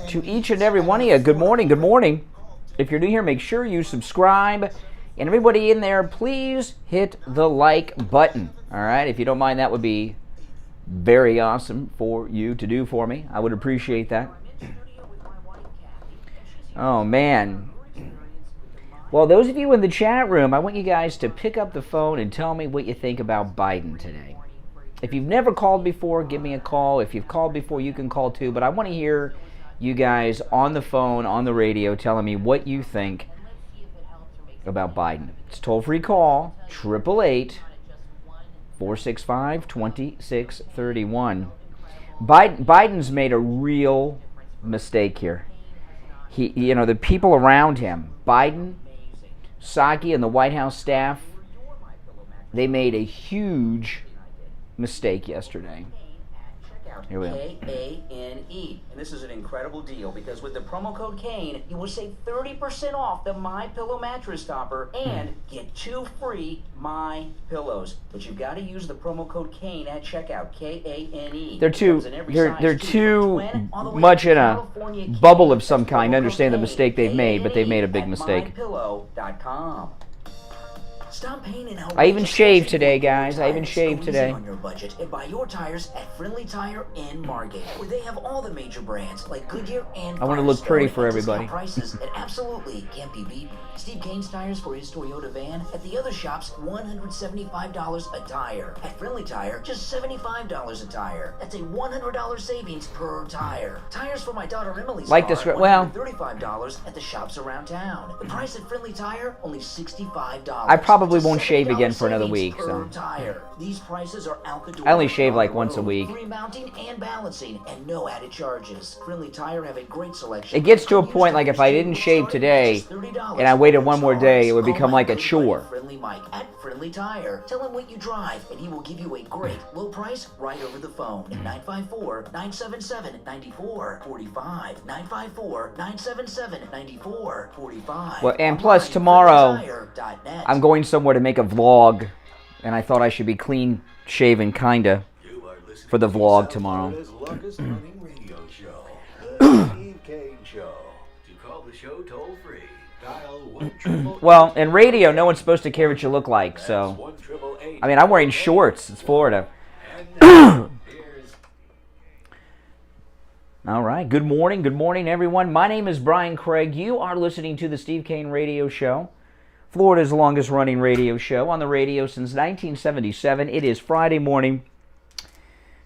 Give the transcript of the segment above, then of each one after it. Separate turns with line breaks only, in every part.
to each and every one of you. Good morning, good morning. If you're new here, make sure you subscribe. And everybody in there, please hit the like button. All right, if you don't mind, that would be very awesome for you to do for me. I would appreciate that. Oh, man. Well, those of you in the chat room, I want you guys to pick up the phone and tell me what you think about Biden today. If you've never called before, give me a call. If you've called before, you can call too. But I want to hear you guys on the phone, on the radio, telling me what you think about Biden. It's a toll-free call, 888-465-2631. Biden's made a real mistake here. The people around him, Biden, Psaki, and the White House staff, they made a huge mistake yesterday. Here we go.
K-A-N-E. And this is an incredible deal because with the promo code KANE, you will save 30% off the MyPillow mattress topper and get 2 free MyPillows. But you've got to use the promo code KANE at checkout. K-A-N-E.
They're too much in a bubble of some kind. I understand the mistake they've made, but they've made a big mistake.
MyPillow.com.
I even shaved today, guys. I even shaved today.
On your budget and buy your tires at Friendly Tire and Margate, where they have all the major brands like Goodyear and
I want to look pretty for everybody.
Prices that absolutely can't be beaten. Steve Kane's tires for his Toyota van at the other shops, $175 a tire. At Friendly Tire, just $75 a tire. That's a $100 savings per tire. Tires for my daughter Emily's car, $135 at the shops around town. The price at Friendly Tire, only $65.
I probably won't shave again for another week. So
these prices are out the door.
I only shave like once a week.
Free mounting and balancing and no added charges. Friendly Tire have a great selection.
It gets to a point like if I didn't shave today and I waited one more day, it would become like a chore.
Friendly Mike at Friendly Tire. Tell him what you drive and he will give you a great low price right over the phone at 954-977-9445. 954-977-9445.
Well, and plus tomorrow I'm going somewhere to make a vlog, and I thought I should be clean shaven, kinda, for the vlog tomorrow.
Steve Kane Show. To call the show toll free, dial 1-888.
Well, in radio, no one's supposed to care what you look like, so. I mean, I'm wearing shorts. It's Florida. All right. Good morning, everyone. My name is Brian Craig. You are listening to the Steve Kane Radio Show, Florida's longest-running radio show on the radio since 1977. It is Friday morning,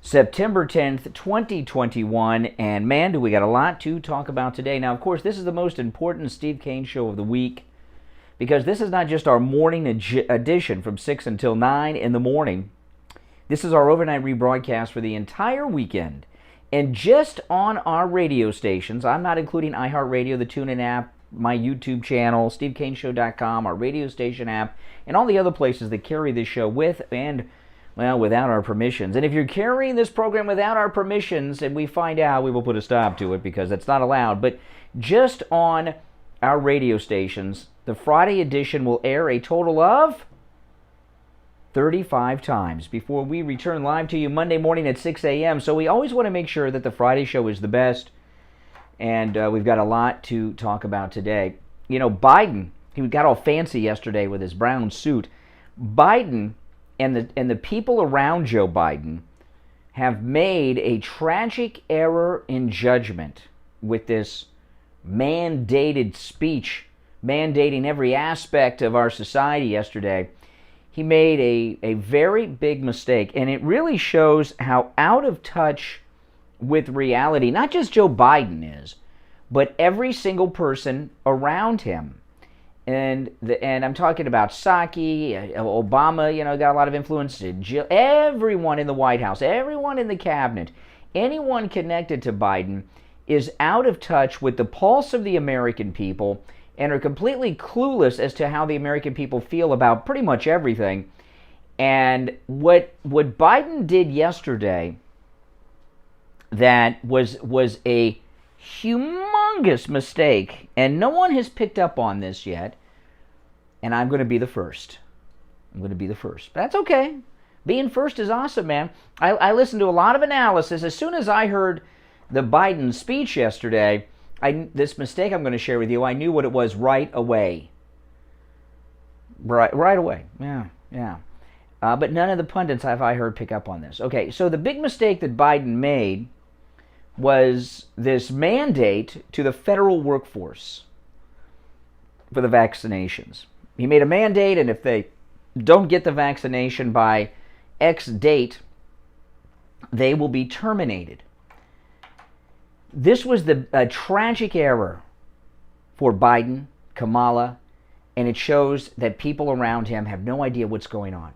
September 10th, 2021, and man, do we got a lot to talk about today. Now, of course, this is the most important Steve Kane show of the week because this is not just our morning edition from 6 until 9 in the morning. This is our overnight rebroadcast for the entire weekend. And just on our radio stations, I'm not including iHeartRadio, the TuneIn app, my YouTube channel, SteveKaneShow.com, our radio station app, and all the other places that carry this show with and, well, without our permissions. And if you're carrying this program without our permissions and we find out, we will put a stop to it because that's not allowed. But just on our radio stations, the Friday edition will air a total of 35 times before we return live to you Monday morning at 6 a.m. So we always want to make sure that the Friday show is the best. And we've got a lot to talk about today. You know, Biden, he got all fancy yesterday with his brown suit. Biden and the people around Joe Biden have made a tragic error in judgment with this mandated speech, mandating every aspect of our society yesterday. He made a very big mistake, and it really shows how out of touch with reality, not just Joe Biden is, but every single person around him. And I'm talking about Psaki, Obama, got a lot of influence, Jill, everyone in the White House, everyone in the cabinet, anyone connected to Biden is out of touch with the pulse of the American people and are completely clueless as to how the American people feel about pretty much everything. And what Biden did yesterday that was a humongous mistake, and no one has picked up on this yet, and I'm going to be the first. But that's okay. Being first is awesome, man. I listened to a lot of analysis. As soon as I heard the Biden speech yesterday, this mistake I'm going to share with you, I knew what it was right away. Right away. Yeah. But none of the pundits have I heard pick up on this. Okay, so the big mistake that Biden made was this mandate to the federal workforce for the vaccinations. He made a mandate, and if they don't get the vaccination by X date, they will be terminated. This was a tragic error for Biden, Kamala, and it shows that people around him have no idea what's going on.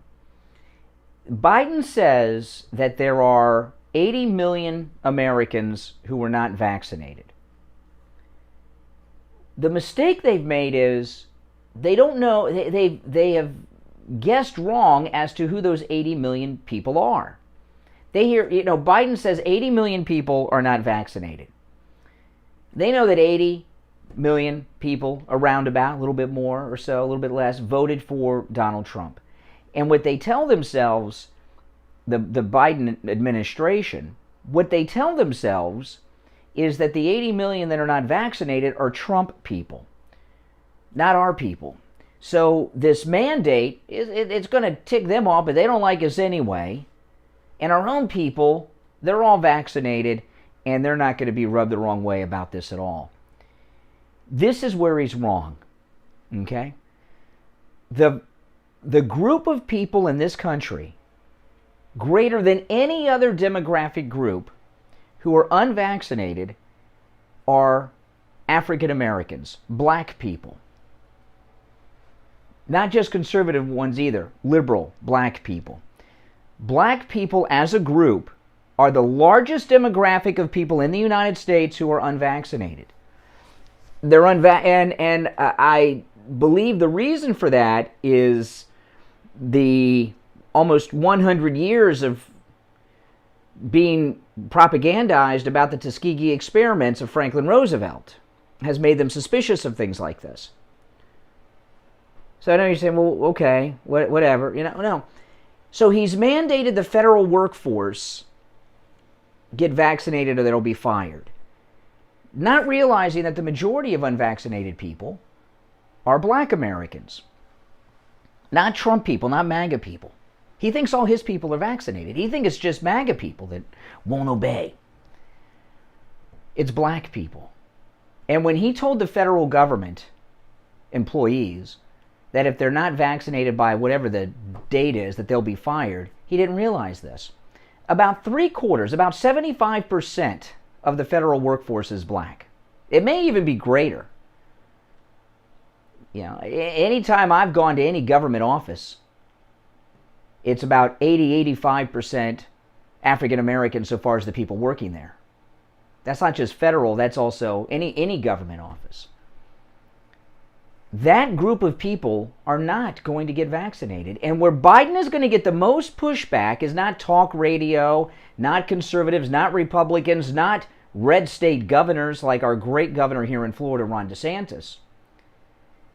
Biden says that there are 80 million Americans who were not vaccinated. The mistake they've made is they don't know, they have guessed wrong as to who those 80 million people are. They hear, Biden says 80 million people are not vaccinated. They know that 80 million people, around about, a little bit more or so, a little bit less, voted for Donald Trump. And what they tell themselves, the Biden administration, what they tell themselves is that the 80 million that are not vaccinated are Trump people, not our people. So this mandate, it's going to tick them off, but they don't like us anyway. And our own people, they're all vaccinated, and they're not going to be rubbed the wrong way about this at all. This is where he's wrong, okay? The group of people in this country, greater than any other demographic group, who are unvaccinated are African Americans, black people. Not just conservative ones either, liberal black people. Black people as a group are the largest demographic of people in the United States who are unvaccinated. They're and I believe the reason for that is the almost 100 years of being propagandized about the Tuskegee experiments of Franklin Roosevelt has made them suspicious of things like this. So I know you're saying, well, okay, whatever, no. So he's mandated the federal workforce get vaccinated or they'll be fired. Not realizing that the majority of unvaccinated people are black Americans. Not Trump people, not MAGA people. He thinks all his people are vaccinated. He thinks it's just MAGA people that won't obey. It's black people. And when he told the federal government employees that if they're not vaccinated by whatever the date is, that they'll be fired, he didn't realize this. About 3/4, about 75% of the federal workforce is black. It may even be greater. Anytime I've gone to any government office, it's about 80-85% African American so far as the people working there. That's not just federal, that's also any government office. That group of people are not going to get vaccinated. And where Biden is going to get the most pushback is not talk radio, not conservatives, not Republicans, not red state governors like our great governor here in Florida, Ron DeSantis.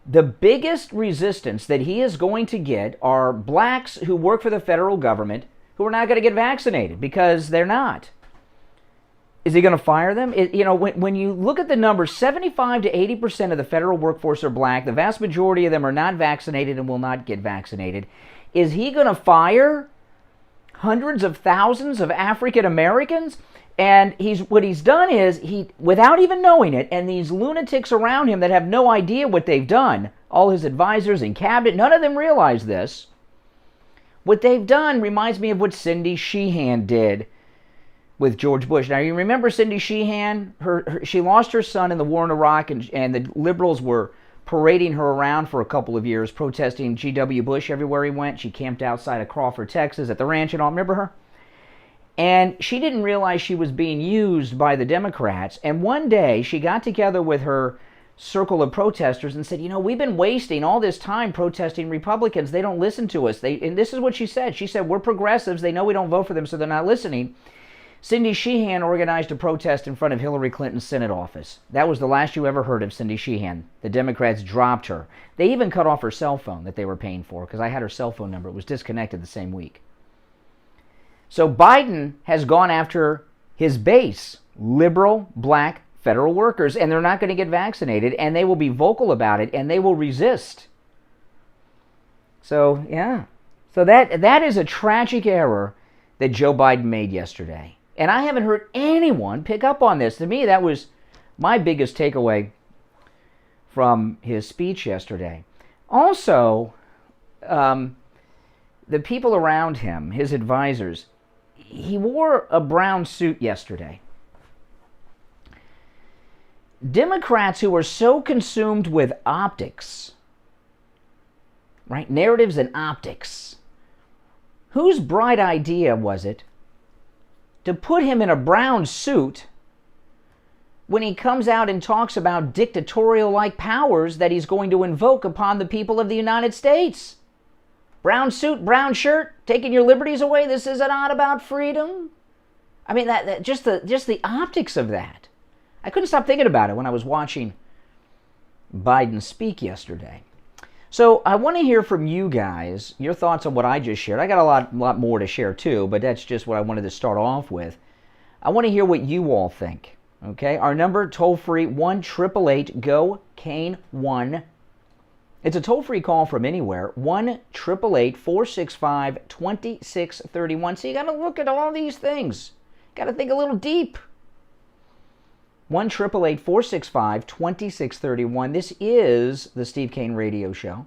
The biggest resistance that he is going to get are blacks who work for the federal government who are not going to get vaccinated because they're not. Is he going to fire them? When you look at the numbers, 75 to 80% of the federal workforce are black. The vast majority of them are not vaccinated and will not get vaccinated. Is he going to fire hundreds of thousands of African Americans? And what he's done is, without even knowing it, and these lunatics around him that have no idea what they've done, all his advisors and cabinet, none of them realize this. What they've done reminds me of what Cindy Sheehan did with George Bush. Now, you remember Cindy Sheehan? She lost her son in the war in Iraq, and the liberals were parading her around for a couple of years, protesting G.W. Bush everywhere he went. She camped outside of Crawford, Texas, at the ranch and all. Remember her? And she didn't realize she was being used by the Democrats. And one day, she got together with her circle of protesters and said, we've been wasting all this time protesting Republicans. They don't listen to us. And this is what she said. She said, we're progressives. They know we don't vote for them, so they're not listening. Cindy Sheehan organized a protest in front of Hillary Clinton's Senate office. That was the last you ever heard of Cindy Sheehan. The Democrats dropped her. They even cut off her cell phone that they were paying for because I had her cell phone number. It was disconnected the same week. So Biden has gone after his base, liberal black federal workers, and they're not going to get vaccinated, and they will be vocal about it, and they will resist. So, yeah. So that is a tragic error that Joe Biden made yesterday. And I haven't heard anyone pick up on this. To me, that was my biggest takeaway from his speech yesterday. Also, the people around him, his advisors, he wore a brown suit yesterday. Democrats who are so consumed with optics, right? Narratives and optics. Whose bright idea was it to put him in a brown suit when he comes out and talks about dictatorial-like powers that he's going to invoke upon the people of the United States? Brown suit, brown shirt, taking your liberties away. This is not about freedom. I mean, that just the optics of that. I couldn't stop thinking about it when I was watching Biden speak yesterday. So I want to hear from you guys, your thoughts on what I just shared. I got a lot more to share too, but that's just what I wanted to start off with. I want to hear what you all think. Okay, our number, toll-free, 1-888-GO-CANE-1. It's a toll-free call from anywhere, 1-888-465-2631. So you got to look at all these things. Got to think a little deep. 1-888-465-2631. This is the Steve Kane Radio Show,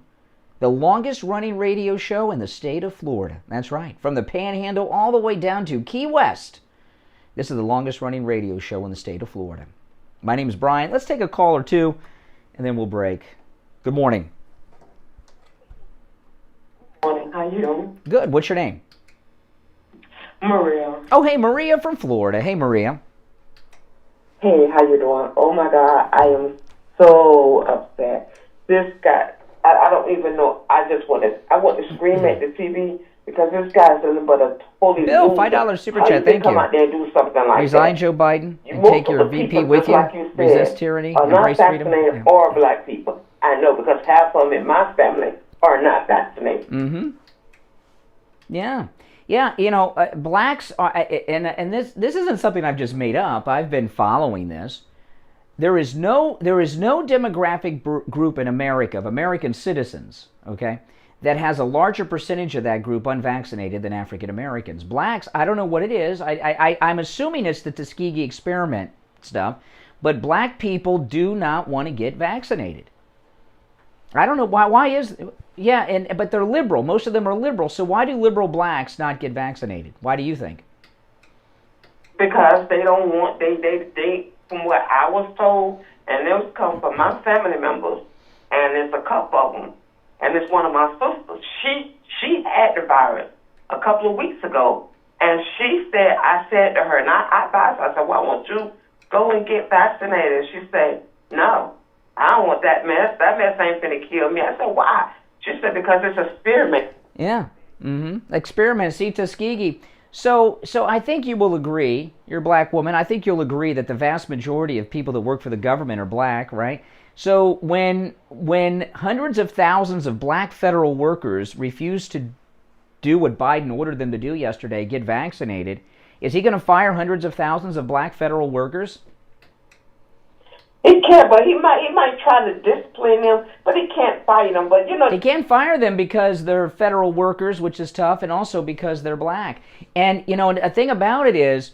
the longest-running radio show in the state of Florida. That's right, from the Panhandle all the way down to Key West. This is the longest-running radio show in the state of Florida. My name is Brian. Let's take a call or two, and then we'll break. Good morning.
Morning. How you doing?
Good. What's your name?
Maria.
Oh, hey, Maria from Florida. Hey, Maria.
Hey, how you doing? Oh my God, I am so upset. This guy, I don't even know. I want to scream at the TV because this guy's nothing but a totally
Bill,
loser.
$5 super
How
chat.
you
Thank
come
you.
out there and do something like
Resign
that?
Joe Biden and
Most
take
of
your
the
VP
people,
with
just
you.
like you said,
Resist tyranny.
are not
Embrace freedom.
vaccinated or black people. I know because half of them in my family are not vaccinated.
Mm-hmm. Yeah. Yeah, you know, blacks are, and this isn't something I've just made up. I've been following this. There is no demographic group in America of American citizens, okay, that has a larger percentage of that group unvaccinated than African Americans. Blacks, I don't know what it is. I'm assuming it's the Tuskegee experiment stuff, but black people do not want to get vaccinated. I don't know why. Why is but they're liberal. Most of them are liberal. So why do liberal blacks not get vaccinated? Why do you think?
Because they don't want they from what I was told, and those come from my family members, and it's a couple of them, and it's one of my sisters. She had the virus a couple of weeks ago, and she said, I said to her, and I advised her, I said, well, I want you to go and get vaccinated. She said, no, I don't want that mess. That mess ain't finna kill me. I said, why? She said, because it's an experiment.
Yeah. Experiment. See, Tuskegee. So I think you will agree, you're a black woman, I think you'll agree that the vast majority of people that work for the government are black, right? So when hundreds of thousands of black federal workers refuse to do what Biden ordered them to do yesterday, get vaccinated, is he going to fire hundreds of thousands of black federal workers?
He can't, but he might try to discipline them, but he can't fire them. But you know,
he can't fire them because they're federal workers, which is tough, and also because they're black. And you know, a thing about it is,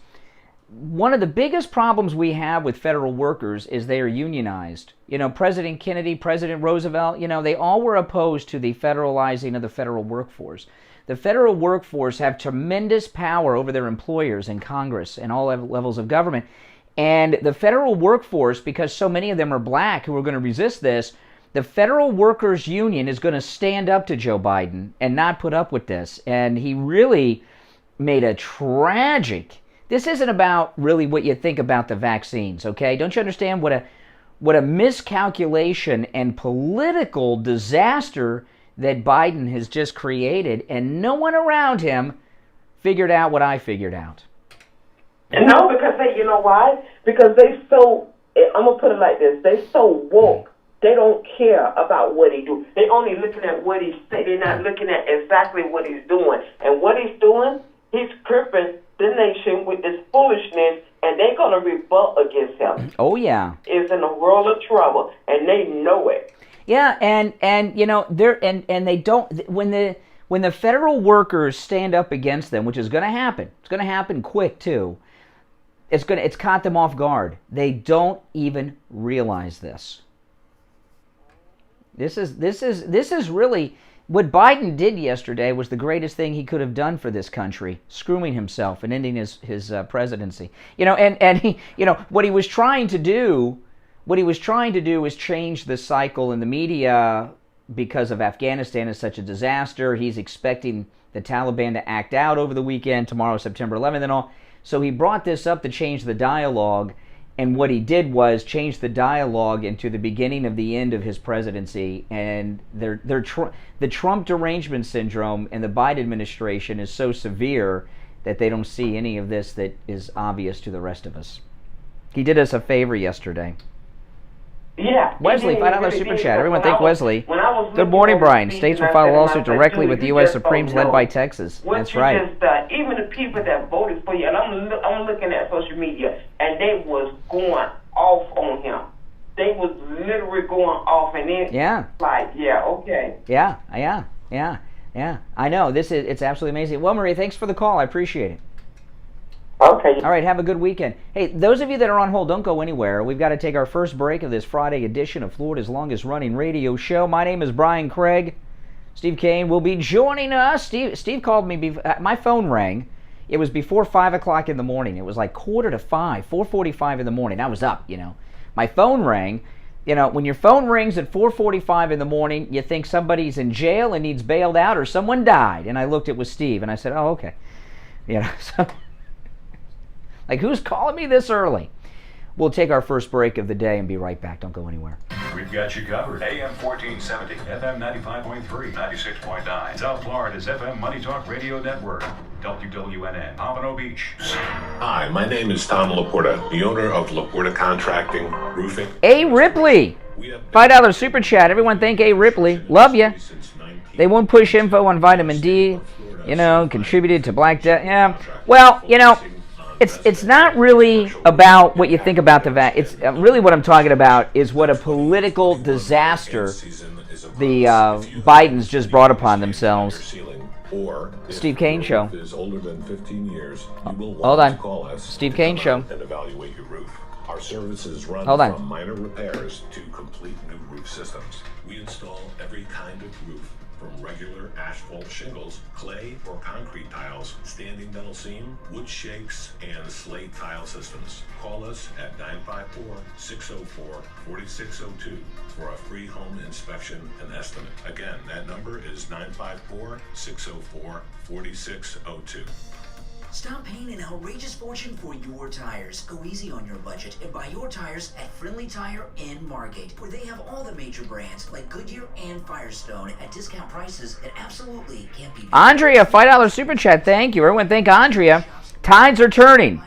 one of the biggest problems we have with federal workers is they are unionized. You know, President Kennedy, President Roosevelt, you know, they all were opposed to the federalizing of the federal workforce. The federal workforce have tremendous power over their employers in Congress and all levels of government. And the federal workforce, because so many of them are black who are going to resist this, the Federal Workers Union is going to stand up to Joe Biden and not put up with this. And he really made a tragic... This isn't about really what you think about the vaccines, okay? Don't you understand what a miscalculation and political disaster that Biden has just created, and no one around him figured out what I figured out.
No, because you know why? Because they so, I'm going to put it like this, they so woke, they don't care about what he do. They only looking at what he say. They're not looking at exactly what he's doing. And what he's doing, he's crippling the nation with this foolishness, and they're going to rebut against him.
Oh, yeah.
Is in a world of trouble, and they know it.
Yeah, and you know, they don't, when the federal workers stand up against them, which is going to happen, it's going to happen quick too. It's caught them off guard. They don't even realize this. This is really what Biden did yesterday was the greatest thing he could have done for this country, screwing himself and ending his presidency. You know, and he, you know, what he was trying to do is change the cycle in the media because of Afghanistan is such a disaster. He's expecting the Taliban to act out over the weekend, tomorrow, September 11th and all. So he brought this up to change the dialogue, and what he did was change the dialogue into the beginning of the end of his presidency. And the Trump derangement syndrome in the Biden administration is so severe that they don't see any of this that is obvious to the rest of us. He did us a favor yesterday.
Yeah.
Wesley, $5 super chat. Everyone thank Wesley. Good
morning,
morning, Brian. States will file a lawsuit directly with the U.S. Supremes led by Texas. That's right.
Even the people that voted for you, and I'm looking at social media, and they was going off on him. They was literally going off, and then like, yeah, okay. Yeah. I know. It's absolutely amazing. Well, Marie, thanks for the call. I appreciate it. Okay.
All right, have a good weekend. Hey, those of you that are on hold, don't go anywhere. We've got to take our first break of this Friday edition of Florida's longest running radio show. My name is Brian Craig. Steve Kane will be joining us. Steve called me. My phone rang. It was before 5 o'clock in the morning. It was like 4:45, 4:45 in the morning. I was up, you know. My phone rang. You know, when your phone rings at 4:45 in the morning, you think somebody's in jail and needs bailed out or someone died. And I looked, it was Steve, and I said, oh, okay. You know, so... Like, who's calling me this early? We'll take our first break of the day and be right back. Don't go anywhere.
We've got you covered. AM 1470, FM 95.3, 96.9. South Florida's FM Money Talk Radio Network. WWNN, Pompano Beach.
Hi, my name is Tom Laporta, the owner of Laporta Contracting, Roofing.
A. Ripley. $5 super chat. Everyone thank A. Ripley. Love you. They won't push info on vitamin D. You know, contributed to Black Death. Yeah. Well, you know... It's not really about what you think about the vaccine. It's really what I'm talking about is what a political disaster the Bidens just brought upon themselves. Steve Kane Show. Hold on. Steve Kane Show.
And evaluate your roof. Our services run from minor repairs to complete new roof systems. We install every kind of roof, from regular asphalt shingles, clay or concrete tiles, standing metal seam, wood shakes, and slate tile systems. Call us at 954-604-4602 for a free home inspection and estimate. Again, that number is 954-604-4602.
Stop paying an outrageous fortune for your tires. Go easy on your budget and buy your tires at Friendly Tire in Margate, where they have all the major brands like Goodyear and Firestone at discount prices that absolutely can't be beat.
Andrea, $5 super chat. Thank you. Everyone thank Andrea. Tides are turning.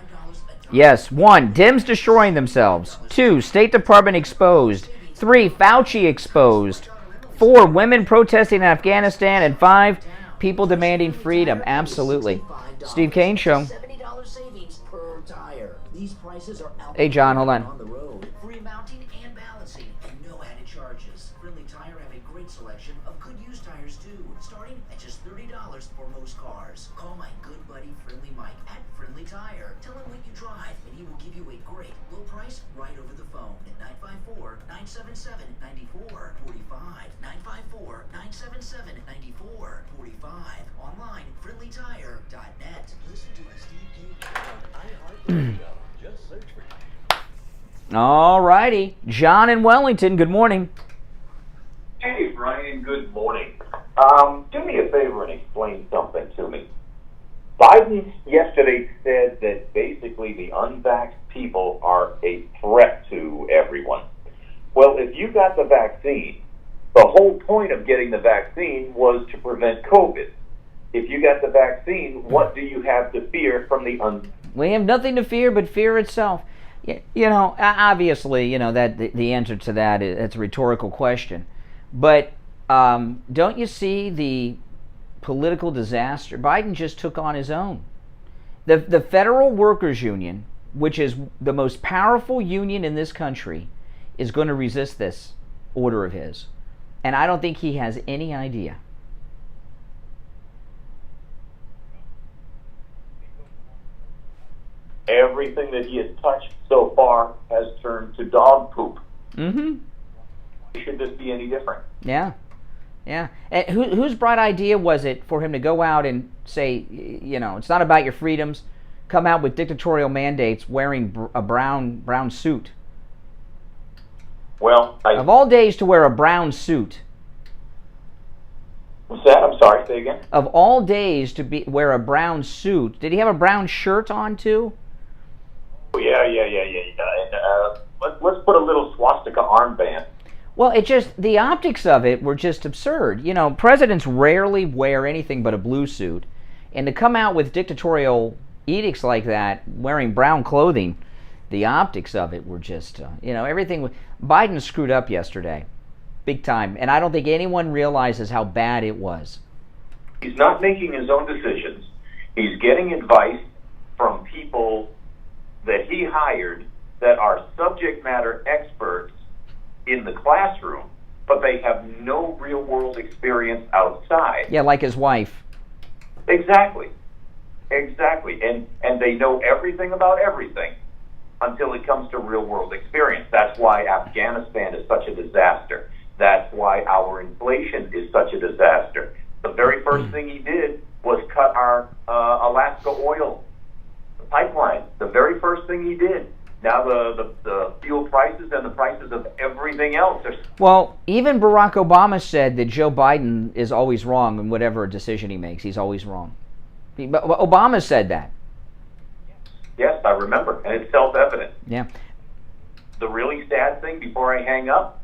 Yes. 1. Dems destroying themselves. 2. State Department exposed. 3. Fauci exposed. 4. Women protesting in Afghanistan. And 5. People demanding freedom. Absolutely. Steve Kane Show.
$70 savings per tire. These prices are out.
Hey, John, hold on.
The road. Free mounting and balancing, and no added charges. Friendly Tire have a great selection of good used tires too, starting at just $30 for most cars. Call my good buddy Friendly Mike at Friendly Tire. Tell him what you drive, and he will give you a great low price right over the phone at 954-977-9445. 954-977-9445. Online, friendlytire.net. Listen to a Steve Kane Show.
Just search for
All righty. John in Wellington, good morning.
Hey, Brian, good morning.
Do me a favor and explain something to me. Biden yesterday said that basically the unvaxxed people are a threat to everyone. Well, if you got the vaccine, the whole point of getting the vaccine was to prevent COVID. If you got the vaccine, what do you have to fear from the
We have nothing to fear but fear itself. You know, obviously, you know, that the answer to that is it's a rhetorical question. But don't you see the political disaster? Biden just took on his own. The Federal Workers Union, which is the most powerful union in this country, is going to resist this order of his. And I don't think he has any idea.
Everything that he has touched so far has turned to dog poop.
Mm-hmm.
Should this be any different?
Yeah. Yeah. And whose bright idea was it for him to go out and say, it's not about your freedoms, come out with dictatorial mandates wearing a brown suit?
Well,
of all days to wear a brown suit.
What's that? I'm sorry, say again?
Of all days to wear a brown suit. Did he have a brown shirt on too?
Oh, yeah. And, let's put a little swastika armband.
Well, the optics of it were just absurd. Presidents rarely wear anything but a blue suit. And to come out with dictatorial edicts like that, wearing brown clothing, the optics of it were just, everything. Biden screwed up yesterday, big time. And I don't think anyone realizes how bad it was.
He's not making his own decisions. He's getting advice from people that he hired that are subject matter experts in the classroom, but they have no real-world experience outside.
Yeah, like his wife.
Exactly. And they know everything about everything until it comes to real-world experience. That's why Afghanistan is such a disaster. That's why our inflation is such a disaster. The very first thing he did was cut our Alaska oil pipeline. The very first thing he did. Now the fuel prices and the prices of everything else are...
Well, even Barack Obama said that Joe Biden is always wrong in whatever decision he makes. He's always wrong. But Obama said that.
Yes, I remember, and it's self-evident.
Yeah.
The really sad thing, before I hang up,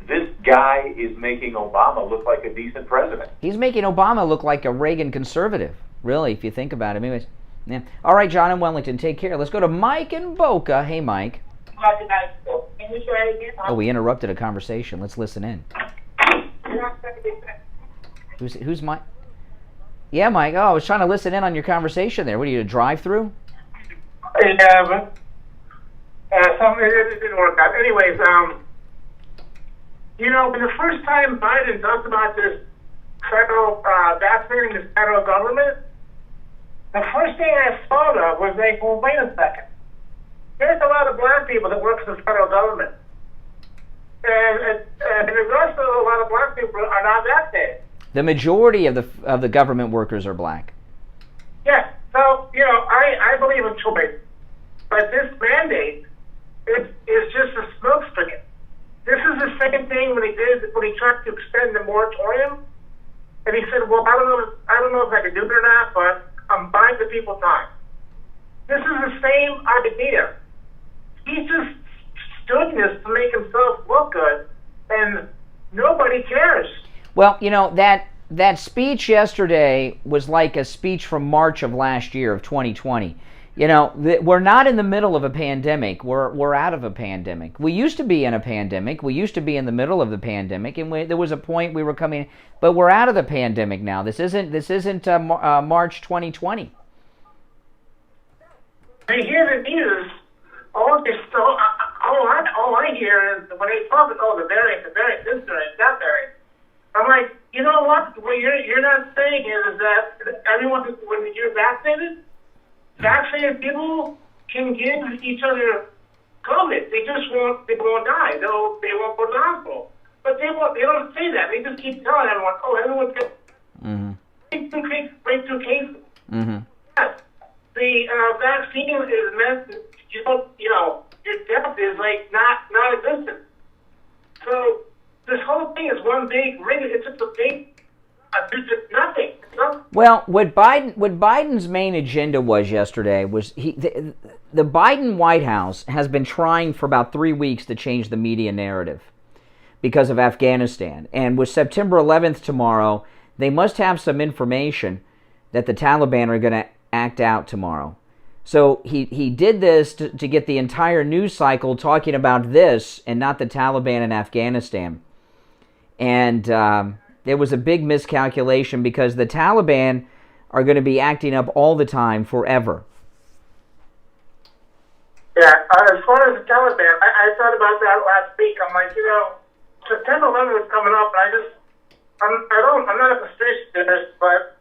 this guy is making Obama look like a decent president.
He's making Obama look like a Reagan conservative, really, if you think about it. Anyways, yeah. All right, John in Wellington, take care. Let's go to Mike in Boca. Hey, Mike. Oh, we interrupted a conversation. Let's listen in. Who's Mike? Yeah, Mike. Oh, I was trying to listen in on your conversation there. What are you, a drive-through?
Yeah, but it didn't work out. Anyways, when the first time Biden talked about this federal vaccinating this federal government, the first thing I thought of was like, well, wait a second. There's a lot of black people that work for the federal government, and there's also a lot of black people are not vaccinated.
The majority of the government workers are black.
Yeah, so I believe in choice, but this mandate is just a smokescreen. This is the same thing when he tried to extend the moratorium, and he said, "Well, I don't know if I can do it or not, but I'm buying the people time." This is the same idea. He just stood this to make himself look good, and nobody cares.
Well, that speech yesterday was like a speech from March of last year, of 2020. We're not in the middle of a pandemic. We're out of a pandemic. We used to be in a pandemic. We used to be in the middle of the pandemic, and there was a point we were coming, but we're out of the pandemic now. This isn't March 2020.
I hear the news. All I hear is when they talk about the variant, this variant, that variant. I'm like, you know what? What you're not saying is that everyone, when you're vaccinated people can give each other COVID. They won't die. They won't go to the hospital. But they don't say that. They just keep telling everyone, everyone's good. Breakthrough cases.
Mm-hmm.
Yes. The vaccine is meant to, your death is like not existent. So this whole thing is one big ring. It's just a big, nothing.
Well, what Biden's main agenda was yesterday was the Biden White House has been trying for about 3 weeks to change the media narrative because of Afghanistan. And with September 11th tomorrow, they must have some information that the Taliban are going to act out tomorrow. So he did this to get the entire news cycle talking about this and not the Taliban in Afghanistan. And there was a big miscalculation because the Taliban are going to be acting up all the time forever.
Yeah, as far as the Taliban, I thought about that last week. I'm like, September 11th is coming up, and I'm not a conspiracy, but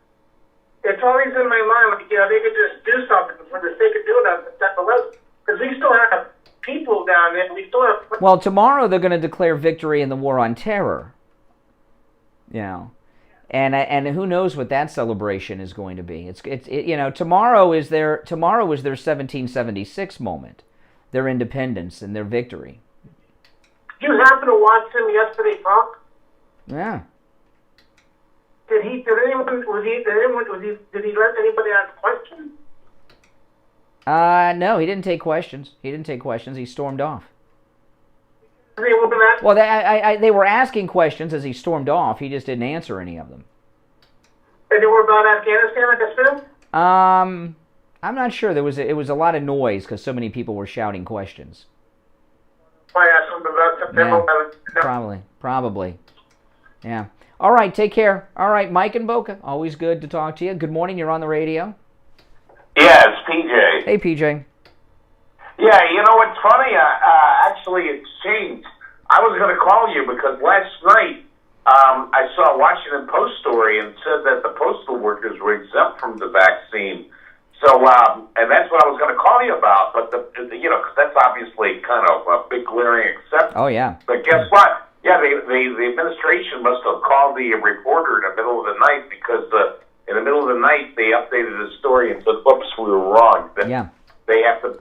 it's always in my mind, like, they could just do something for the sake of doing that on September 11th. Because we still have people down there, we still have...
Well, tomorrow they're going to declare victory in the war on terror. And who knows what that celebration is going to be. Tomorrow is their 1776 moment, their independence and their victory.
You happen to watch him yesterday talk?
Yeah.
Did he let anybody ask questions?
No, he didn't take questions. He stormed off.
Well,
they were asking questions as he stormed off. He just didn't answer any of them.
And they were about Afghanistan, I guess,
I'm not sure. It was a lot of noise because so many people were shouting questions.
I asked him about September 11th.
Probably. Yeah. All right, take care. All right, Mike and Boca, always good to talk to you. Good morning, you're on the radio.
Yeah, it's PJ.
Hey, PJ.
Yeah, you know what's funny? Actually, it's changed. I was going to call you because last night I saw a Washington Post story and said that the postal workers were exempt from the vaccine. So, and that's what I was going to call you about. But because that's obviously kind of a big glaring exception.
Oh yeah.
But guess what? Yeah, the administration must have called the reporter in the middle of the night because in the middle of the night they updated the story and said, "Oops, we were wrong."
Yeah.
They have to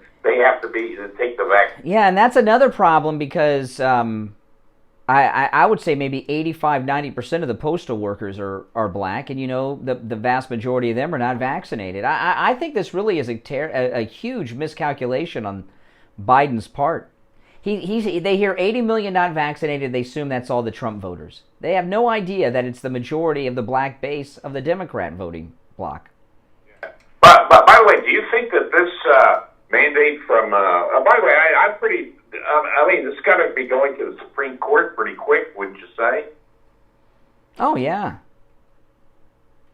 take the vaccine.
Yeah, and that's another problem because I would say maybe 85-90% of the postal workers are black, and the vast majority of them are not vaccinated. I think this really is a huge miscalculation on Biden's part. They hear 80 million not vaccinated, they assume that's all the Trump voters. They have no idea that it's the majority of the black base of the Democrat voting bloc.
But by the way, do you think that this mandate from... by the way, I'm pretty... it's got to be going to the Supreme Court pretty quick, wouldn't you say?
Oh, yeah.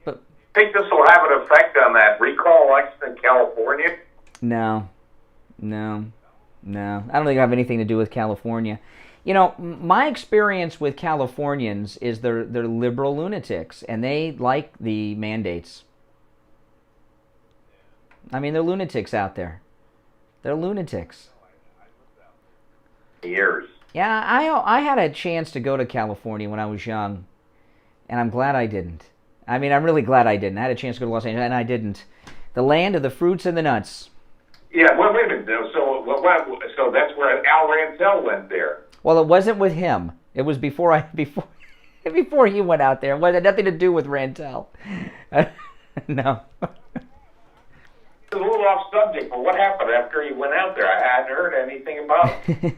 But
think this will have an effect on that recall election in California?
No. I don't think it'll have anything to do with California. My experience with Californians is they're liberal lunatics, and they like the mandates. I mean, they're lunatics out there. They're lunatics.
Years.
Yeah, I had a chance to go to California when I was young, and I'm glad I didn't. I mean, I'm really glad I didn't. I had a chance to go to Los Angeles, and I didn't. The land of the fruits and the nuts.
Yeah, well, wait a minute. So that's where Al Rantel went there.
Well, it wasn't with him. It was before he went out there. It had nothing to do with Rantel. No.
It's a little off subject, but what happened after he went out there? I hadn't heard anything about it.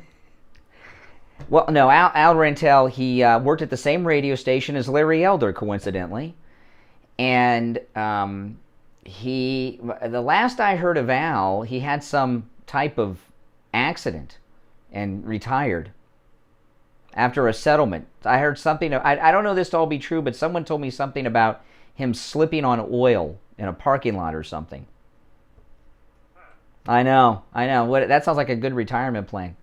Well, no, Al Rantel, he worked at the same radio station as Larry Elder, coincidentally. And the last I heard of Al, he had some type of accident and retired after a settlement. I heard something, I don't know this to all be true, but someone told me something about him slipping on oil in a parking lot or something. I know. That sounds like a good retirement plan.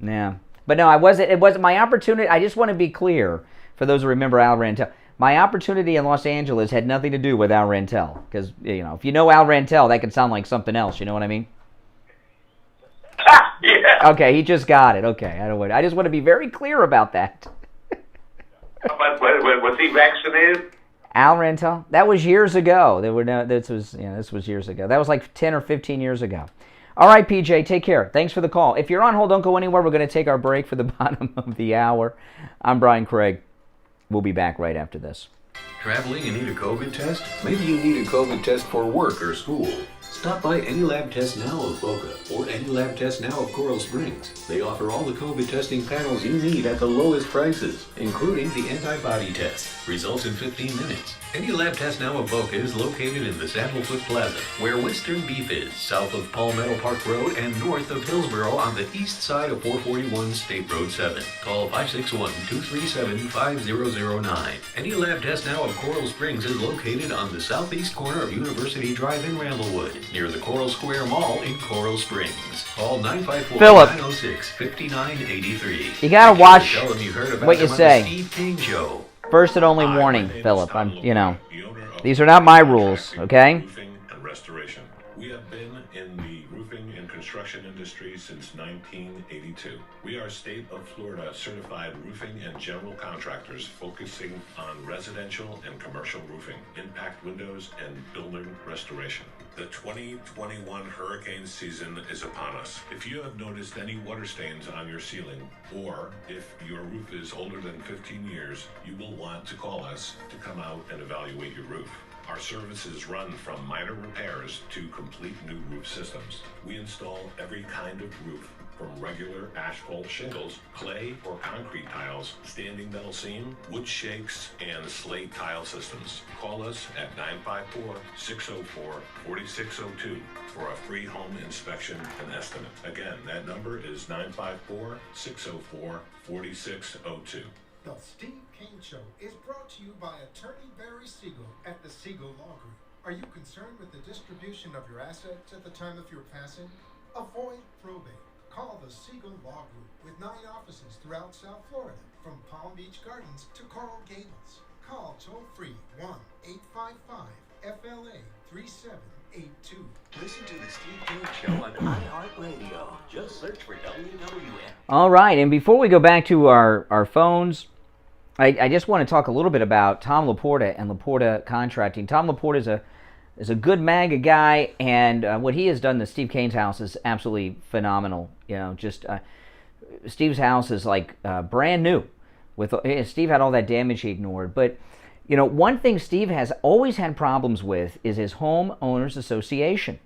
Yeah. But no, it wasn't my opportunity. I just want to be clear for those who remember Al Rantel. My opportunity in Los Angeles had nothing to do with Al Rantel. Because, if you know Al Rantel, that can sound like something else. You know what I mean?
Yeah.
Okay, he just got it. Okay, I just want to be very clear about that.
But was he vaccinated?
Al Rantel? That was years ago. This was years ago. That was like 10 or 15 years ago. All right, PJ, take care. Thanks for the call. If you're on hold, don't go anywhere. We're going to take our break for the bottom of the hour. I'm Brian Craig. We'll be back right after this.
Traveling and need a COVID test? Maybe you need a COVID test for work or school.
Stop by Any Lab Test Now of Boca or Any Lab Test Now of Coral Springs. They offer all the COVID testing panels you need at the lowest prices, including the antibody test. Results in 15 minutes. Any Lab Test Now of Boca is located in the Sandalfoot Plaza, where Western Beef is, south of Palmetto Park Road and north of Hillsboro on the east side of 441 State Road 7. Call 561-237-5009. Any Lab Test Now of Coral Springs is located on the southeast corner of University Drive in Randlewood, near the Coral Square Mall in Coral Springs. Call 954-906-5983.
You gotta watch what you say.
Steve Kane Show.
First and only warning, Philip. These are not my rules, okay?
Roofing and restoration. We have been in the roofing and construction industry since 1982. We are State of Florida certified roofing and general contractors focusing on residential and commercial roofing, impact windows, and building restoration. The 2021 hurricane season is upon us. If you have noticed any water stains on your ceiling, or if your roof is older than 15 years, you will want to call us to come out and evaluate your roof. Our services run from minor repairs to complete new roof systems. We install every kind of roof, from regular asphalt shingles, clay or concrete tiles, standing metal seam, wood shakes, and slate tile systems. Call us at 954-604-4602 for a free home inspection and estimate. Again, that number is 954-604-4602.
The Steve Kane Show is brought to you by Attorney Barry Siegel at the Siegel Law Group. Are you concerned with the distribution of your assets at the time of your passing? Avoid probate. Call the Siegel Law Group with 9 offices throughout South Florida, from Palm Beach Gardens to Coral Gables. Call toll-free 1-855-FLA-3782.
Listen to the Steve Kane Show on iHeartRadio. Just search for WWN.
All right, and before we go back to our phones, I just want to talk a little bit about Tom Laporta and Laporta Contracting. Tom Laporta is a good MAGA guy, and what he has done to Steve Kane's house is absolutely phenomenal. Steve's house is like brand new. Steve had all that damage he ignored, but one thing Steve has always had problems with is his homeowners association.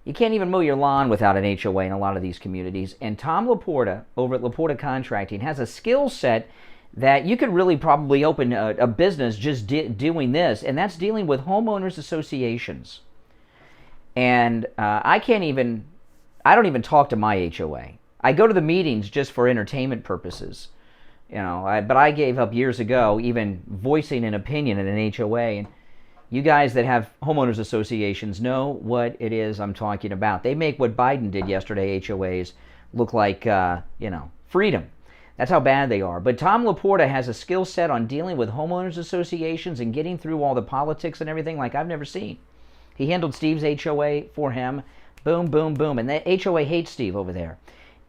You can't even mow your lawn without an HOA in a lot of these communities, and Tom Laporta over at Laporta Contracting has a skill set that you could really probably open a business just doing this, and that's dealing with homeowners associations. And I don't even talk to my HOA. I go to the meetings just for entertainment purposes, but I gave up years ago even voicing an opinion in an HOA, and you guys that have homeowners associations know what it is I'm talking about. They make what Biden did yesterday, HOAs, look like, freedom. That's how bad they are. But Tom Laporta has a skill set on dealing with homeowners associations and getting through all the politics and everything like I've never seen. He handled Steve's HOA for him. Boom, boom, boom. And the HOA hates Steve over there.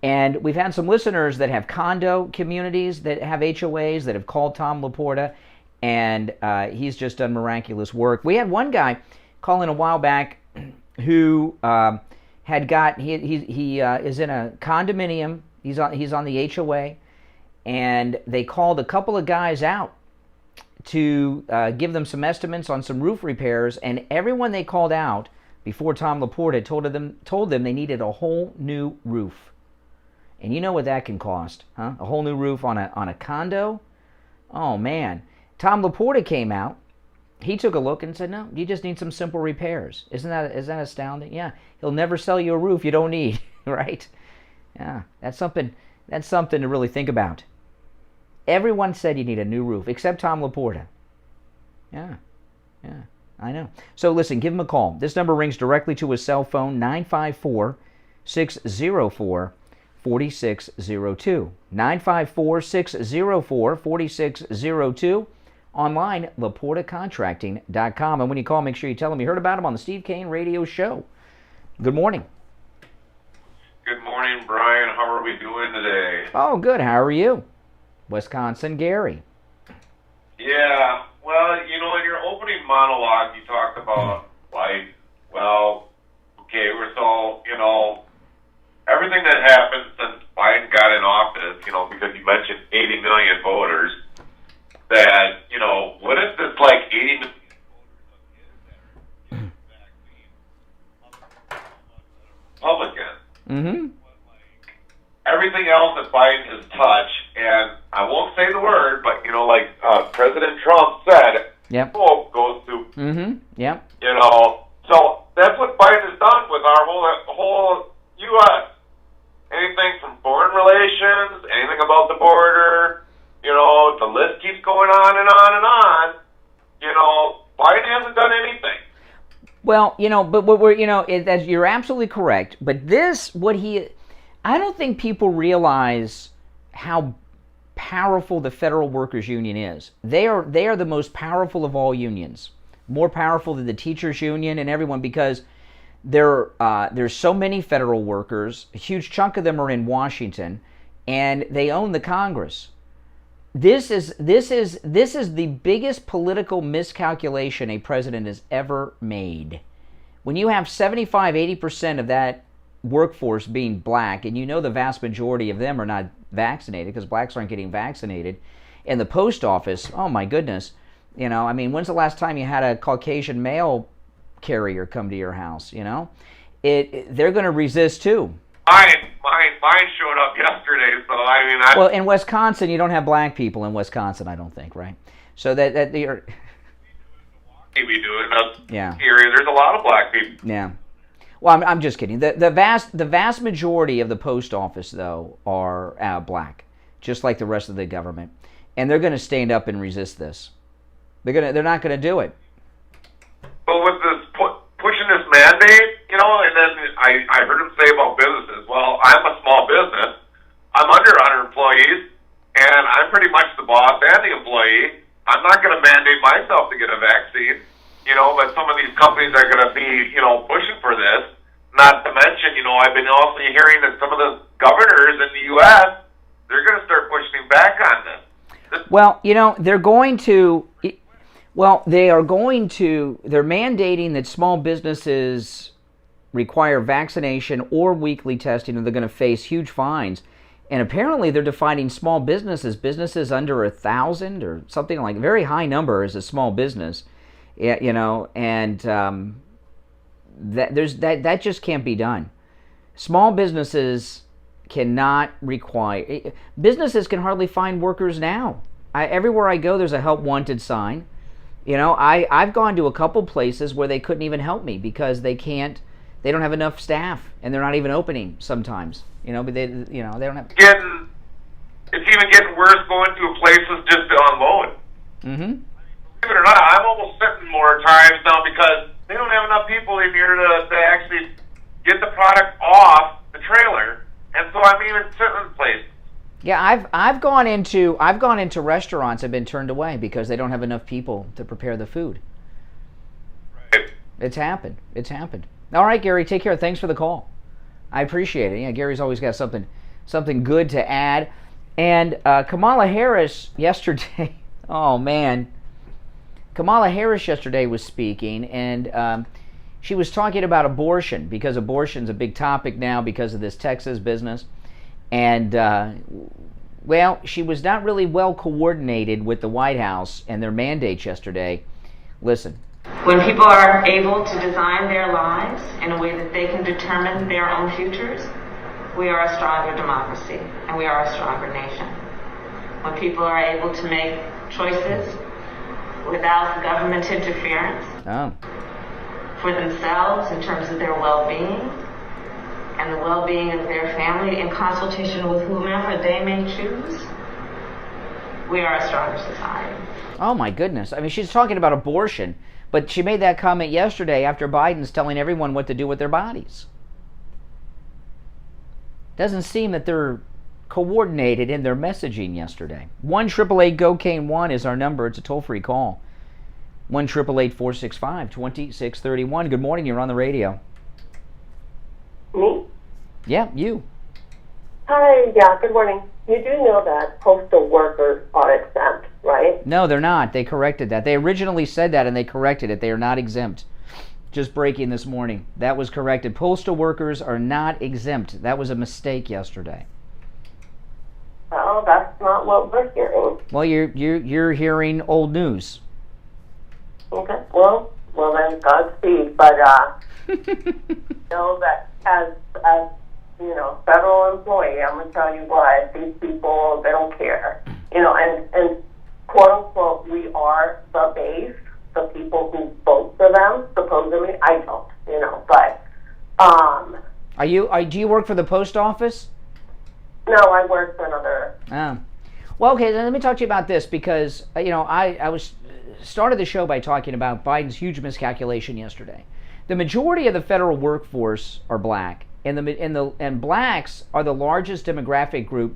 And we've had some listeners that have condo communities that have HOAs that have called Tom Laporta, and he's just done miraculous work. We had one guy call in a while back who is in a condominium. He's on the HOA. And they called a couple of guys out to give them some estimates on some roof repairs, and everyone they called out before Tom Laporta told them they needed a whole new roof. And you know what that can cost, huh? A whole new roof on a condo? Oh man. Tom Laporta came out. He took a look and said, "No, you just need some simple repairs." Isn't that astounding? Yeah. He'll never sell you a roof you don't need, right? Yeah. That's something to really think about. Everyone said you need a new roof, except Tom Laporta. Yeah, I know. So listen, give him a call. This number rings directly to his cell phone, 954-604-4602. 954-604-4602. Online, LaportaContracting.com. And when you call, make sure you tell him you heard about him on the Steve Kane Radio Show. Good morning.
Good morning, Brian. How are we doing today?
Oh, good. How are you? Wisconsin, Gary.
Yeah, well, in your opening monologue, you talked about, everything that happened since Biden got in office, because you mentioned 80 million voters, that, what if this 80 million voters of his that are getting the vaccine,
Mm-hmm.
Everything else that Biden has touched, and I won't say the word, but, you know, like President Trump said,
yep.
Hope goes to,
mm-hmm. Yep.
You know, so that's what Biden has done with our whole U.S. Anything from foreign relations, anything about the border, you know, the list keeps going on and on and on. You know, Biden hasn't done anything.
Well, you know, but what we're, you know, you're absolutely correct. But I don't think people realize how powerful the Federal Workers Union is. They are the most powerful of all unions, more powerful than the teachers union and everyone, because there's so many federal workers. A huge chunk of them are in Washington, and they own the Congress. This is the biggest political miscalculation a president has ever made. When you have 75-80% of that workforce being black, and you know the vast majority of them are not vaccinated because blacks aren't getting vaccinated, and the post office, oh my goodness, you know, I mean, when's the last time you had a Caucasian mail carrier come to your house? You know, they're going to resist too.
Mine showed up yesterday, so I mean,
well, in Wisconsin, you don't have black people in Wisconsin, I don't think, right? So that you're.
We do it.
Yeah.
Area, there's a lot of black people.
Yeah. Well, I'm just kidding. The vast majority of the post office, though, are black, just like the rest of the government, and they're going to stand up and resist this. They're not going to do it.
But with this pushing this mandate, you know, and then I heard him say about businesses. Well, I'm a small business. I'm under 100 employees, and I'm pretty much the boss and the employee. I'm not going to mandate myself to get a vaccine, you know, but some of these companies are going to be, you know, pushing for this. Not to mention, you know, I've been also hearing that some of the governors in the U.S., they're going to start pushing back on this.
Well, you know, they're mandating that small businesses require vaccination or weekly testing, or they're going to face huge fines. And apparently they're defining small businesses under 1,000 or something, like very high number is a small business, you know, and that just can't be done. Small businesses cannot require, businesses can hardly find workers now. Everywhere I go, there's a help wanted sign. You know, I've gone to a couple places where they couldn't even help me because they don't have enough staff, and they're not even opening sometimes. You know, but they don't have.
It's even getting worse going to places just to unload.
Mm-hmm.
Believe it or not, I'm almost sitting more times now because they don't have enough people in here to actually get the product off the trailer, and so I'm even sitting in places.
Yeah, I've gone into restaurants and been turned away because they don't have enough people to prepare the food.
Right.
It's happened. All right, Gary, take care. Thanks for the call. I appreciate it. Yeah, Gary's always got something good to add. And Kamala Harris yesterday, oh man, Kamala Harris yesterday was speaking, and she was talking about abortion, because abortion's a big topic now because of this Texas business. And, well, she was not really well coordinated with the White House and their mandates yesterday. Listen.
When people are able to design their lives in a way that they can determine their own futures, we are a stronger democracy and we are a stronger nation. When people are able to make choices without government interference for themselves in terms of their well-being and the well-being of their family in consultation with whomever they may choose, we are a stronger society.
Oh my goodness. I mean, she's talking about abortion, but she made that comment yesterday after Biden's telling everyone what to do with their bodies. Doesn't seem that they're coordinated in their messaging yesterday. 1-888-GO-CANE-1 is our number. It's a toll-free call. 1-888-465-2631. Good morning. You're on the radio.
Me?
Yeah, you.
Hi, yeah, good morning. You do know that postal workers are exempt, right?
No, they're not. They corrected that. They originally said that and they corrected it. They are not exempt. Just breaking this morning. That was corrected. Postal workers are not exempt. That was a mistake yesterday.
Well, that's not what we're hearing.
Well, you're hearing old news.
Okay. Well then Godspeed. But know that as federal employee, I'm going to tell you what, these people, they don't care. And quote unquote, we are the base, the people who vote for them, supposedly. I don't, but.
Do you work for the post office?
No, I work for another.
Well, okay, then let me talk to you about this because, I started the show by talking about Biden's huge miscalculation yesterday. The majority of the federal workforce are black, and blacks are the largest demographic group.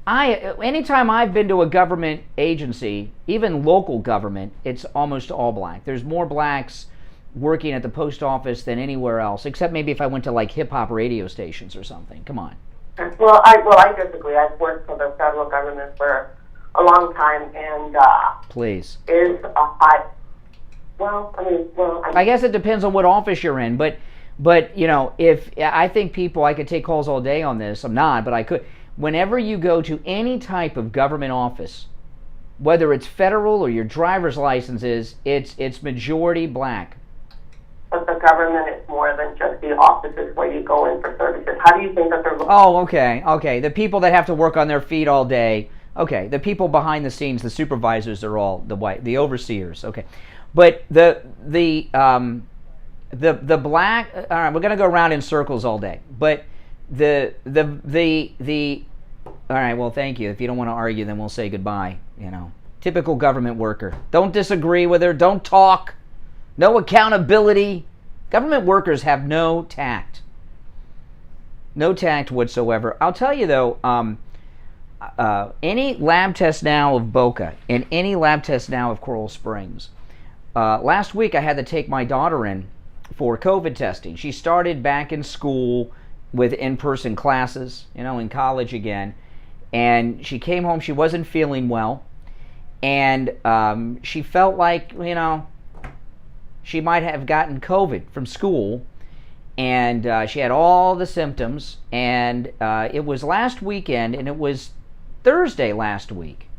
Anytime I've been to a government agency, even local government, it's almost all black. There's more blacks working at the post office than anywhere else, except maybe if I went to like hip hop radio stations or something. Come on.
Well, I disagree. I've worked for the federal government for a long time, and
please.
I
guess it depends on what office you're in, but if I think I could take calls all day on this. I'm not, but I could. Whenever you go to any type of government office, whether it's federal or your driver's license is, it's majority black.
But the government is more than just the offices where you go in for services. How do you think that they're looking?
Oh, okay. The people that have to work on their feet all day. Okay, the people behind the scenes, the supervisors are all the white, the overseers. Okay, but the black. All right, we're gonna go around in circles all day. But the. All right, well, thank you. If you don't want to argue, then we'll say goodbye. Typical government worker. Don't disagree with her. Don't talk. No accountability. Government workers have no tact. No tact whatsoever. I'll tell you, though, any lab test now of Boca and any lab test now of Coral Springs. Last week, I had to take my daughter in for COVID testing. She started back in school with in-person classes, in college again. And she came home, she wasn't feeling well. And she felt like, she might have gotten COVID from school, and she had all the symptoms, and it was last weekend, and it was Thursday last week,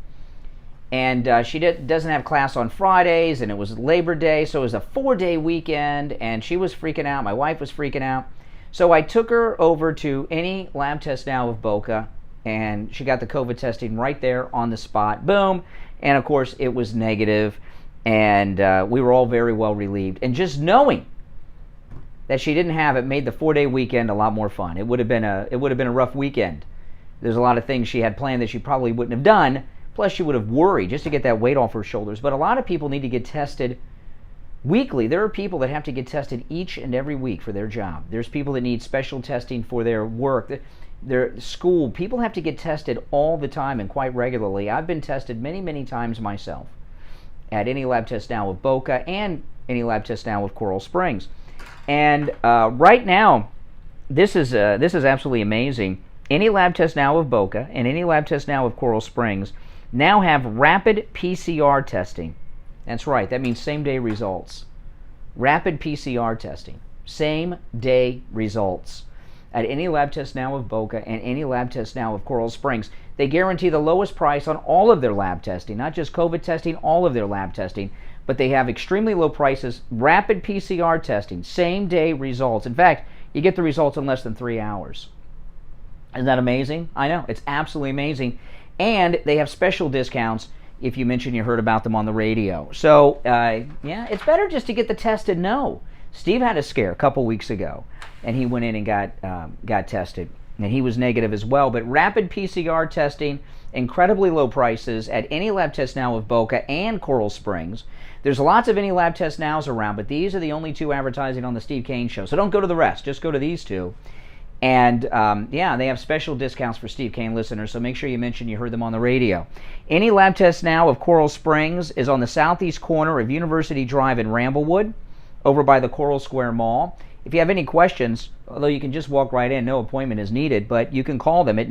and she doesn't have class on Fridays, and it was Labor Day, so it was a 4-day weekend, and she was freaking out, my wife was freaking out, so I took her over to any lab test now of Boca, and she got the COVID testing right there on the spot, boom, and of course it was negative. And we were all very well relieved. And just knowing that she didn't have it made the 4-day weekend a lot more fun. It would have been a rough weekend. There's a lot of things she had planned that she probably wouldn't have done. Plus, she would have worried just to get that weight off her shoulders. But a lot of people need to get tested weekly. There are people that have to get tested each and every week for their job. There's people that need special testing for their work, their school. People have to get tested all the time and quite regularly. I've been tested many, many times myself at any lab test now of Boca and any lab test now of Coral Springs. And right now, this is absolutely amazing. Any lab test now of Boca and any lab test now of Coral Springs now have rapid PCR testing. That's right, that means same-day results. Rapid PCR testing, same-day results at any lab test now of Boca and any lab test now of Coral Springs. They guarantee the lowest price on all of their lab testing, not just COVID testing, all of their lab testing, but they have extremely low prices, rapid PCR testing, same-day results. In fact, you get the results in less than 3 hours. Isn't that amazing? I know, it's absolutely amazing. And they have special discounts if you mention you heard about them on the radio. So, yeah, it's better just to get the test and know. Steve had a scare a couple weeks ago, and he went in and got tested, and he was negative as well. But rapid PCR testing, incredibly low prices at any lab test now of Boca and Coral Springs. There's lots of any lab test nows around, but these are the only two advertising on the Steve Kane Show. So don't go to the rest, just go to these two. And yeah, they have special discounts for Steve Kane listeners, so make sure you mention you heard them on the radio. Any lab test now of Coral Springs is on the southeast corner of University Drive in Ramblewood, over by the Coral Square Mall. If you have any questions, although you can just walk right in, no appointment is needed, but you can call them at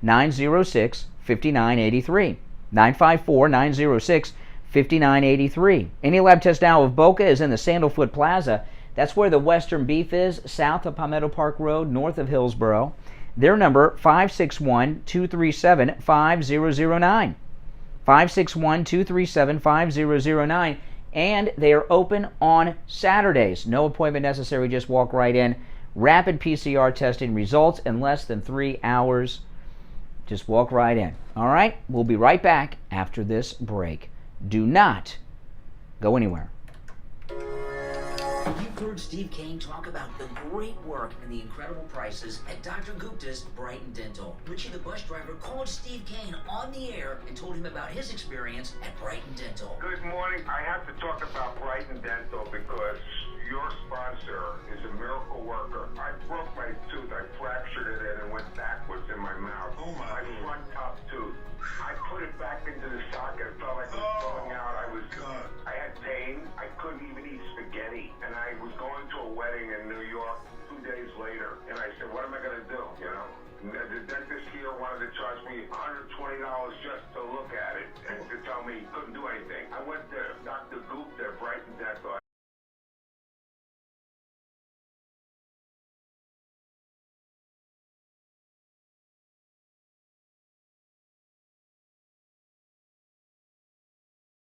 954-906-5983. 954-906-5983. Any lab test now of Boca is in the Sandalfoot Plaza. That's where the Western Beef is, south of Palmetto Park Road, north of Hillsboro. Their number, 561-237-5009. 561-237-5009. And they are open on Saturdays. No appointment necessary, just walk right in. Rapid PCR testing results in less than 3 hours. Just walk right in. All right? We'll be right back after this break. Do not go anywhere.
You've heard Steve Kane talk about the great work and the incredible prices at Dr. Gupta's Brighton Dental. Richie the bus driver called Steve Kane on the air and told him about his experience at Brighton Dental.
Good morning. I have to talk about Brighton Dental because your sponsor is a miracle worker. I broke my tooth. I fractured it and went backwards in my mouth.
Oh my
front top tooth. I put it back into the socket. It felt like it was falling out. I had pain. I couldn't even eat spaghetti. And I was going to a wedding in New York 2 days later. And I said, what am I going to do? You know? The dentist here wanted to charge me $120 just to look at it and to tell me he couldn't do anything. I went to Dr. Gupta at Brighton Dental.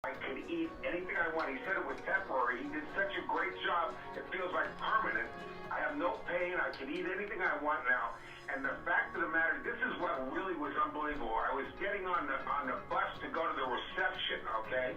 I could eat anything I want. He said it was temporary. He did such a great job. It feels like permanent. I have no pain. I can eat anything I want now. And the fact of the matter, this is what really was unbelievable. I was getting on the bus to go to the reception, okay,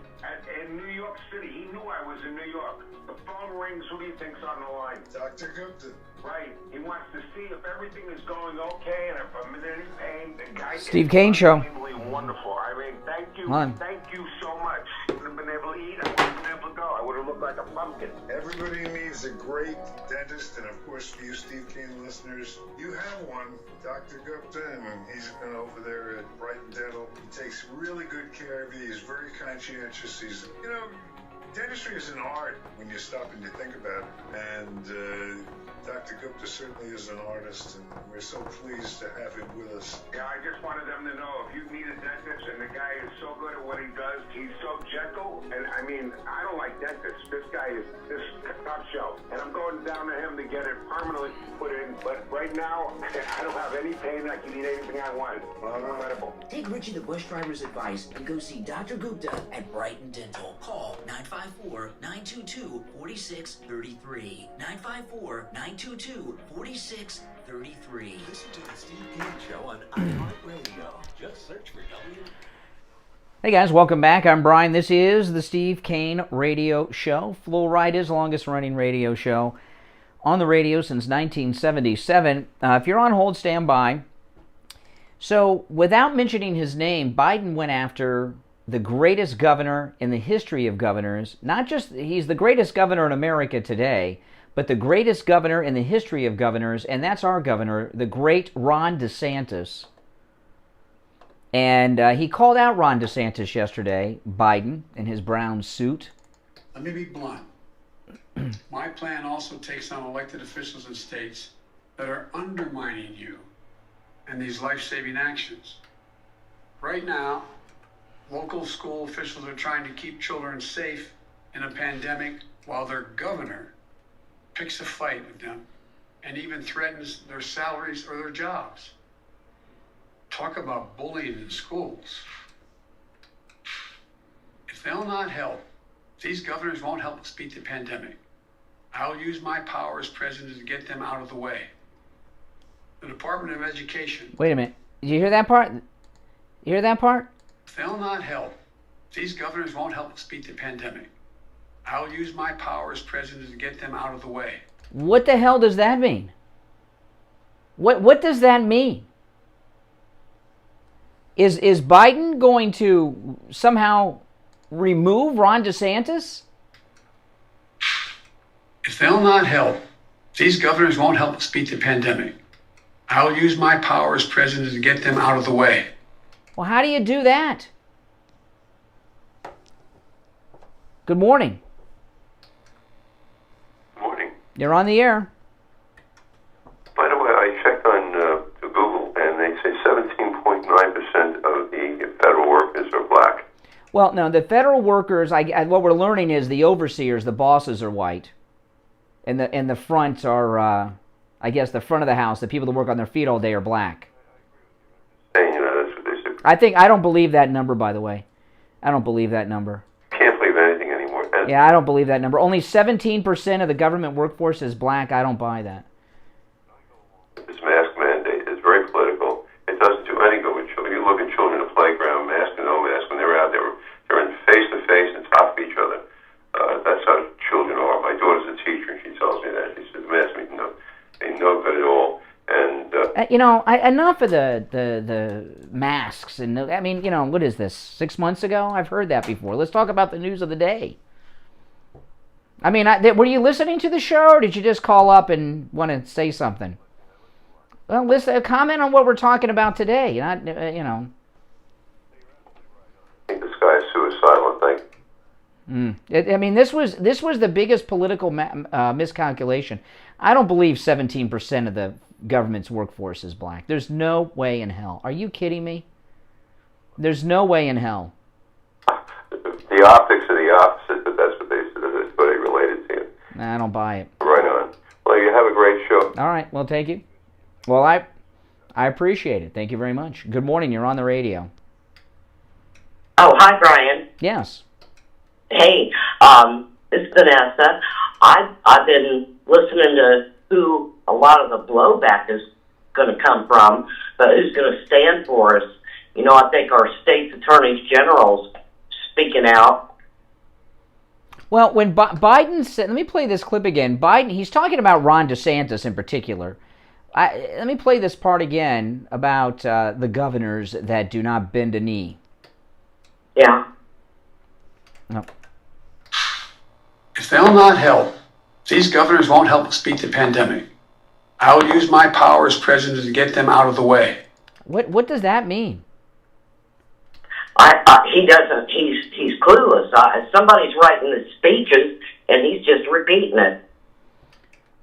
in New York City. He knew I was in New York. The phone rings. Who do you think's on the line?
Dr. Gupta.
Right. He wants to see if everything is going okay and if I'm in any pain. The guy
Steve Kane Show.
Unbelievably wonderful. I mean, thank you.
Come on.
Thank you so much. I wouldn't have been able to eat. I wouldn't have been able to go. I would have looked like a pumpkin.
Everybody needs a great dentist, and of course, for you Steve Kane listeners, you have one, Dr. Gupta, and he's been over there at Brighton Dental. He takes really good care of you. He's very conscientious. He's, you know, dentistry is an art when you stop and you think about it. And Dr. Gupta certainly is an artist, and we're so pleased to have him with us.
Yeah, I just wanted them to know if you need a dentist, and the guy is so good at what he does. He's so gentle, and I mean, I don't like dentists. This guy is this top shelf, and I'm going down to him to get it permanently put in. But right now, I don't have any pain. I can eat anything I want. Incredible.
Take Richie the bus driver's advice and go see Dr. Gupta at Brighton Dental. Call 954-922-4633. 954-922-4633.
Listen to the Steve Kane Show on iHeartRadio. Just search for W.
Hey guys, welcome back. I'm Brian. This is the Steve Kane Radio Show. Florida's longest running radio show on the radio since 1977. If you're on hold, stand by. So, without mentioning his name, Biden went after the greatest governor in the history of governors. Not just, he's the greatest governor in America today, but the greatest governor in the history of governors, and that's our governor, the great Ron DeSantis. And he called out Ron DeSantis yesterday, Biden, in his brown suit.
Let me be blunt. My plan also takes on elected officials in states that are undermining you and these life-saving actions. Right now, local school officials are trying to keep children safe in a pandemic while their governor picks a fight with them and even threatens their salaries or their jobs. Talk about bullying in schools. If they'll not help, these governors won't help us beat the pandemic. I'll use my power as president to get them out of the way. The Department of Education.
Wait a minute. Did you hear that part? You hear that part?
If they'll not help, these governors won't help us beat the pandemic. I'll use my power as president to get them out of the way.
What the hell does that mean? What does that mean? Is Biden going to somehow remove Ron DeSantis?
If they'll not help, these governors won't help us beat the pandemic. I'll use my power as president to get them out of the way.
Well, how do you do that? Good morning.
Morning.
You're on the air.
By the way, I checked on to Google, and they say 17.9% of the federal workers are black.
Well, no, the federal workers, what we're learning is the overseers, the bosses are white. And the front are, I guess, the front of the house, the people that work on their feet all day are black.
And, that's what they say.
I don't believe that number, by the way. I don't believe that number.
Can't believe anything anymore.
Yeah, I don't believe that number. Only 17% of the government workforce is black. I don't buy that. Enough of the masks. And I mean, what is this, 6 months ago? I've heard that before. Let's talk about the news of the day. I mean, were you listening to the show, or did you just call up and want to say something? Well, listen, comment on what we're talking about today.
I think this guy is suicidal, I think.
This was the biggest political miscalculation. I don't believe 17% of the government's workforce is black. There's no way in hell. Are you kidding me? There's no way in hell.
The optics are the opposite, but that's what they related to.
I don't buy it.
Right on. Well, you have a great show.
All right. Well, thank you. Well, I appreciate it. Thank you very much. Good morning. You're on the radio.
Oh, hi, Brian.
Yes.
Hey, this is Vanessa. I've been listening to who a lot of the blowback is going to come from, but who's going to stand for us. I think our state's attorneys generals speaking out.
Well, when Biden said, let me play this clip again. Biden, he's talking about Ron DeSantis in particular. Let me play this part again about the governors that do not bend a knee.
Yeah.
No.
If they'll not help, these governors won't help us beat the pandemic. I'll use my power as president to get them out of the way.
What does that mean?
He doesn't. He's clueless. Somebody's writing the speeches, and he's just repeating it.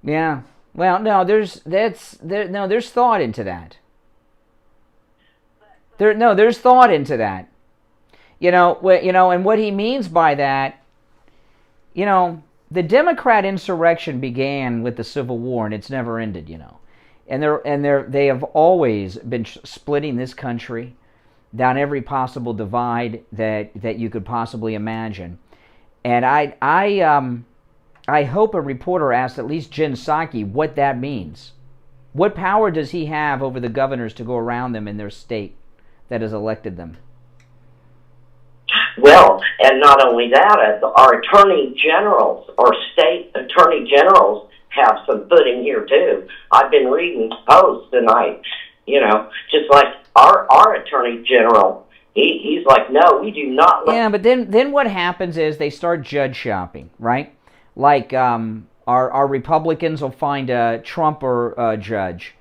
Yeah. Well, no. There's thought into that. There's thought into that. And what he means by that, the Democrat insurrection began with the Civil War, and it's never ended, And they have always been splitting this country down every possible divide that you could possibly imagine. And I hope a reporter asks at least Jen Psaki what that means. What power does he have over the governors to go around them in their state that has elected them?
Well, and not only that, our attorney generals, our state attorney generals have some footing here too. I've been reading posts tonight, just like our attorney general, he's like, no, we do not.
Yeah, but then what happens is they start judge shopping, right? Like our Republicans will find a Trump or a judge,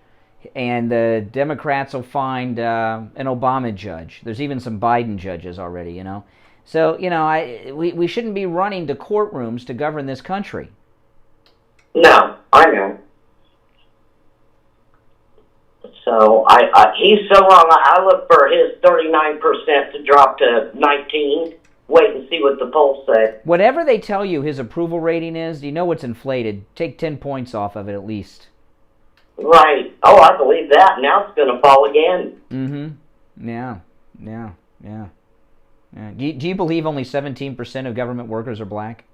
and the Democrats will find an Obama judge. There's even some Biden judges already, So, we shouldn't be running to courtrooms to govern this country.
No, I know. So he's so wrong. I look for his 39% to drop to 19. Wait and see what the polls say.
Whatever they tell you his approval rating is, it's inflated. Take 10 points off of it at least.
Right. Oh, I believe that. Now it's going to fall again.
Mm-hmm. Yeah. Do you believe only 17% of government workers are black?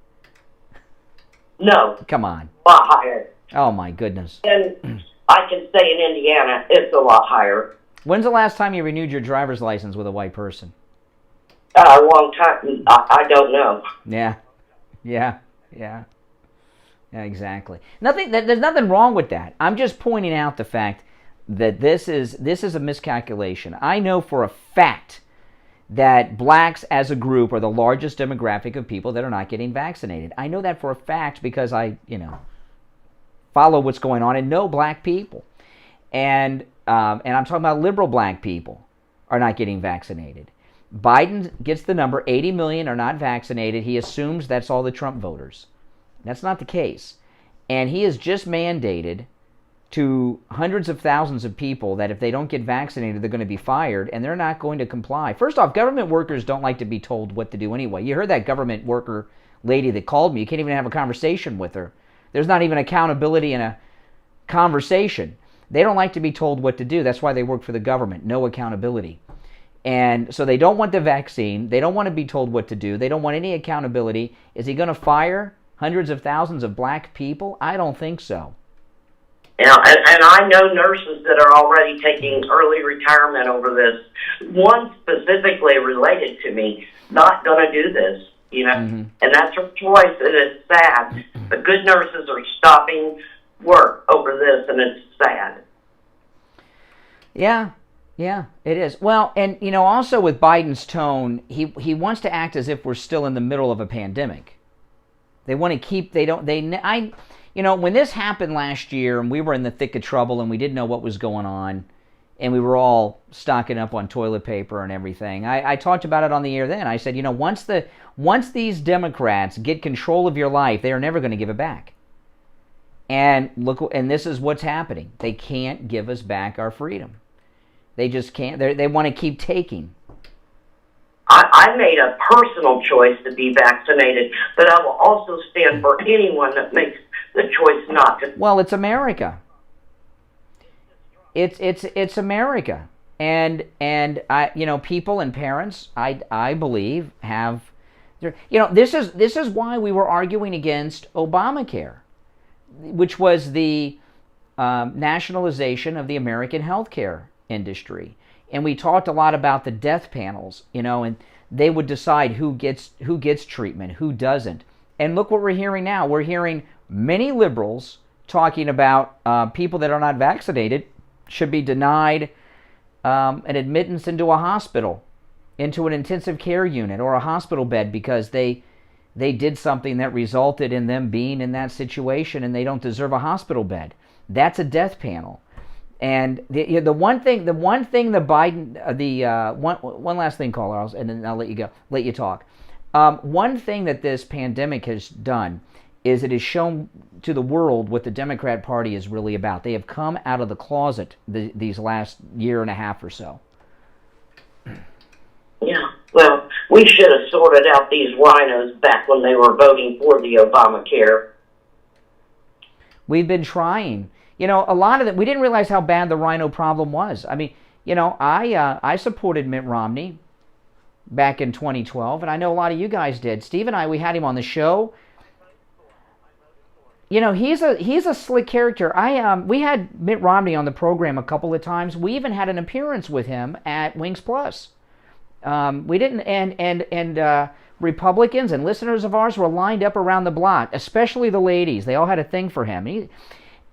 No.
Come on.
A lot higher.
Oh, my goodness.
And I can say in Indiana, it's a lot higher.
When's the last time you renewed your driver's license with a white person?
A long time. I don't know.
Yeah, exactly. There's nothing wrong with that. I'm just pointing out the fact that this is a miscalculation. I know for a fact that blacks as a group are the largest demographic of people that are not getting vaccinated. I know that for a fact because I, follow what's going on and know black people. And I'm talking about liberal black people are not getting vaccinated. Biden gets the number, 80 million are not vaccinated. He assumes that's all the Trump voters. That's not the case. And he has just mandated to hundreds of thousands of people that if they don't get vaccinated, they're going to be fired, and they're not going to comply. First off, government workers don't like to be told what to do anyway. You heard that government worker lady that called me. You can't even have a conversation with her. There's not even accountability in a conversation. They don't like to be told what to do. That's why they work for the government. No accountability. And so they don't want the vaccine. They don't want to be told what to do. They don't want any accountability. Is he going to fire hundreds of thousands of black people? I don't think so.
Yeah, and I know nurses that are already taking early retirement over this. One specifically related to me, not going to do this, and that's her choice, and it's sad. The good nurses are stopping work over this, and it's sad.
Yeah, it is. Well, and also with Biden's tone, he wants to act as if we're still in the middle of a pandemic. They want to keep. When this happened last year, and we were in the thick of trouble, and we didn't know what was going on, and we were all stocking up on toilet paper and everything. I talked about it on the air then. I said, once these Democrats get control of your life, they are never going to give it back. And this is what's happening. They can't give us back our freedom. They just can't. They want to keep taking.
I made a personal choice to be vaccinated, but I will also stand for anyone that makes the choice not to.
Well, it's America. It's America, and people and parents, I believe, have. This is why we were arguing against Obamacare, which was the nationalization of the American healthcare industry. And we talked a lot about the death panels, and they would decide who gets treatment, who doesn't. And look what we're hearing now. We're hearing many liberals talking about people that are not vaccinated should be denied an admittance into a hospital, into an intensive care unit or a hospital bed because they did something that resulted in them being in that situation and they don't deserve a hospital bed. That's a death panel. And the one thing the Biden, one last thing, caller, and then I'll let you talk. One thing that this pandemic has done is it has shown to the world what the Democrat Party is really about. They have come out of the closet these last year and a half or so.
Yeah, well, we should have sorted out these RINOs back when they were voting for the Obamacare.
We've been trying. A lot of it, we didn't realize how bad the RINO problem was. I mean, I supported Mitt Romney back in 2012, and I know a lot of you guys did. Steve and I, we had him on the show. He's a slick character. We had Mitt Romney on the program a couple of times. We even had an appearance with him at Wings Plus. We didn't, and Republicans and listeners of ours were lined up around the block, especially the ladies. They all had a thing for him.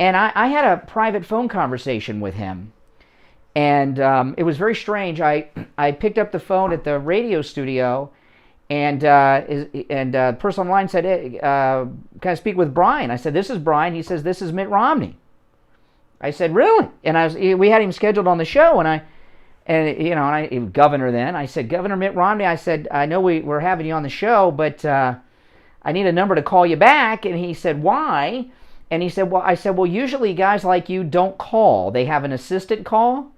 And I had a private phone conversation with him, and it was very strange. I picked up the phone at the radio studio, and the person on the line said, hey, can I speak with Brian? I said, this is Brian. He says, this is Mitt Romney. I said, really? And we had him scheduled on the show, and I governor then. I said, Governor Mitt Romney, I said, I know we're having you on the show, but I need a number to call you back. And he said, why? And he said, well, usually guys like you don't call. They have an assistant call.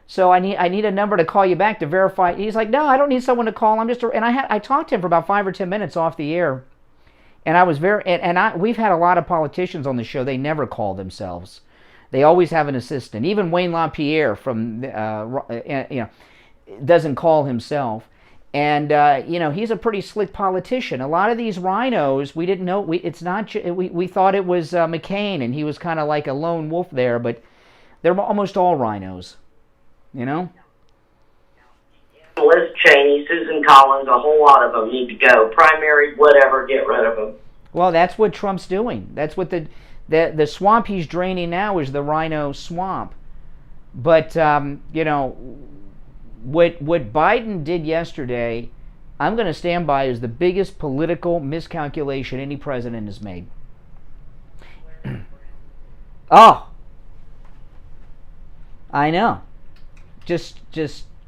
So I need a number to call you back to verify. He's like, no, I don't need someone to call. I talked to him for about 5 or 10 minutes off the air. And I was we've had a lot of politicians on the show. They never call themselves. They always have an assistant. Even Wayne LaPierre doesn't call himself. And he's a pretty slick politician. A lot of these RINOs, we didn't know. We thought it was McCain, and he was kind of like a lone wolf there. But they're almost all RINOs.
Liz Cheney, Susan Collins, a whole lot of them need to go. Primary, whatever, get rid of them.
Well, that's what Trump's doing. That's what the swamp he's draining now is the RINO swamp. But what Biden did yesterday, I'm going to stand by as the biggest political miscalculation any president has made. Oh, I know, just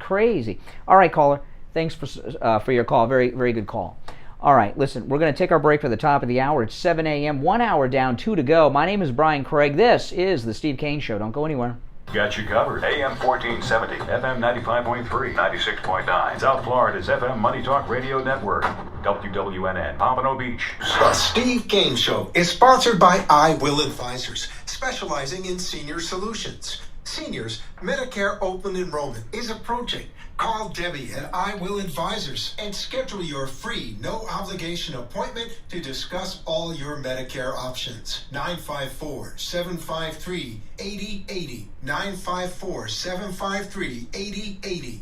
crazy. All right, caller, thanks for your call. Very, very good call. All right, listen, we're going to take our break for the top of the hour. It's 7 a.m., 1 hour down, 2 to go. My name is Brian Craig. This is the Steve Kane Show. Don't go anywhere.
Got you covered. AM 1470, FM 95.3, 96.9. South Florida's FM Money Talk Radio Network. WWNN, Pompano Beach.
The Steve Kane Show is sponsored by I Will Advisors, specializing in senior solutions. Seniors, Medicare open enrollment is approaching. Call Debbie at I Will Advisors and schedule your free, no-obligation appointment to discuss all your Medicare options. 954-753-8080. 954-753-8080.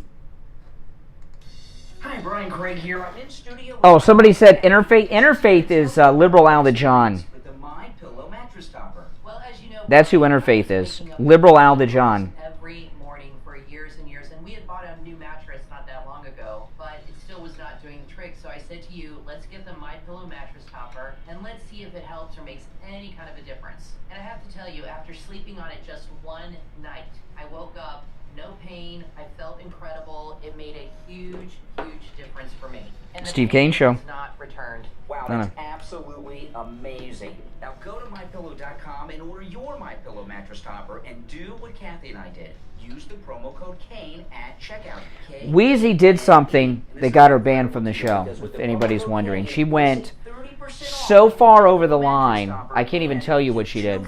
Hi, Brian Craig here. I'm in studio.
Oh, somebody said Interfaith is liberal Al the John.
With the MyPillow mattress topper. Well, as you know,
that's who Interfaith is. Liberal Al the John.
Every morning for
said to you, let's get the MyPillow mattress topper and let's see if it helps or makes any kind of a difference. And I have to tell you, after sleeping on it just one night, I woke up, no pain, I felt incredible. It made a huge, huge difference for me. And
Steve Kane Show.
Not returned.
Wow, that's absolutely amazing. Now go to MyPillow.com and order your MyPillow mattress topper and do what Kathy and I did. Use the promo code Kane at checkout.
Wheezy did something that got her banned from the show, if anybody's wondering. She went so far over the line, I can't even tell you what she did.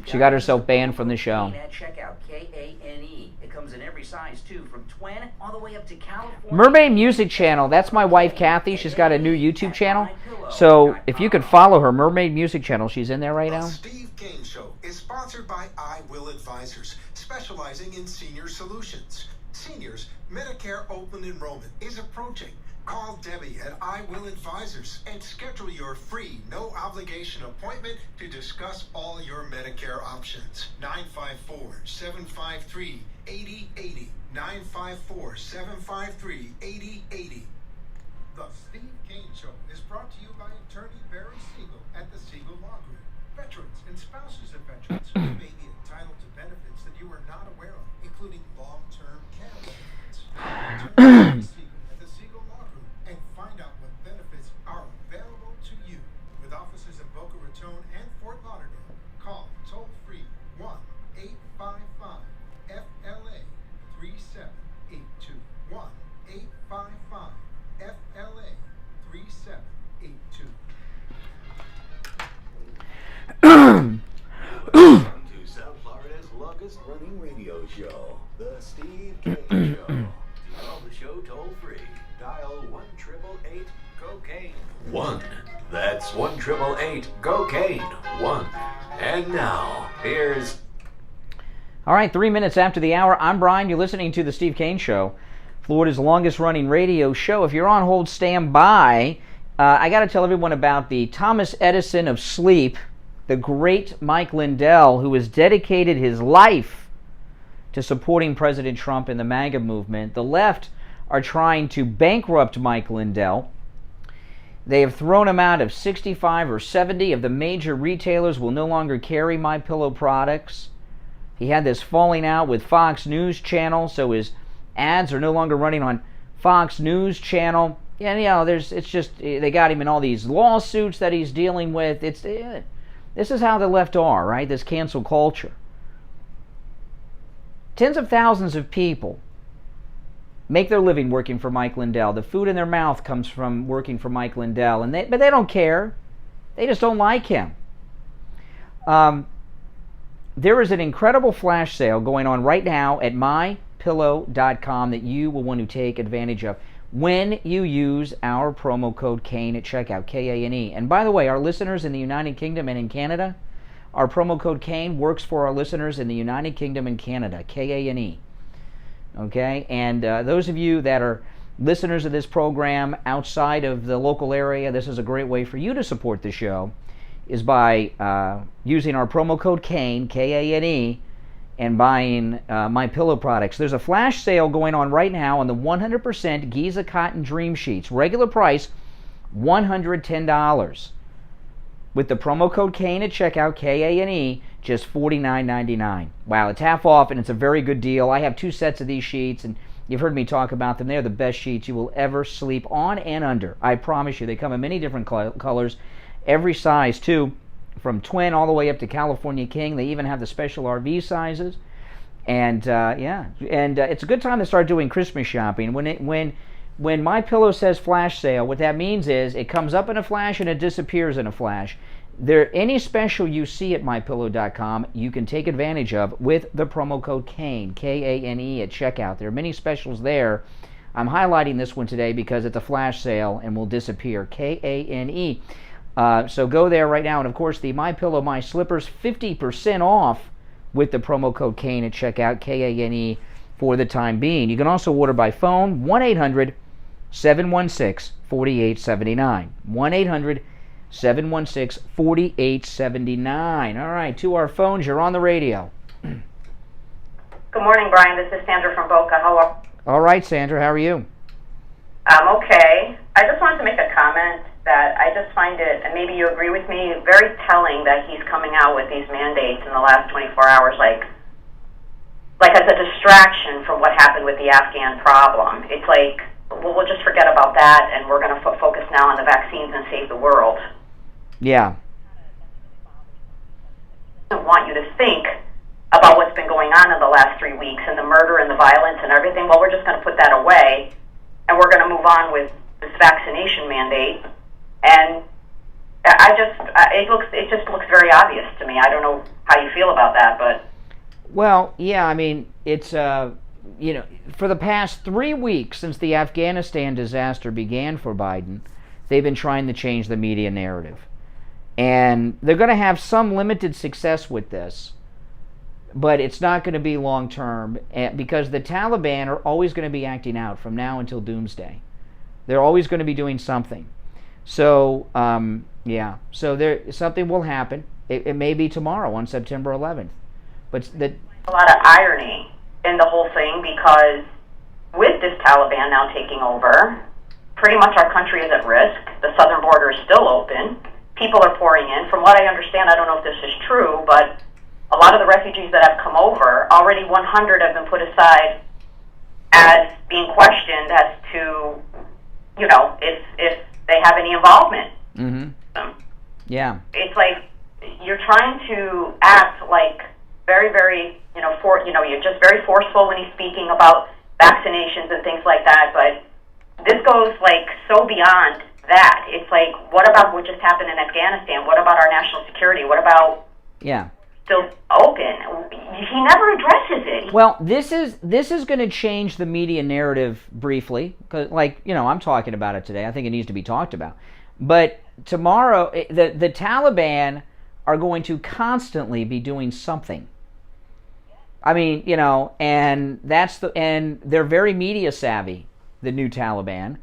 She got herself banned from the show.
At checkout, Kane. It comes in every size too, from twin all the way up to California.
Mermaid Music Channel. That's my wife Kathy. She's got a new YouTube channel. So if you could follow her, Mermaid Music Channel. She's in there right now.
The Steve Kane Show is sponsored by I Will Advisors, specializing in senior solutions. Seniors, Medicare open enrollment is approaching. Call Debbie at I Will Advisors and schedule your free, no-obligation appointment to discuss all your Medicare options. 954-753-8080. 954-753-8080. The Steve Kane Show is brought to you by attorney Barry Siegel at the Siegel Law Group. Veterans and spouses of veterans who may be entitled to benefits that you are not aware of, including long-term care benefits. Attorney Siegel at the Siegel Law Group and find out what benefits are available to you. With offices in Boca Raton and Fort Lauderdale, call toll-free 1-855-FLA-3782. 1-855-FLA-3782.
Welcome to South Florida's longest running radio show, The Steve Kane Show. To call the show toll free, dial 1-888-COCAINE. 1. That's 1-888-COCAINE. 1. And now, here's...
All right, 3 minutes after the hour. I'm Brian. You're listening to The Steve Kane Show, Florida's longest running radio show. If you're on hold, stand by. I got to tell everyone about the Thomas Edison of sleep, the great Mike Lindell, who has dedicated his life to supporting President Trump and the MAGA movement. The left are trying to bankrupt Mike Lindell. They have thrown him out of 65 or 70 of the major retailers will no longer carry MyPillow products. He had this falling out with Fox News Channel, so his ads are no longer running on Fox News Channel. Yeah, you know, it's just they got him in all these lawsuits that he's dealing with. This is how the left are, right? This cancel culture. Tens of thousands of people make their living working for Mike Lindell. The food in their mouth comes from working for Mike Lindell, but they don't care. They just don't like him. There is an incredible flash sale going on right now at MyPillow.com that you will want to take advantage of when you use our promo code Kane at checkout, K-A-N-E. And by the way, our listeners in the United Kingdom and in Canada, our promo code Kane works for our listeners in the United Kingdom and Canada, K-A-N-E. Okay? And those of you that are listeners of this program outside of the local area, this is a great way for you to support the show, is by using our promo code Kane, K-A-N-E, and buying MyPillow products. There's a flash sale going on right now on the 100% Giza Cotton Dream Sheets. Regular price, $110. With the promo code Kane at checkout, K-A-N-E, just $49.99. Wow, it's half off, and it's a very good deal. I have 2 sets of these sheets, and you've heard me talk about them. They're the best sheets you will ever sleep on and under. I promise you. They come in many different colors, every size, too. From twin all the way up to California King. They even have the special RV sizes. And it's a good time to start doing Christmas shopping. When MyPillow says flash sale, what that means is it comes up in a flash and it disappears in a flash. Any special you see at MyPillow.com, you can take advantage of with the promo code Kane, K-A-N-E, at checkout. There are many specials there. I'm highlighting this one today because it's a flash sale and will disappear, K-A-N-E. So go there right now, and of course the MyPillow My Slippers 50% off with the promo code Kane at checkout, K-A-N-E, for the time being. You can also order by phone, 1-800-716-4879. 1-800-716-4879. All right, to our phones. You're on the radio.
Good morning, Brian. This is Sandra from Boca. How are you?
All right, Sandra. How are you?
Okay. I just wanted to make a comment that I just find it, and maybe you agree with me, very telling that he's coming out with these mandates in the last 24 hours, like as a distraction from what happened with the Afghan problem. It's like, well, we'll just forget about that, and we're going to focus now on the vaccines and save the world.
Yeah.
I don't want you to think about what's been going on in the last 3 weeks and the murder and the violence and everything. Well, we're just going to put that away, and we're going to move on with this vaccination mandate. And it just looks very obvious to me. I don't know how you feel about that, but.
Well, yeah, I mean, it's, for the past 3 weeks since the Afghanistan disaster began for Biden, they've been trying to change the media narrative. And they're going to have some limited success with this, but it's not going to be long term because the Taliban are always going to be acting out from now until doomsday. They're always going to be doing something. So, so something will happen. It may be tomorrow on September 11th. But
a lot of irony in the whole thing because with this Taliban now taking over, pretty much our country is at risk. The southern border is still open. People are pouring in. From what I understand, I don't know if this is true, but a lot of the refugees that have come over, already 100 have been put aside as being questioned as to, if they have any involvement.
Mm-hmm. Yeah.
It's like you're trying to act like very, very, you're just very forceful when he's speaking about vaccinations and things like that, but this goes like so beyond that. It's like, what about what just happened in Afghanistan? What about our national security? What about still open? He never addresses it.
Well, this is going to change the media narrative briefly, because I'm talking about it today. I think it needs to be talked about. But tomorrow, the Taliban are going to constantly be doing something. I mean, and they're very media savvy, the new Taliban,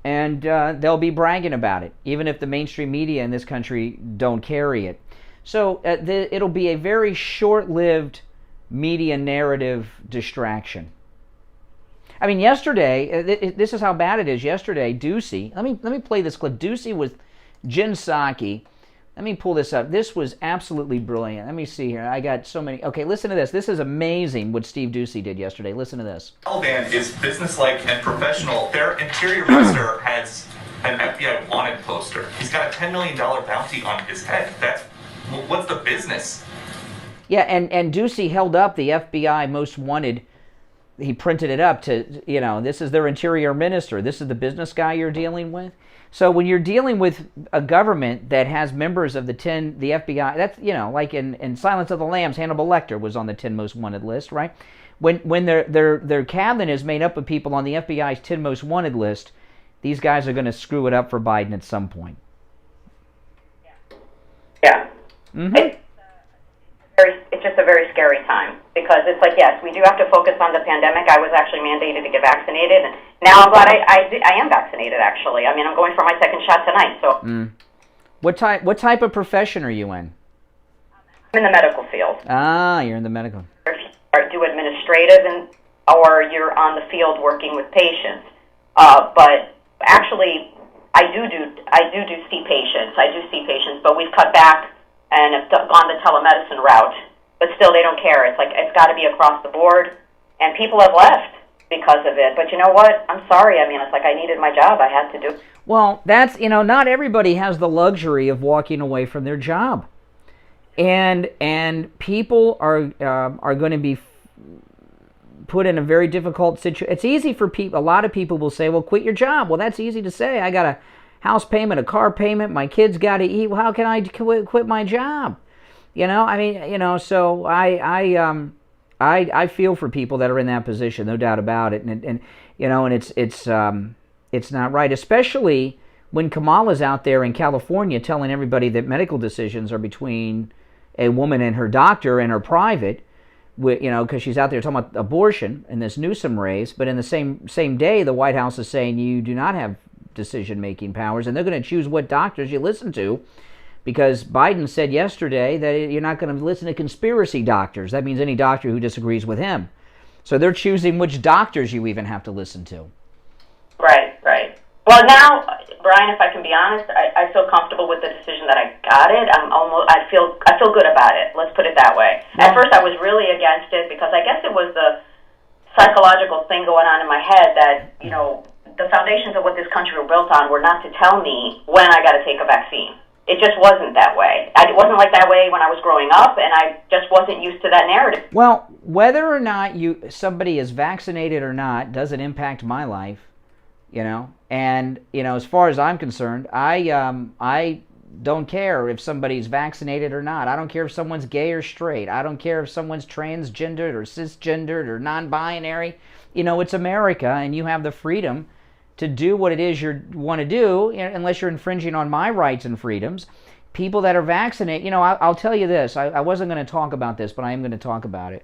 and they'll be bragging about it, even if the mainstream media in this country don't carry it. So it'll be a very short-lived media narrative distraction. I mean, yesterday, this is how bad it is. Yesterday, Ducey, let me play this clip. Ducey with Jen Psaki. Let me pull this up. This was absolutely brilliant. Let me see here. I got so many. Okay, listen to this. This is amazing what Steve Ducey did yesterday. Listen to this.
Taliban is businesslike and professional. Their interior minister has an FBI wanted poster. He's got a $10 million bounty on his head. What's the business?
Yeah, and Ducey held up the FBI most wanted. He printed it up to, this is their interior minister. This is the business guy you're dealing with. So when you're dealing with a government that has members of the FBI, that's, like in Silence of the Lambs, Hannibal Lecter was on the 10 most wanted list, right? When their cabinet is made up of people on the FBI's 10 most wanted list, these guys are going to screw it up for Biden at some point.
Yeah.
Mm-hmm.
It's just a very scary time because it's like, yes, we do have to focus on the pandemic. I was actually mandated to get vaccinated, and now I'm glad I am vaccinated, actually. I mean, I'm going for my second shot tonight. So,
What type of profession are you in?
I'm in the medical field.
Ah, you're in the medical.
If you do administrative, or you're on the field working with patients. But actually, I do see patients. I do see patients, but we've cut back and have gone the telemedicine route. But still, they don't care. It's like, it's got to be across the board. And people have left because of it. But you know what? I'm sorry. I mean, it's like I needed my job. I had to do it.
Well, that's, not everybody has the luxury of walking away from their job. And people are going to be put in a very difficult situation. It's easy for people. A lot of people will say, well, quit your job. Well, that's easy to say. I got a house payment, a car payment, my kids got to eat. Well, how can I quit my job? So I feel for people that are in that position, no doubt about it. And it's not right, especially when Kamala's out there in California telling everybody that medical decisions are between a woman and her doctor and her private, because she's out there talking about abortion in this Newsom race. But in the same day, the White House is saying you do not have decision-making powers, and they're going to choose what doctors you listen to, because Biden said yesterday that you're not going to listen to conspiracy doctors. That means any doctor who disagrees with him. So they're choosing which doctors you even have to listen to.
Right. Well, now, Brian, if I can be honest, I feel comfortable with the decision that I got it. I feel good about it. Let's put it that way. At first, I was really against it because I guess it was the psychological thing going on in my head that, you know, the foundations of what this country were built on were not to tell me when I got to take a vaccine. It just wasn't that way. It wasn't like that way when I was growing up, and I just wasn't used to that narrative.
Well, whether or not somebody is vaccinated or not doesn't impact my life, you know. And, you know, as far as I'm concerned, I don't care if somebody's vaccinated or not. I don't care if someone's gay or straight. I don't care if someone's transgendered or cisgendered or non-binary. You know, it's America, and you have the freedom to do what it is you want to do, unless you're infringing on my rights and freedoms. People that are vaccinated, you know, I'll tell you this. I wasn't going to talk about this, but I am going to talk about it.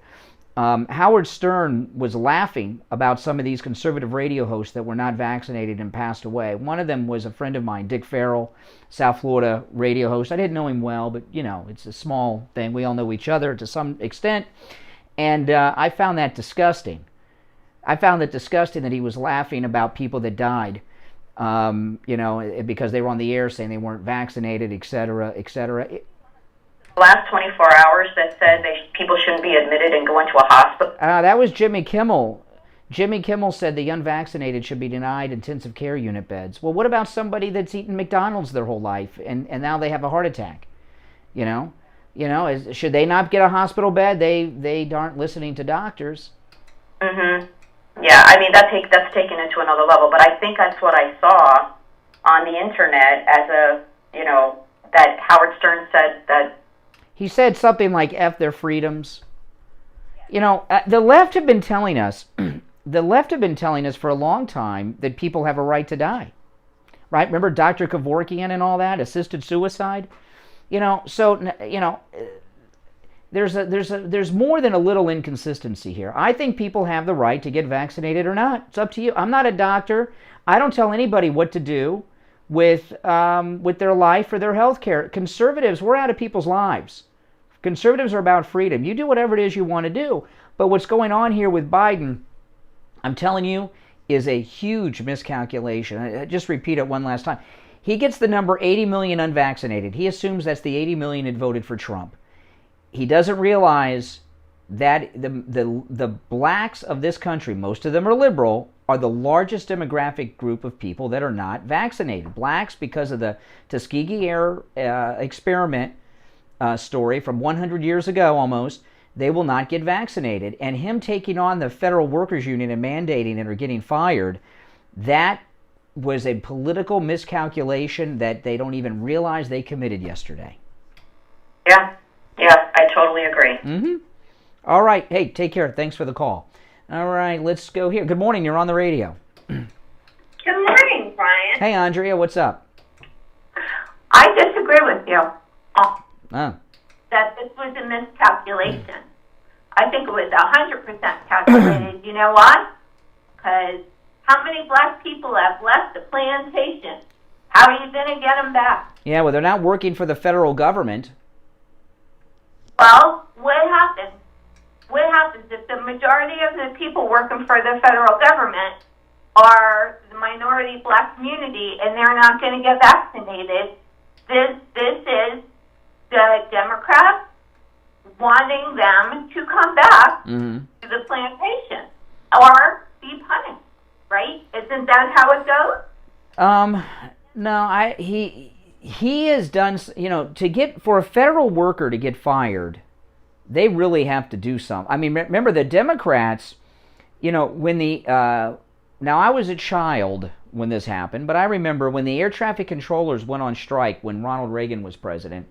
Howard Stern was laughing about some of these conservative radio hosts that were not vaccinated and passed away. One of them was a friend of mine, Dick Farrell, South Florida radio host. I didn't know him well, but, you know, it's a small thing. We all know each other to some extent. And I found that disgusting. I found it disgusting that he was laughing about people that died, you know, because they were on the air saying they weren't vaccinated, et cetera, et cetera.
The last 24 hours that said people shouldn't be admitted and go into a hospital.
That was Jimmy Kimmel. Jimmy Kimmel said the unvaccinated should be denied intensive care unit beds. Well, what about somebody that's eaten McDonald's their whole life and now they have a heart attack? You know, should they not get a hospital bed? They aren't listening to doctors.
Mm-hmm. Yeah, I mean, that's taken it to another level, but I think that's what I saw on the internet as a, you know, that Howard Stern said that.
He said something like F their freedoms. You know, the left have been telling us, for a long time that people have a right to die. Right? Remember Dr. Kevorkian and all that, assisted suicide? You know, so, you know, there's more than a little inconsistency here. I think people have the right to get vaccinated or not. It's up to you. I'm not a doctor. I don't tell anybody what to do with their life or their health care. Conservatives, we're out of people's lives. Conservatives are about freedom. You do whatever it is you want to do. But what's going on here with Biden, I'm telling you, is a huge miscalculation. I just repeat it one last time. He gets the number 80 million unvaccinated. He assumes that's the 80 million that voted for Trump. He doesn't realize that the blacks of this country, most of them are liberal, are the largest demographic group of people that are not vaccinated. Blacks, because of the Tuskegee Air experiment story from 100 years ago almost, they will not get vaccinated. And him taking on the Federal Workers Union and mandating it or getting fired, that was a political miscalculation that they don't even realize they committed yesterday.
Yeah, I totally agree.
Mm-hmm. All right. Hey, take care. Thanks for the call. All right, let's go here. Good morning. You're on the radio.
Good morning, Brian.
Hey, Andrea. What's up?
I disagree with you.
Oh.
That this was a miscalculation. I think it was 100% calculated. You know why? Because how many black people have left the plantation? How are you going to get them back?
Yeah, well, they're not working for the federal government.
Well, what happens? What happens if the majority of the people working for the federal government are the minority black community and they're not going to get vaccinated? This is the Democrats wanting them to come back to the plantation or be punished, right? Isn't that how it goes?
No, he has done, you know, for a federal worker to get fired, they really have to do something. I mean, remember the Democrats, you know, when now I was a child when this happened, but I remember when the air traffic controllers went on strike when Ronald Reagan was president,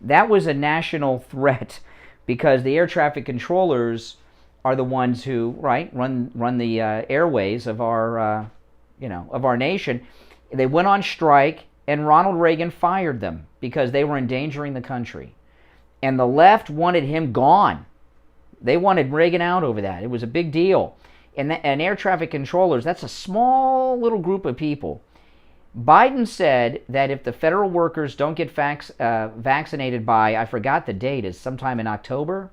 that was a national threat because the air traffic controllers are the ones who, right, run the airways of our, of our nation. They went on strike and Ronald Reagan fired them because they were endangering the country. And the left wanted him gone. They wanted Reagan out over that. It was a big deal. And air traffic controllers, that's a small little group of people. Biden said that if the federal workers don't get vaccinated by, I forgot the date, is sometime in October,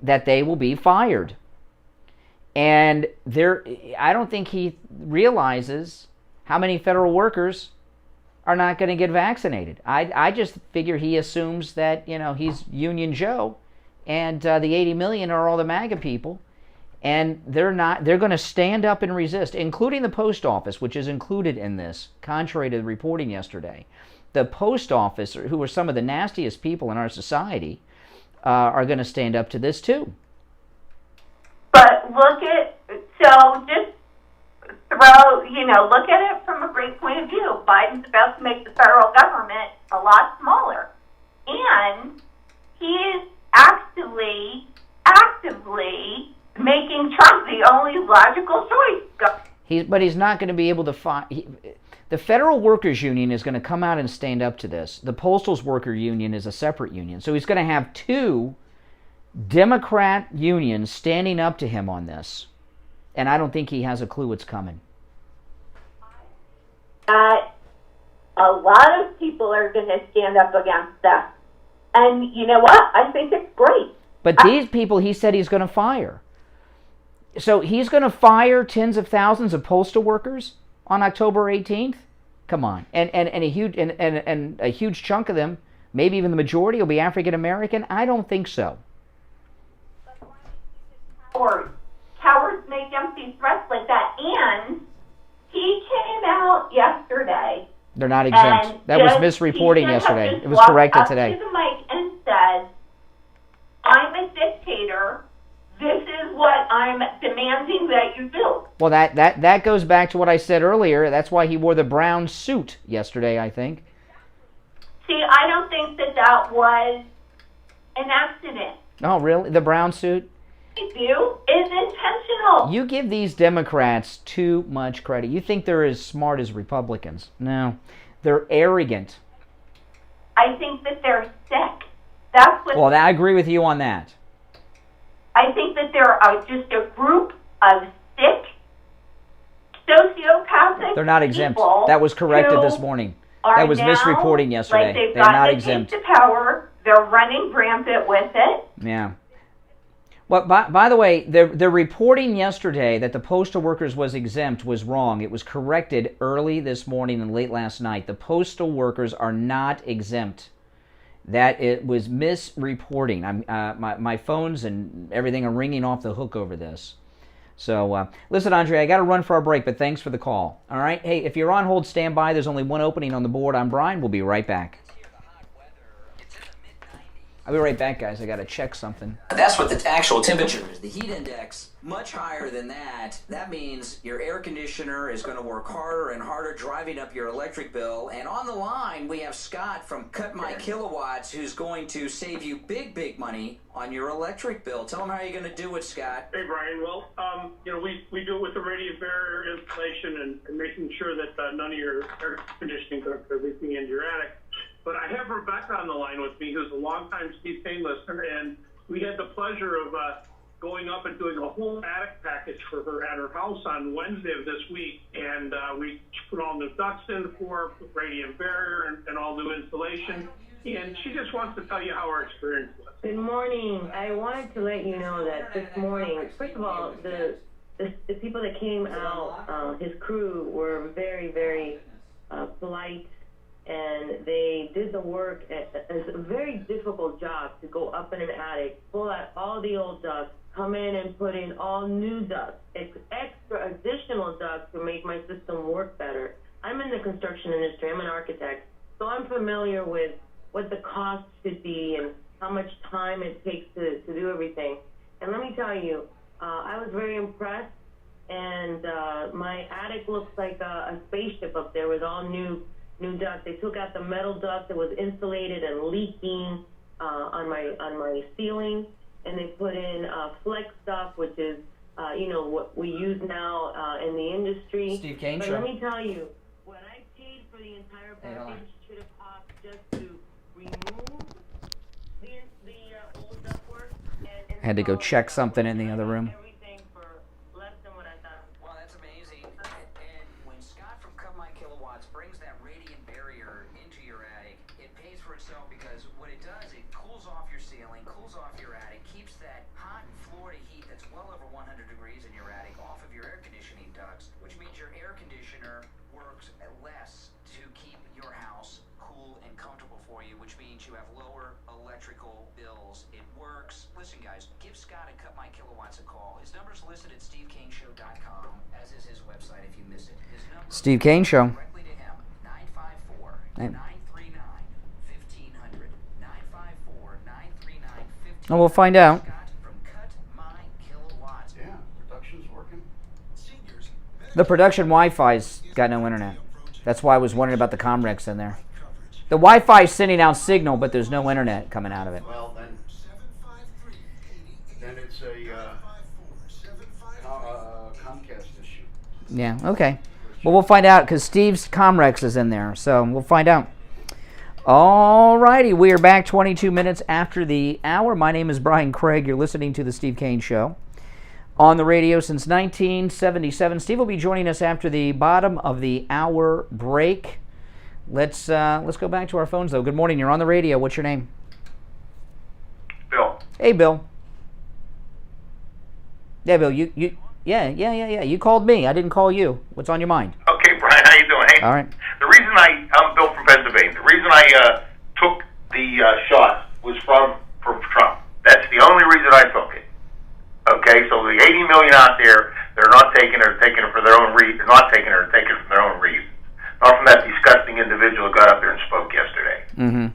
that they will be fired. And I don't think he realizes how many federal workers are not going to get vaccinated. I just figure he assumes that, he's Union Joe, and the 80 million are all the MAGA people, and they're not. They're going to stand up and resist, including the post office, which is included in this, contrary to the reporting yesterday. The post office, who are some of the nastiest people in our society, are going to stand up to this too.
But just look at it from a great point of view. Biden's about to make the federal government a lot smaller. And he is actively making Trump the only logical choice.
But he's not going to be able to find... The Federal Workers Union is going to come out and stand up to this. The Postal's Worker Union is a separate union. So he's going to have two Democrat unions standing up to him on this. And I don't think he has a clue what's coming.
A lot of people are going to stand up against that. And you know what? I think it's great.
But these people he said he's going to fire. So he's going to fire tens of thousands of postal workers on October 18th? Come on. And a huge chunk of them, maybe even the majority, will be African American? I don't think so.
Cowards make empty threats like that. And he came out yesterday.
They're not exempt. That was misreporting yesterday. It was corrected today.
He just walked up to the mic and said, I'm a dictator. This is what I'm demanding that you do.
Well, that goes back to what I said earlier. That's why he wore the brown suit yesterday, I think.
See, I don't think that was an accident.
Oh, really? The brown suit?
I do. It's intentional.
You give these Democrats too much credit. You think they're as smart as Republicans. No. They're arrogant.
I think that they're sick. That's what...
Well, I agree with you on that.
I think that there are just a group of sick, sociopathic
They're not exempt.
people.
That was corrected this morning. That was misreporting yesterday. They're not exempt.
They've got the power. They're running rampant with it.
Yeah. Well, by the way, the reporting yesterday that the postal workers was exempt was wrong. It was corrected early this morning and late last night. The postal workers are not exempt. That it was misreporting. My phones and everything are ringing off the hook over this. So, listen, Andre, I got to run for our break, but thanks for the call. All right? Hey, if you're on hold, stand by. There's only one opening on the board. I'm Brian. We'll be right back. I'll be right back, guys. I got to check something.
That's what the actual temperature is. The heat index, much higher than that. That means your air conditioner is going to work harder and harder, driving up your electric bill. And on the line, we have Scott from Cut My Kilowatts, who's going to save you big, big money on your electric bill. Tell them how you're going to do it, Scott.
Hey, Brian. Well, we do it with the radiant barrier installation and making sure that none of your air conditioning are leaking into your attic. But I have Rebecca on the line with me, who's a longtime Steve Kane listener, and we had the pleasure of going up and doing a whole attic package for her at her house on Wednesday of this week. And we put all new ducts in for her, radiant barrier, and all new insulation. And she just wants to tell you how her experience was.
Good morning. I wanted to let you know that this morning, first of all, the people that came out, his crew, were very, very polite. And they did the work. It's a very difficult job to go up in an attic, pull out all the old ducts, come in and put in all new ducts, extra additional ducts to make my system work better. I'm in the construction industry. I'm an architect, so I'm familiar with what the cost should be and how much time it takes to do everything. And let me tell you, I was very impressed. And my attic looks like a spaceship up there with all new duct. They took out the metal duct that was insulated and leaking on my ceiling, and they put in flex stuff, which is what we use now in the industry.
Steve Kane
But
Show.
let me tell you, what I paid for the entire package should have cost just to remove the old ductwork.
I had to go check something in the other room.
Well, that's amazing. And when Scott from Cut My Kilowatts brings that radiant barrier into your attic, it pays for itself because what it does, it cools off your ceiling, cools off your attic, keeps that hot Florida heat that's well over 100 degrees in your attic off of your air conditioning ducts, which means your air conditioner works His number's listed at SteveKaneShow.com, as is his website if you miss it. His number
Steve Kane Show.
directly to him, 954-939-1500. 954-939-1500.
Well, we'll find out.
From Cut My Kilowatts.
Yeah, production's working.
The production Wi-Fi's got no internet. That's why I was wondering about the Comrex in there. The Wi-Fi is sending out signal, but there's no internet coming out of it.
Well, then it's a Comcast issue.
Yeah, okay. Well, we'll find out because Steve's Comrex is in there, so we'll find out. All righty, we are back 22 minutes after the hour. My name is Brian Craig. You're listening to The Steve Kane Show on the radio since 1977. Steve will be joining us after the bottom of the hour break. Let's go back to our phones, though. Good morning. You're on the radio. What's your name?
Bill.
Hey, Bill. Yeah, Bill. You. Yeah. You called me. I didn't call you. What's on your mind?
Okay, Brian, how you doing? Hey,
all right.
The reason I'm Bill from Pennsylvania. The reason I took the shot was from Trump. That's the only reason I took it. Okay, so the 80 million out there, they're not taking it. They're taking it for their own reasons. They're not taking it. They're taking it for their own reasons. Not from that disgusting individual who got up there and spoke yesterday.
Mm-hmm.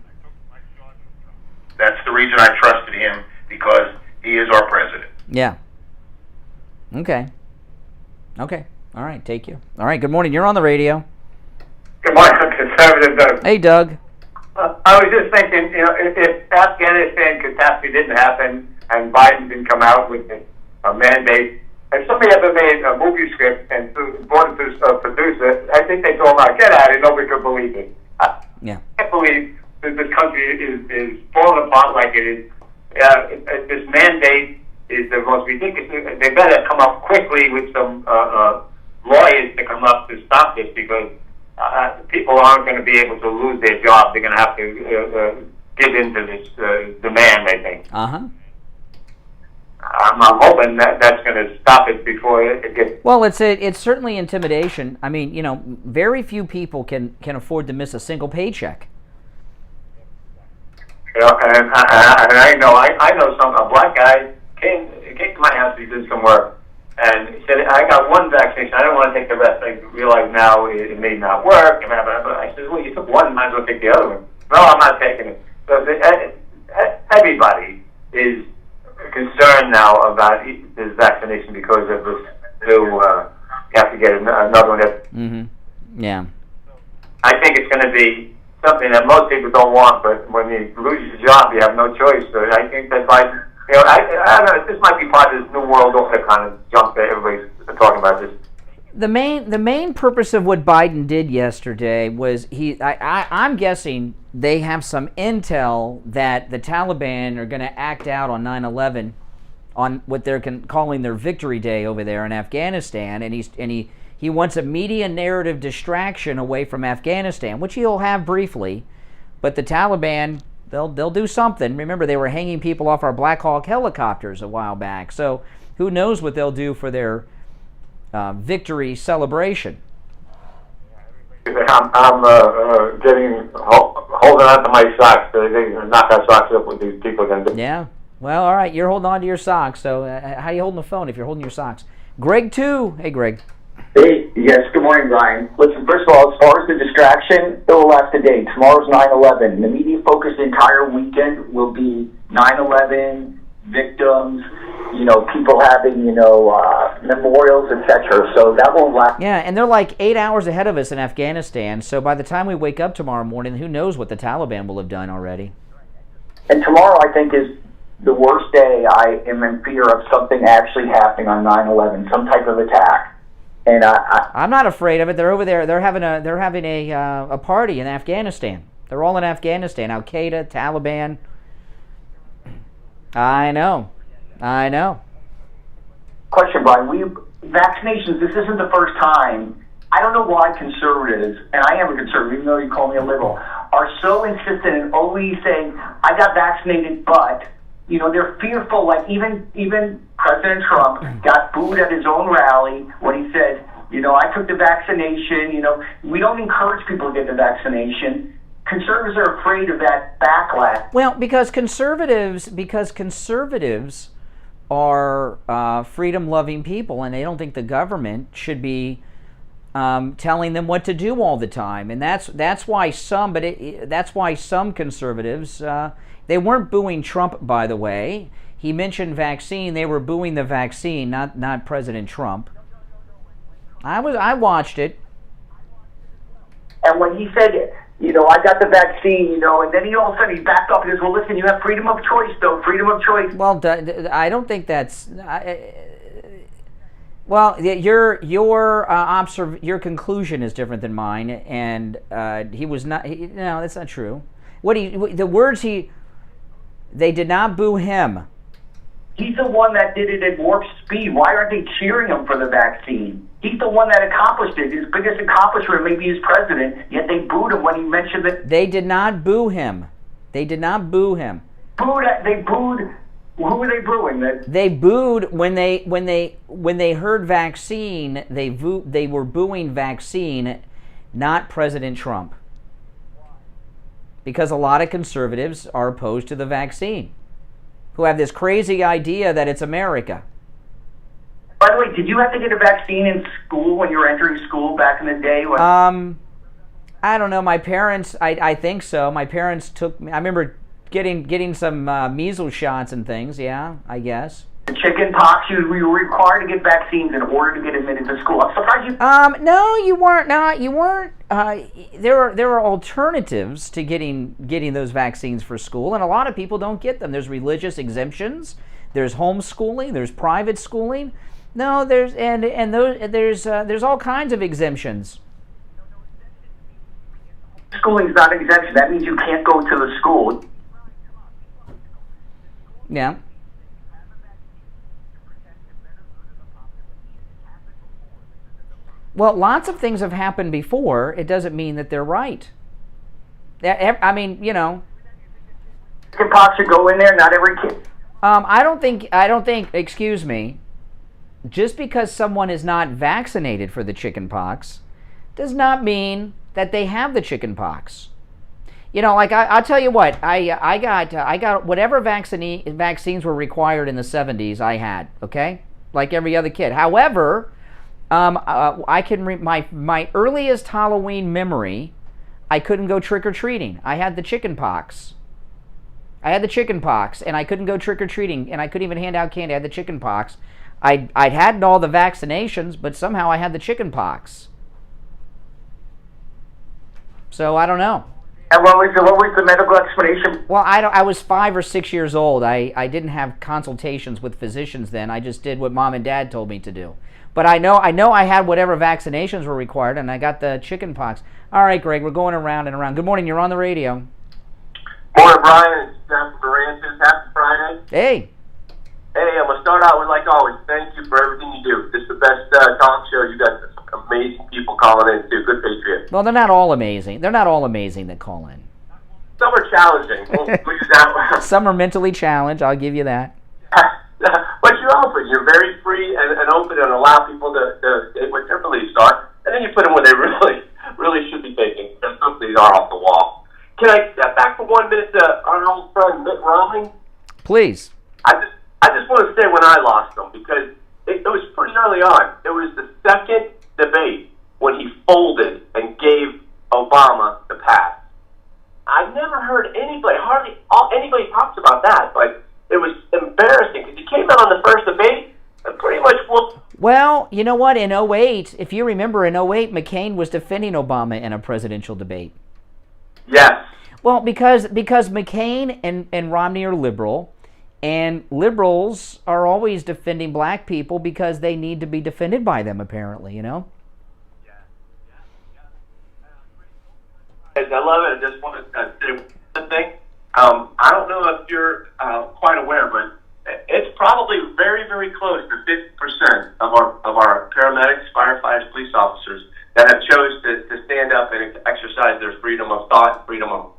That's the reason I trusted him, because he is our president.
Yeah. Okay. All right. Take you. All right. Good morning. You're on the radio.
Good morning, Conservative Doug.
Hey, Doug.
I was just thinking, if Afghanistan catastrophe didn't happen and Biden didn't come out with a mandate, if somebody ever made a movie script and brought it to a producer, I think they'd throw him out. Get out of it. Nobody could believe it. I can't believe that this country is falling apart like it is. This mandate is the most ridiculous. They better come up quickly with some lawyers to come up to stop this, because people aren't going to be able to lose their job. They're going to have to give in to this demand, I think.
Uh-huh.
I'm hoping that's going to stop it before it gets...
Well, it's certainly intimidation. I mean, very few people can afford to miss a single paycheck.
And I know a black guy came to my house. He did some work, and he said, "I got one vaccination. I don't want to take the rest. I realize now it may not work." And I said, "Well, you took one. Might as well take the other one." No, I'm not taking it. So everybody is concerned now about this vaccination because of this new. You have to get another one.
Mm-hmm. Yeah.
I think it's going to be something that most people don't want, but when you lose your job, you have no choice. So I think that Biden, I don't know, this might be part of this new world order kind of junk that everybody's talking about. This.
The main purpose of what Biden did yesterday was I'm guessing they have some intel that the Taliban are going to act out on 9/11, on what they're calling their victory day over there in Afghanistan, and he wants a media narrative distraction away from Afghanistan, which he'll have briefly, but the Taliban, they'll do something. Remember, they were hanging people off our Black Hawk helicopters a while back, so who knows what they'll do for their victory celebration.
I'm holding on to my socks. They knock our socks up with these people.
Yeah. Well, all right. You're holding on to your socks. So how are you holding the phone if you're holding your socks? Greg, too. Hey, Greg.
Hey, yes, good morning, Brian. Listen, first of all, as far as the distraction, it will last a day. Tomorrow's 9/11. The media focus the entire weekend will be 9/11, victims, people having, memorials, etc. So that won't last.
Yeah, and they're like 8 hours ahead of us in Afghanistan. So by the time we wake up tomorrow morning, who knows what the Taliban will have done already.
And tomorrow, I think, is the worst day. I am in fear of something actually happening on 9/11, some type of attack. And
I'm not afraid of it. They're over there. They're having a party in Afghanistan. They're all in Afghanistan. Al Qaeda, Taliban. I know.
Question, Brian. Vaccinations. This isn't the first time. I don't know why conservatives, and I am a conservative, even though you call me a liberal, are so insistent in always saying, "I got vaccinated, but." They're fearful. Like even President Trump got booed at his own rally when he said, I took the vaccination. We don't encourage people to get the vaccination. Conservatives are afraid of that backlash.
Well, because conservatives are freedom-loving people, and they don't think the government should be telling them what to do all the time. And that's why some, that's why some conservatives, they weren't booing Trump, by the way. He mentioned vaccine. They were booing the vaccine, not President Trump. I watched it.
And when he said, I got the vaccine, and then he all of a sudden he backed up and goes, well, listen, you have freedom of choice, though, freedom of choice.
Well, I don't think that's... well, your conclusion is different than mine, and he was not... no, that's not true. They did not boo him.
He's the one that did it at warp speed. Why aren't they cheering him for the vaccine? He's the one that accomplished it. His biggest accomplishment maybe as president, yet they booed him when he mentioned that.
They did not boo him. They did not boo him.
They booed. Who were they booing?
They booed when they heard vaccine. They were booing vaccine, not President Trump. Because a lot of conservatives are opposed to the vaccine, who have this crazy idea that it's America.
By the way, did you have to get a vaccine in school when you were entering school back in the day?
I don't know. My parents, I think so. My parents took me. I remember getting some measles shots and things. Yeah, I guess.
The chicken pox, you were required to get vaccines in order to get admitted to school. I'm surprised you...
No, you weren't. No, you weren't. There are alternatives to getting those vaccines for school, and a lot of people don't get them. There's religious exemptions. There's homeschooling. There's private schooling. No, there's all kinds of exemptions.
Schooling is not an exemption. That means you can't go to the school.
Yeah. Well, lots of things have happened before. It doesn't mean that they're right. I mean,
Chickenpox should go in there. Not every kid.
I don't think. Excuse me. Just because someone is not vaccinated for the chickenpox does not mean that they have the chickenpox. I'll tell you what. I got whatever vaccines were required in the 70s. I had, okay, like every other kid. However, I can my earliest Halloween memory, I couldn't go trick or treating. I had the chickenpox. And I couldn't go trick or treating, and I couldn't even hand out candy. I had the chickenpox. I'd had all the vaccinations, but somehow I had the chickenpox. So I don't know.
And what was the medical explanation?
Well, I was 5 or 6 years old. I didn't have consultations with physicians then. I just did what Mom and Dad told me to do. But I know I had whatever vaccinations were required, and I got the chickenpox. All right, Greg, we're going around and around. Good morning. You're on the radio.
Morning, Brian. It's Jeff from Ranches. Happy Friday.
Hey.
Hey, I'm going to start out with, like always, thank you for everything you do. This is the best talk show. You got some amazing people calling in, too. Good Patriot.
Well, they're not all amazing. They're not all amazing that call in.
Some are challenging. We'll use that one.
Some are mentally challenged. I'll give you that.
But you're open. You're very free and open and allow people to take what their beliefs are. And then you put them where they really should be taken. Because some of these are off the wall. Can I step back for 1 minute to our old friend Mitt Romney?
Please.
I just want to say when I lost him, because it was pretty early on. It was the second debate when he folded and gave Obama the pass. I've never heard hardly anybody talks about that, but it was embarrassing because he came out on the first debate and pretty much whooped.
Well, you know what? In 2008, if you remember, in 2008, McCain was defending Obama in a presidential debate.
Yes.
Well, because McCain and Romney are liberal, and liberals are always defending black people because they need to be defended by them, apparently,
I love it. I just want to say one thing. I don't know if you're quite aware, but it's probably very, very close to 50% of our paramedics, firefighters, police officers that have chose to stand up and exercise their freedom of thought, freedom of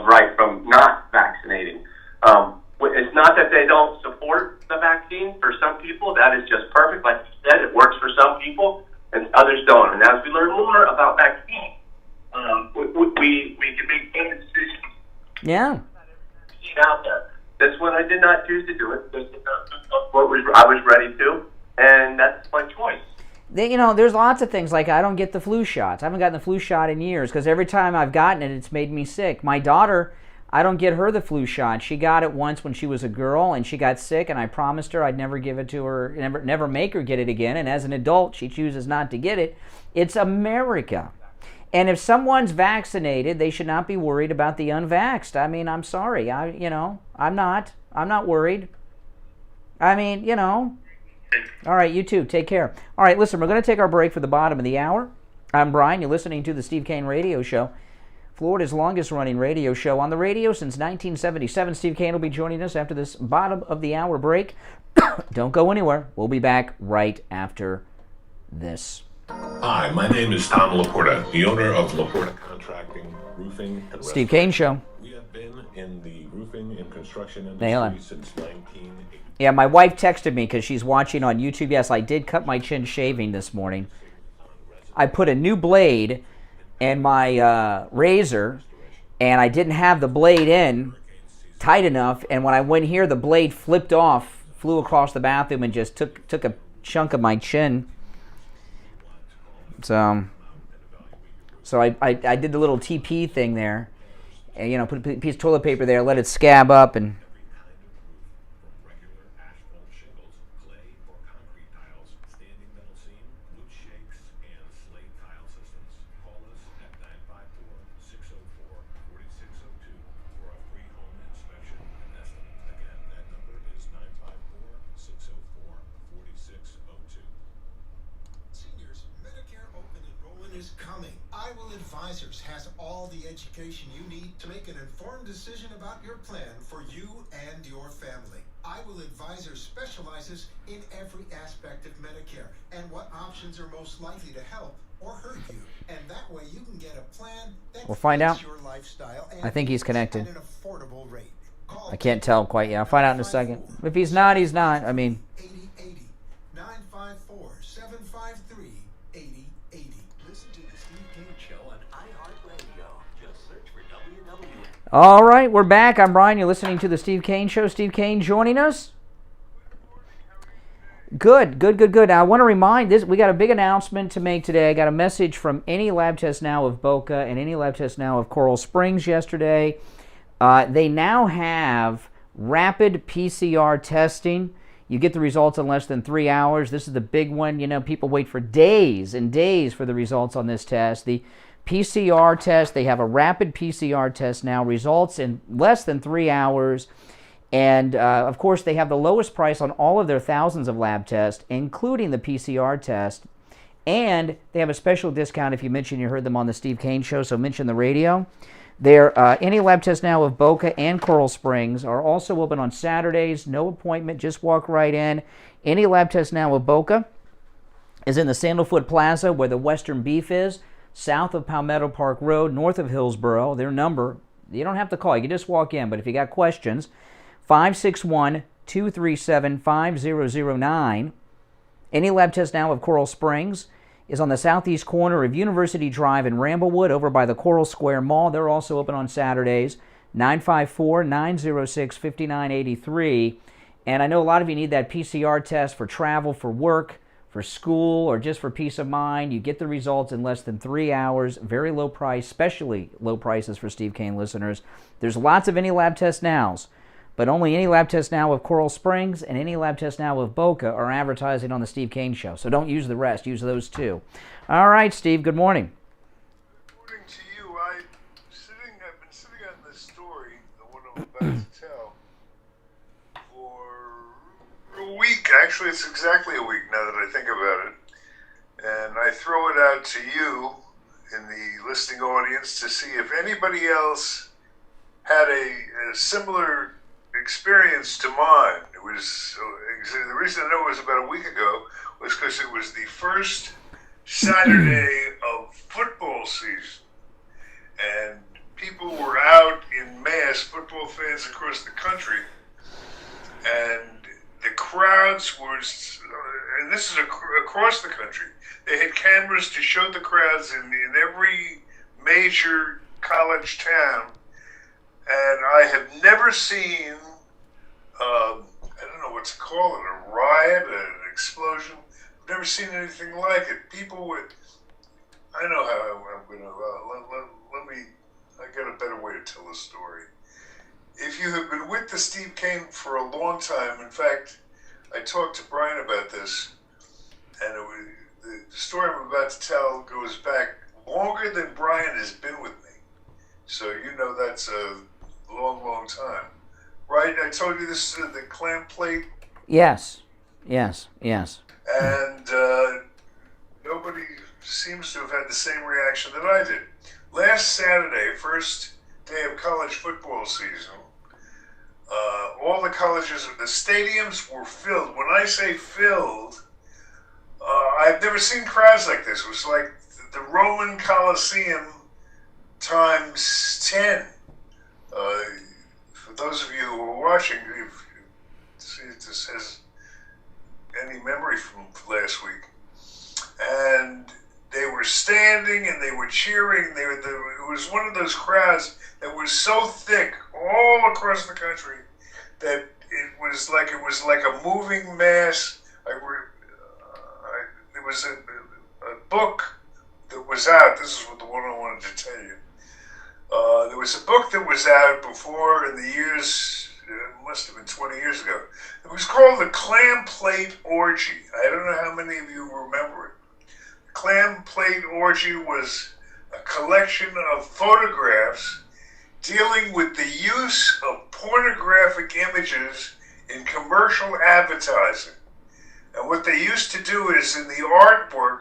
right from not vaccinating. It's not that they don't support the vaccine. For some people, that is just perfect. Like you said, it works for some people, and others don't. And as we learn more about vaccines, we can make better decisions.
Yeah.
Out there This one I did not choose to do it. I was ready to, and that's my choice.
There's lots of things, like I don't get the flu shots. I haven't gotten the flu shot in years because every time I've gotten it, it's made me sick. My daughter, I don't get her the flu shot. She got it once when she was a girl, and she got sick, and I promised her I'd never give it to her, never make her get it again. And as an adult, she chooses not to get it. It's America. And if someone's vaccinated, they should not be worried about the unvaxxed. I mean, I'm sorry. I'm not worried. I mean, All right, you too. Take care. All right, listen, we're going to take our break for the bottom of the hour. I'm Brian. You're listening to the Steve Kane Radio Show, Florida's longest-running radio show on the radio since 1977. Steve Kane will be joining us after this bottom of the hour break. Don't go anywhere. We'll be back right after this.
Hi, my name is Tom Laporta, the owner of Laporta Contracting, Roofing, and
Steve Kane Show.
We have been in the roofing and construction industry since 1980.
Yeah, my wife texted me because she's watching on YouTube. Yes, I did cut my chin shaving this morning. I put a new blade in my razor, and I didn't have the blade in tight enough, and when I went here, the blade flipped off, flew across the bathroom, and just took a chunk of my chin. So I did the little TP thing there, and put a piece of toilet paper there, let it scab up, and
has all the education you need to make an informed decision about your plan for you and your family. I Will Advisors specializes in every aspect of Medicare and what options are most likely to help or hurt you. And that way you can get a plan that
we'll find out.
Your lifestyle and
I think he's connected.
at an affordable rate.
I can't tell quite yet. I'll find out in a second. If he's not, he's not. I mean...
8080 954 753 8080.
Listen to the Steve Kane Show on iHeartRadio. Just search for WWN.
All right, we're back. I'm Brian. You're listening to the Steve Kane Show. Steve Kane joining us. Good. I want to remind this. We got a big announcement to make today. I got a message from Any Lab Test Now of Boca and Any Lab Test Now of Coral Springs yesterday. They now have rapid PCR testing. You get the results in less than 3 hours. This is the big one. People wait for days and days for the results on this test. The PCR test, they have a rapid PCR test now, results in less than 3 hours. And, of course, they have the lowest price on all of their thousands of lab tests, including the PCR test. And they have a special discount if you mention you heard them on the Steve Kane Show, so mention the radio. Their Any Lab Test Now of Boca and Coral Springs are also open on Saturdays. No appointment, just walk right in. Any Lab Test Now of Boca is in the Sandalfoot Plaza where the Western Beef is, south of Palmetto Park Road, north of Hillsboro. Their number, you don't have to call, you can just walk in, but if you got questions, 561-237-5009. Any Lab Test Now of Coral Springs is on the southeast corner of University Drive in Ramblewood over by the Coral Square Mall. They're also open on Saturdays, 954-906-5983. And I know a lot of you need that PCR test for travel, for work, for school, or just for peace of mind. You get the results in less than 3 hours. Very low price, especially low prices for Steve Kane listeners. There's lots of Any Lab Test Nows, but only Any Lab Test Now of Coral Springs and Any Lab Test Now of Boca are advertising on the Steve Kane Show. So don't use the rest. Use those two. All right, Steve, good morning.
Good morning to you. I've been sitting on this story, the one I'm about to tell, for a week. Actually, it's exactly a week now that I think about it. And I throw it out to you in the listening audience to see if anybody else had a similar experience to mine. It was the reason I know it was about a week ago was because it was the first Saturday of football season, and people were out in mass, football fans across the country, and the crowds were, and this is across the country. They had cameras to show the crowds in every major college town. And I have never seen I don't know what to call it, a riot, an explosion. I've never seen anything like it. People would, I know how I'm going to, let me, I got a better way to tell the story. If you have been with the Steve Kane for a long time, in fact, I talked to Brian about this, and the story I'm about to tell goes back longer than Brian has been with me. So you know that's a long, long time. Right? I told you this is the clam plate.
Yes.
And nobody seems to have had the same reaction that I did. Last Saturday, first day of college football season, all the colleges, the stadiums were filled. When I say filled, I've never seen crowds like this. It was like the Roman Colosseum times 10. For those of you who are watching, see if this has any memory from last week. And they were standing and they were cheering. It was one of those crowds that was so thick all across the country that it was like a moving mass. There was a book that was out. This is what the one I wanted to tell you. There was a book that was out before in the years, it must have been 20 years ago. It was called The Clam Plate Orgy. I don't know how many of you remember it. The Clam Plate Orgy was a collection of photographs dealing with the use of pornographic images in commercial advertising. And what they used to do is in the artwork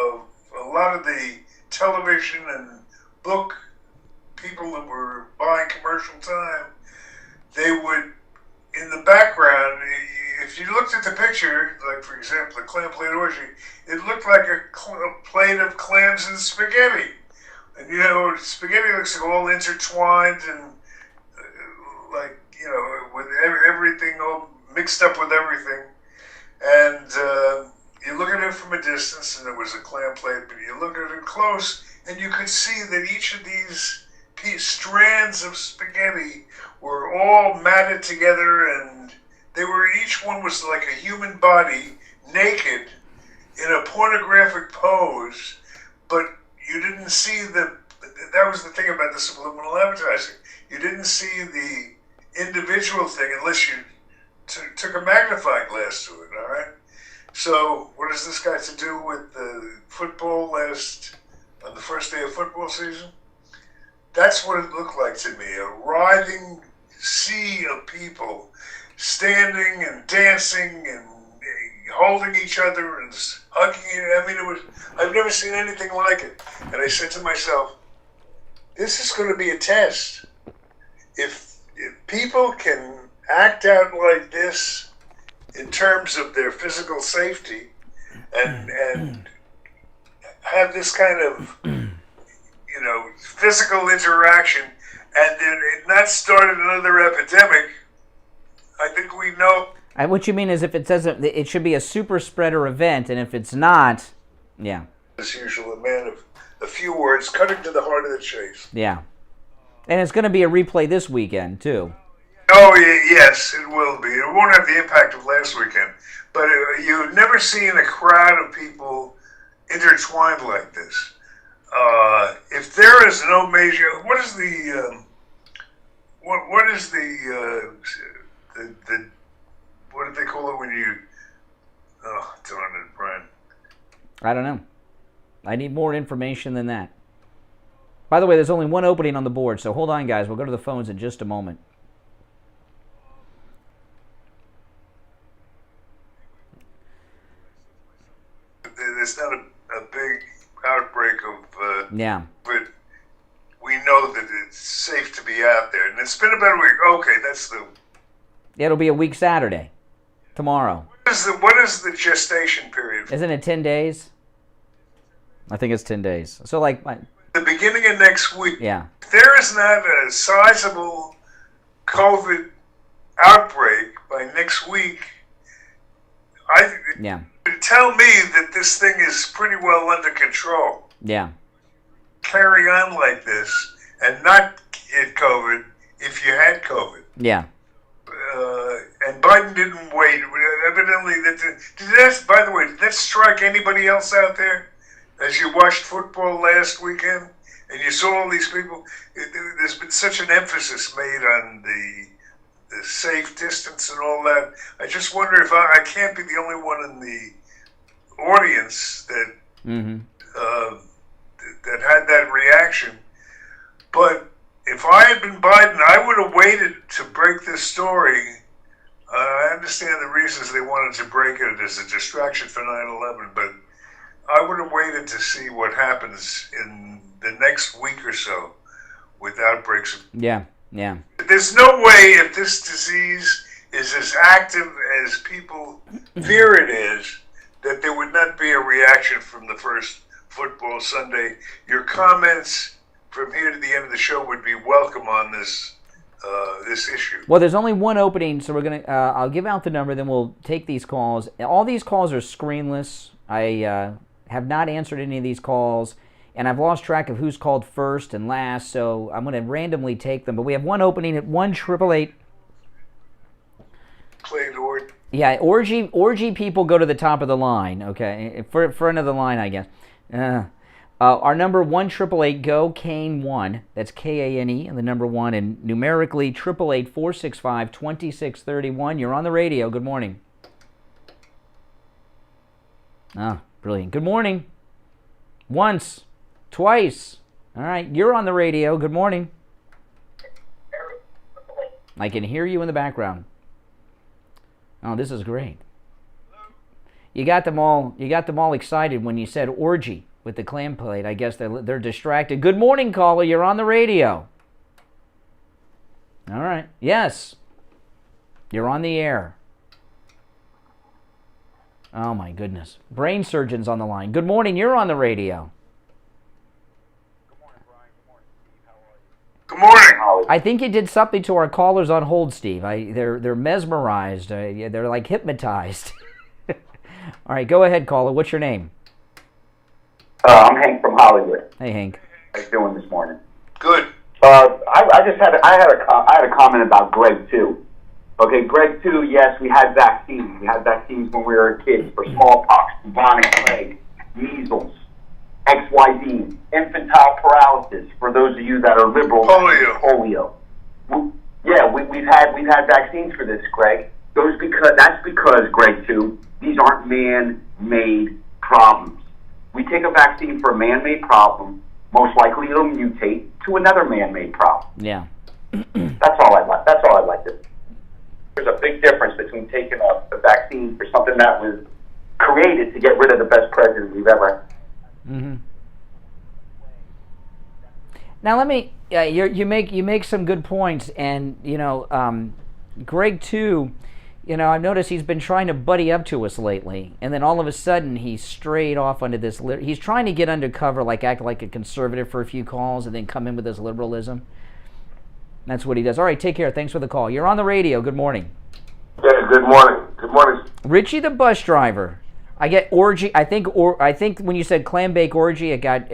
of a lot of the television and book people that were buying commercial time, they would, in the background, if you looked at the picture, like for example, the clam plate orgy, it looked like a plate of clams and spaghetti. And you know, spaghetti looks all intertwined and like, you know, with everything all mixed up with everything. And you look at it from a distance and it was a clam plate, but you look at it close and you could see that each of these strands of spaghetti were all matted together, and each one was like a human body, naked, in a pornographic pose, but you didn't see that was the thing about the subliminal advertising. You didn't see the individual thing unless you took a magnifying glass to it, all right? So what has this got to do with the football on the first day of football season? That's what it looked like to me, a writhing sea of people standing and dancing and holding each other and hugging. I mean, I've never seen anything like it. And I said to myself, this is going to be a test. If people can act out like this in terms of their physical safety and have this kind of, you know, physical interaction, and then it not started another epidemic, I think we know.
What you mean is if it says it should be a super spreader event, and if it's not, yeah.
As usual, a man of a few words, cutting to the heart of the chase.
Yeah. And it's going to be a replay this weekend, too.
Oh, yes, it will be. It won't have the impact of last weekend. But you've never seen a crowd of people intertwined like this. If there is no major, what is the what did they call it when you? Oh, darn it, Brian.
I don't know. I need more information than that. By the way, there's only one opening on the board, so hold on, guys. We'll go to the phones in just a moment.
There's not a big outbreak of
yeah.
But we know that it's safe to be out there, and it's been about a week. Okay, that's the.
It'll be a week Saturday, tomorrow.
What is the gestation period?
Isn't it 10 days? I think it's 10 days. So like
the beginning of next week.
Yeah.
If there is not a sizable COVID outbreak by next week,
yeah.
Tell me that this thing is pretty well under control.
Yeah.
Carry on like this and not get COVID if you had COVID.
Yeah.
and Biden didn't wait. Evidently, by the way, did that strike anybody else out there? As you watched football last weekend and you saw all these people, there's been such an emphasis made on the safe distance and all that. I just wonder if I can't be the only one in the audience that that had that reaction. But if I had been Biden, I would have waited to break this story. I understand the reasons they wanted to break it as a distraction for 9/11, but I would have waited to see what happens in the next week or so with outbreaks.
Yeah.
There's no way, if this disease is as active as people fear it is, that there would not be a reaction from the first football Sunday. Your comments from here to the end of the show would be welcome on this issue.
Well, there's only one opening, so we're gonna. I'll give out the number, then we'll take these calls. All these calls are screenless. I have not answered any of these calls, and I've lost track of who's called first and last, so I'm going to randomly take them. But we have one opening at 1-888.
Played orgy.
Yeah, orgy people go to the top of the line. Okay, for another line, I guess. Our number 1-888-GO-KANE-1. That's K-A-N-E and the number 1, and numerically 888-465-2631. You're on the radio. Good morning. Brilliant. Good morning. Once. Twice. All right. You're on the radio. Good morning. I can hear you in the background. Oh, this is great. You got them all excited when you said orgy with the clam plate. I guess they're distracted. Good morning, caller. You're on the radio. All right. Yes. You're on the air. Oh, my goodness. Brain surgeon's on the line. Good morning. You're on the radio.
Good morning, Brian. Good morning, Steve. How are you? Good morning.
I think you did something to our callers on hold, Steve. They're mesmerized. They're like hypnotized. All right, go ahead, caller. What's your name?
I'm Hank from Hollywood.
Hey, Hank.
How you doing this morning?
Good.
I had a comment about Greg too. Okay, Greg too. Yes, we had vaccines. We had vaccines when we were kids for smallpox, bubonic plague, measles, XYZ, infantile paralysis. For those of you that are liberal, polio. We've had vaccines for this, Greg. That's because, Greg too. These aren't man-made problems. We take a vaccine for a man-made problem, most likely it'll mutate to another man-made problem.
Yeah.
That's all I'd like to. There's a big difference between taking a vaccine for something that was created to get rid of the best president we've ever had.
Mm-hmm. Now let me. You make some good points, and Greg too. I've noticed he's been trying to buddy up to us lately, and then all of a sudden he's strayed off onto this. He's trying to get undercover, act like a conservative for a few calls, and then come in with this liberalism. That's what he does. All right, take care. Thanks for the call. You're on the radio. Good morning.
Yeah, good morning. Good morning.
Richie the bus driver. I get orgy. I think when you said clam bake orgy, it got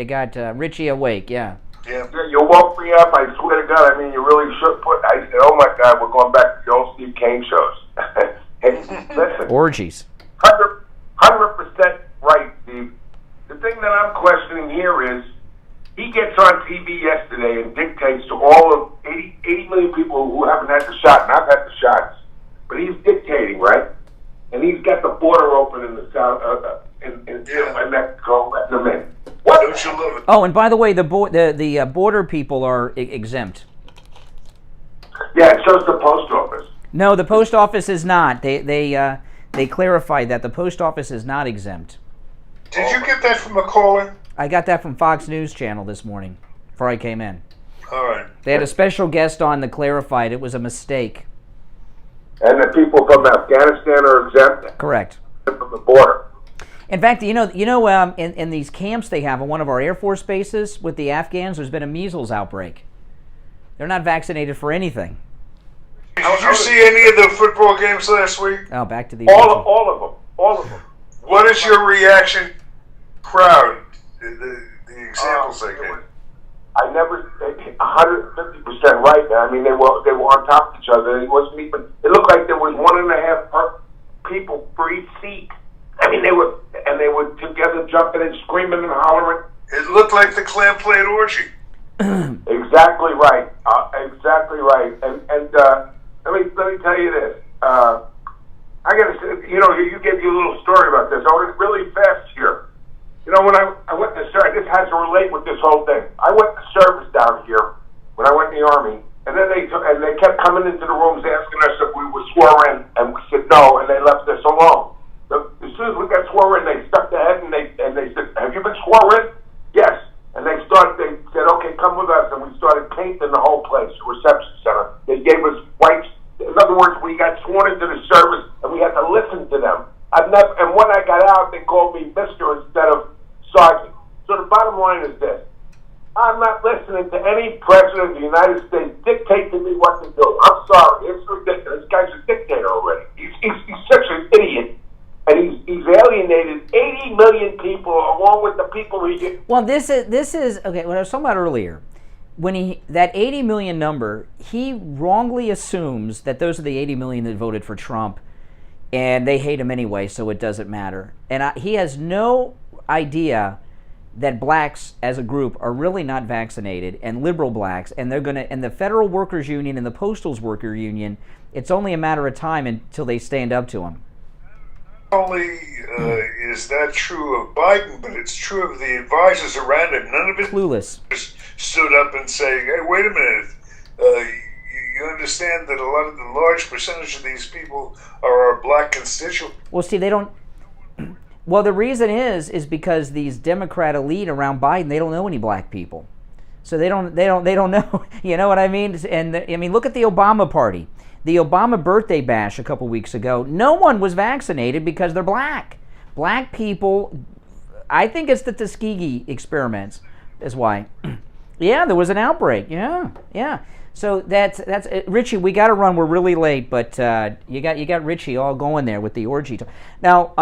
Richie awake. Yeah.
Yeah, you woke me up. I swear to God. I mean, you really should put. I said, "Oh my God, we're going back to the old Steve Kane shows." Hey, listen.
Orgies.
100% right, Steve. The thing that I'm questioning here is he gets on TV yesterday and dictates to all of 80 million people who haven't had the shot, and I've had the shots, but he's dictating, right? And he's got the border open in the south, in Mexico, letting them in. What?
Don't you love it?
Oh, and by the way, the border people are exempt.
Yeah, it shows the post office.
No, the post office is not. They clarified that the post office is not exempt.
Did you get that from a caller?
I got that from Fox News Channel this morning before I came in.
All right.
They had a special guest on that clarified it was a mistake.
And the people from Afghanistan are exempt?
Correct.
From the border.
In fact, in these camps they have on one of our Air Force bases with the Afghans, there's been a measles outbreak. They're not vaccinated for anything.
Did you see any of the football games last week?
Oh, back to the
all of them.
What is your reaction, crowd? The examples they gave.
I never 150% right. I mean, they were on top of each other. It wasn't even. It looked like there was 1.5 people for each seat. I mean, they were together, jumping and screaming and hollering.
It looked like the clam plate orgy.
Exactly right. Exactly right. And let me tell you this. I gotta say, you gave you a little story about this. I was really fast here. When I went to service, this has to relate with this whole thing. I went to service down here when I went in the Army, and then they kept coming into the rooms asking us if we were sworn in, and we said no, and they left us alone. So as soon as we got sworn in, they stuck their head and they said, "Have you been sworn in?" Yes. And they said, "Okay, come with us," and we started painting the whole place, the reception center. They gave us wipes. In other words, we got sworn into the service, and we had to listen to them. And when I got out, they called me Mister instead of Sergeant. So the bottom line is this. I'm not listening to any president of the United States dictate to me what to do. I'm sorry. It's ridiculous. This guy's a dictator already. He's such an idiot. And he's alienated 80 million people along with the people he...
Well, this is okay, what I was talking about earlier. When that 80 million number, he wrongly assumes that those are the 80 million that voted for Trump, and they hate him anyway, so it doesn't matter. And he has no idea that blacks as a group are really not vaccinated, and liberal blacks, and the Federal Workers Union and the Postal's Worker Union, it's only a matter of time until they stand up to him.
Not only is that true of Biden, but it's true of the advisors around him. None of it
clueless
stood up and say, "Hey, wait a minute. You understand that the large percentage of these people are our black constituents."
Well, Steve, they don't. Well, the reason is because these Democrat elite around Biden, they don't know any black people, so they don't know. You know what I mean? And look at the Obama party. The Obama birthday bash a couple weeks ago, no one was vaccinated because they're black. Black people, I think it's the Tuskegee experiments is why. Yeah, there was an outbreak. Yeah. So that's Richie, we got to run. We're really late, but you got Richie all going there with the orgy. Now,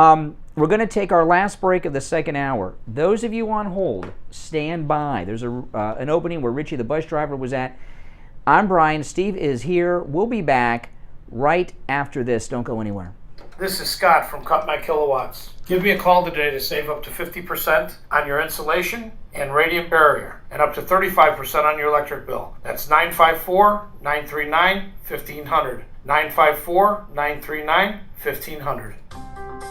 we're going to take our last break of the second hour. Those of you on hold, stand by. There's an opening where Richie the bus driver was at. I'm Brian. Steve is here. We'll be back right after this. Don't go anywhere.
This is Scott from Cut My Kilowatts. Give me a call today to save up to 50% on your insulation and radiant barrier and up to 35% on your electric bill. That's 954-939-1500. 954-939-1500.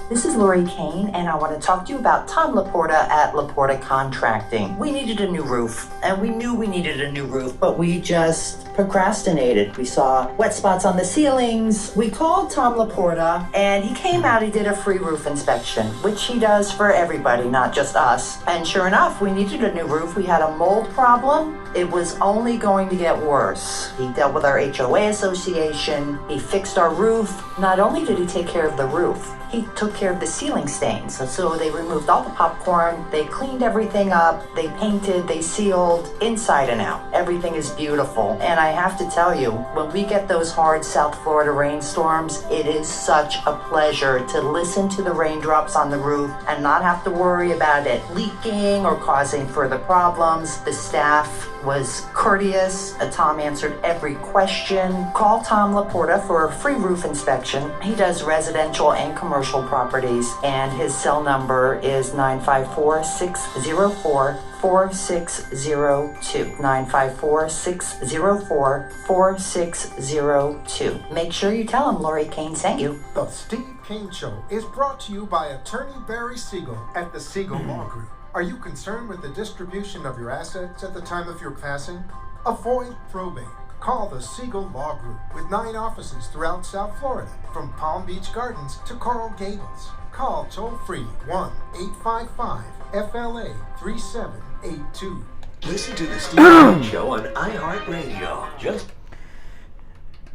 This is Lori Kane, and I want to talk to you about Tom Laporta at Laporta Contracting. We needed a new roof, and we knew we needed a new roof, but we just procrastinated. We saw wet spots on the ceilings. We called Tom Laporta, and he came out. He did a free roof inspection, which he does for everybody, not just us. And sure enough, we needed a new roof. We had a mold problem. It was only going to get worse. He dealt with our HOA association. He fixed our roof. Not only did he take care of the roof, he took care of the ceiling stains. So they removed all the popcorn, they cleaned everything up, they painted, they sealed, inside and out. Everything is beautiful. And I have to tell you, when we get those hard South Florida rainstorms, it is such a pleasure to listen to the raindrops on the roof and not have to worry about it leaking or causing further problems. The staff was courteous. Tom answered every question. Call Tom Laporta for a free roof inspection. He does residential and commercial properties, and his cell number is 954-604-4602. 954-604-4602. Make sure you tell him Lori Kane sent you.
The Steve Kane Show is brought to you by Attorney Barry Siegel at the Siegel Law Group. Are you concerned with the distribution of your assets at the time of your passing? Avoid probate. Call the Siegel Law Group with 9 offices throughout South Florida, from Palm Beach Gardens to Coral Gables. Call toll-free 1-855-FLA-3782.
Listen to the Steve Kane Show on iHeartRadio.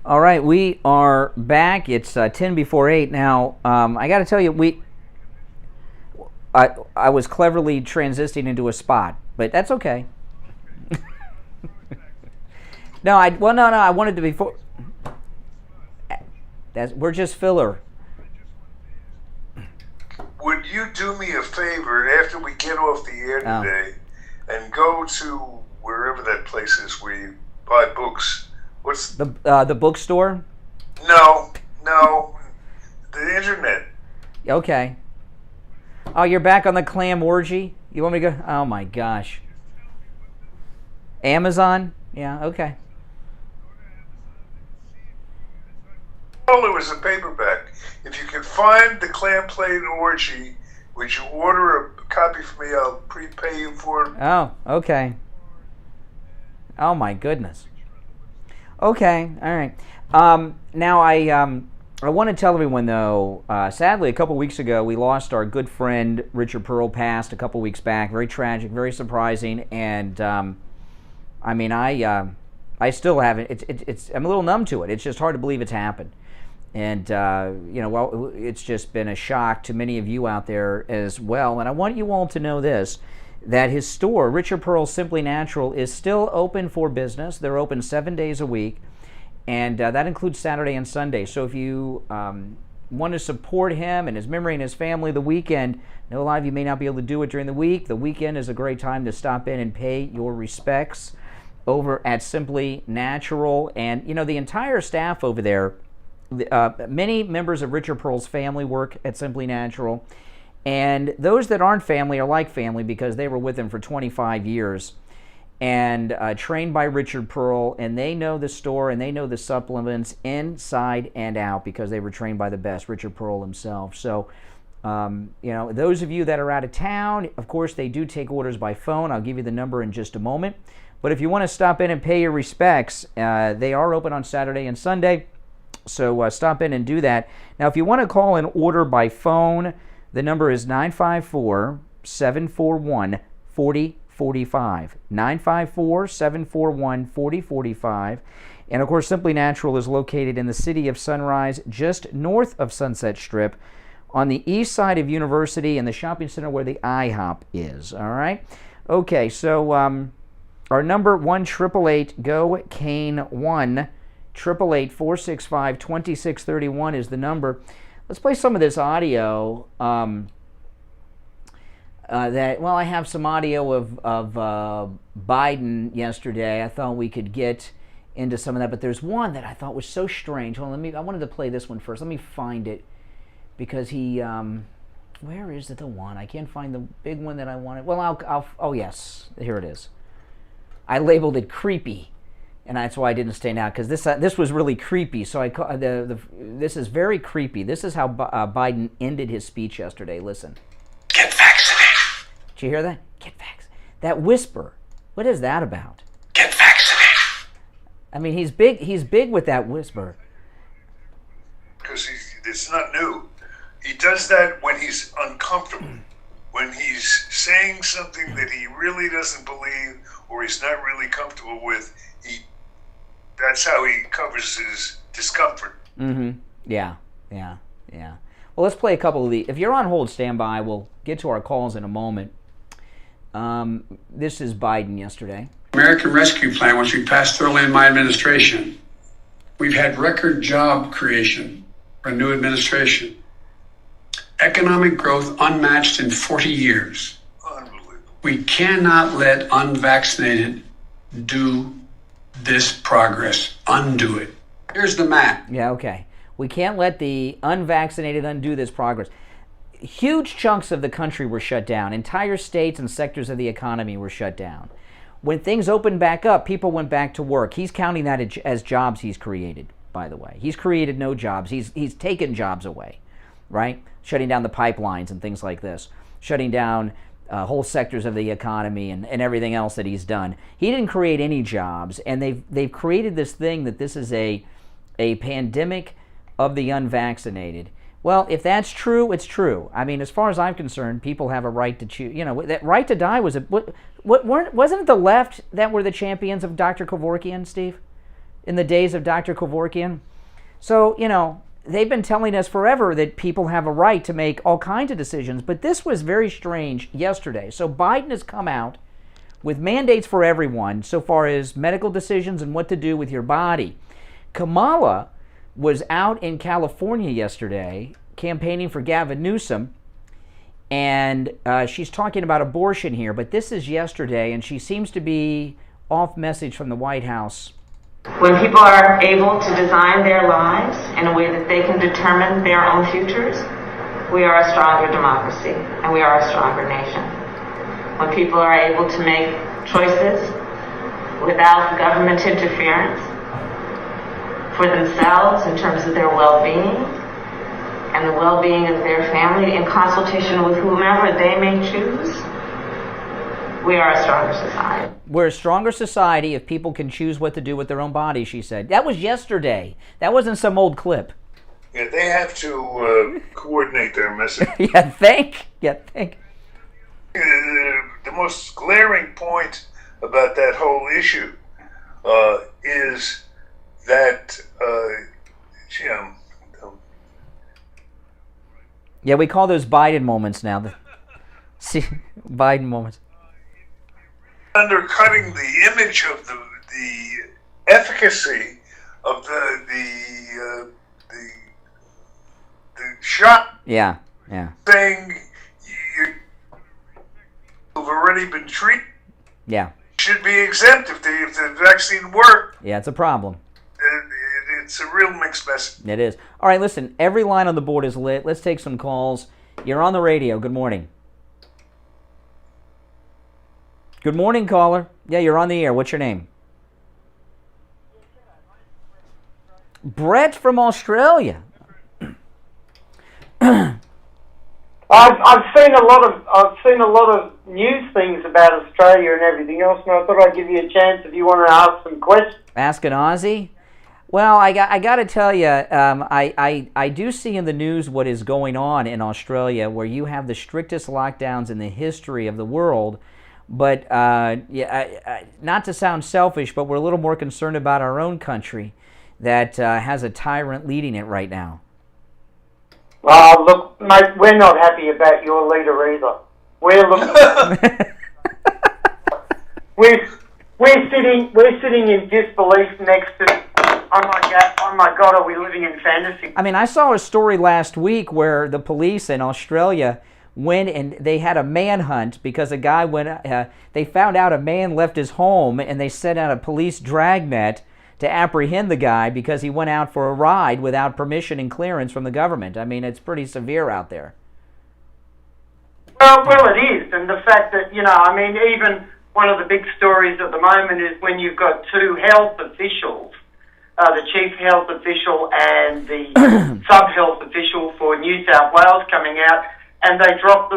All right, we are back. It's 10 before 8 now. I got to tell you, I was cleverly transitioning into a spot, but that's okay. No, I wanted to be we're just filler.
Would you do me a favor after we get off the air today and go to wherever that place is where you buy books. What's
the bookstore?
No, the internet.
Okay. Oh, you're back on the clam orgy? You want me to go? Oh my gosh. Amazon? Yeah, okay.
Well, it was a paperback. If you can find the Clam Plate Orgy, would you order a copy for me? I'll prepay you for it.
Oh, okay. Oh my goodness. Okay, all right. Now I want to tell everyone though. Sadly, a couple weeks ago, we lost our good friend Richard Pearl. Passed a couple weeks back. Very tragic, very surprising, and I mean, I still haven't. I'm a little numb to it. It's just hard to believe it's happened, and well, it's just been a shock to many of you out there as well. And I want you all to know this: that his store, Richard Pearl's Simply Natural, is still open for business. They're open 7 days a week. And that includes Saturday and Sunday. So if you want to support him and his memory and his family the weekend, no lie, you may not be able to do it during the week. The weekend is a great time to stop in and pay your respects over at Simply Natural. And, the entire staff over there, many members of Richard Pearl's family work at Simply Natural. And those that aren't family are like family because they were with him for 25 years. And trained by Richard Pearl, and they know the store and they know the supplements inside and out because they were trained by the best, Richard Pearl himself. So, those of you that are out of town, of course, they do take orders by phone. I'll give you the number in just a moment. But if you want to stop in and pay your respects, they are open on Saturday and Sunday. So stop in and do that. Now, if you want to call and order by phone, the number is 954-741-4045. 954-741-4045. And of course, Simply Natural is located in the city of Sunrise, just north of Sunset Strip, on the east side of University in the shopping center where the IHOP is. All right? Okay, so our number 1-888-GO-CANE-1, 888-465-2631 is the number. Let's play some of this audio. I have some audio of Biden yesterday. I thought we could get into some of that, but there's one that I thought was so strange. Hold on, I wanted to play this one first. Let me find it because he, where is it? The one I can't find the big one that I wanted. Well, oh yes, here it is. I labeled it creepy, and that's why I didn't stay now because this was really creepy. So this is very creepy. This is how Biden ended his speech yesterday. Listen.
Get vaccinated.
Did you hear that? Get vaccinated. That whisper. What is that about?
Get vaccinated.
I mean, he's big with that whisper.
Because it's not new. He does that when he's uncomfortable. When he's saying something that he really doesn't believe or he's not really comfortable with, that's how he covers his discomfort.
Mm-hmm. Yeah. Well, let's play a couple of these. If you're on hold, stand by. We'll get to our calls in a moment. This is Biden yesterday.
American Rescue Plan, which we passed early in my administration. We've had record job creation for a new administration. Economic growth unmatched in 40 years.
Unbelievable.
We cannot let unvaccinated do this progress, undo it. Here's the map.
Yeah, okay. We can't let the unvaccinated undo this progress. Huge chunks of the country were shut down. Entire states and sectors of the economy were shut down. When things opened back up, people went back to work. He's counting that as jobs he's created, by the way. He's created no jobs. He's taken jobs away, right? Shutting down the pipelines and things like this. Shutting down whole sectors of the economy and everything else that he's done. He didn't create any jobs, and they've created this thing that this is a pandemic of the unvaccinated. Well, if that's true, it's true. I mean, as far as I'm concerned, people have a right to choose. That right to die was wasn't it the left that were the champions of Dr. Kevorkian, Steve? In the days of Dr. Kevorkian? So, they've been telling us forever that people have a right to make all kinds of decisions, but this was very strange yesterday. So Biden has come out with mandates for everyone so far as medical decisions and what to do with your body. Kamala was out in California yesterday campaigning for Gavin Newsom, and she's talking about abortion here, but this is yesterday, and she seems to be off message from the White House.
When people are able to design their lives in a way that they can determine their own futures, we are a stronger democracy and we are a stronger nation. When people are able to make choices without government interference for themselves in terms of their well-being and the well-being of their family in consultation with whomever they may choose, we are a stronger society.
We're a stronger society if people can choose what to do with their own bodies, she said. That was yesterday. That wasn't some old clip.
Yeah, they have to coordinate their message.
Yeah, think.
The most glaring point about that whole issue is that,
Yeah, we call those Biden moments now. See, Biden moments.
Undercutting the image of the efficacy of the shot.
Yeah.
Saying you've already been treated.
Yeah.
Should be exempt if the vaccine worked.
Yeah, it's a problem.
It's a real mixed message.
It is. All right, listen, every line on the board is lit. Let's take some calls. You're on the radio. Good morning. Good morning, caller. Yeah, you're on the air. What's your name? Brett from Australia.
I've seen a lot of news things about Australia and everything else, and I thought I'd give you a chance if you want to ask some questions.
Ask an Aussie? Well, I got to tell you, I do see in the news what is going on in Australia, where you have the strictest lockdowns in the history of the world. But not to sound selfish, but we're a little more concerned about our own country that has a tyrant leading it right now.
Well, look, mate, we're not happy about your leader either. We're sitting in disbelief next to. Oh my God, are we living in fantasy?
I mean, I saw a story last week where the police in Australia went and they had a manhunt because a guy they found out a man left his home and they sent out a police dragnet to apprehend the guy because he went out for a ride without permission and clearance from the government. I mean, it's pretty severe out there.
Well, it is, and the fact that, even one of the big stories at the moment is when you've got two health officials, the chief health official and the sub-health official for New South Wales coming out, and they dropped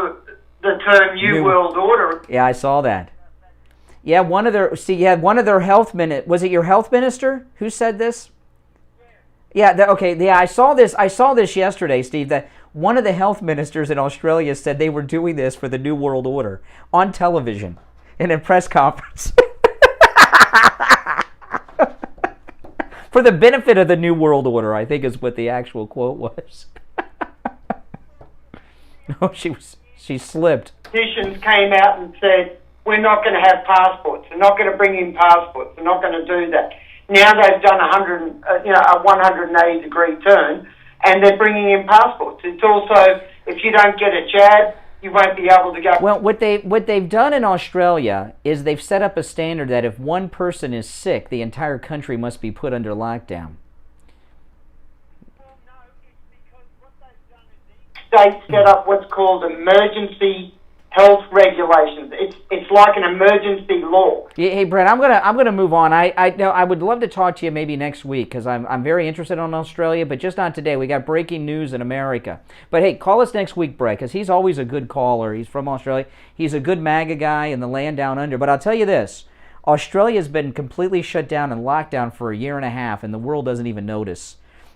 the term New World Order.
Yeah, I saw that. Yeah, one of their health was it your health minister who said this? Yeah, I saw this yesterday, Steve, that one of the health ministers in Australia said they were doing this for the New World Order on television in a press conference. For the benefit of the New World Order, I think is what the actual quote was. No, she slipped.
Politicians came out and said, we're not going to have passports. We're not going to bring in passports. We're not going to do that. Now they've done a 180-degree turn, and they're bringing in passports. It's also, if you don't get a jab, you won't be able to go.
Well, what they've done in Australia is they've set up a standard that if one person is sick, the entire country must be put under lockdown.
States set up what's called emergency health regulations. It's like an emergency law.
Hey, Brett, I'm gonna move on. I would love to talk to you maybe next week because I'm very interested in Australia, but just not today. We got breaking news in America. But hey, call us next week, Brett, because he's always a good caller. He's from Australia. He's a good MAGA guy in the land down under. But I'll tell you this: Australia's been completely shut down and locked down for a year and a half, and the world doesn't even notice,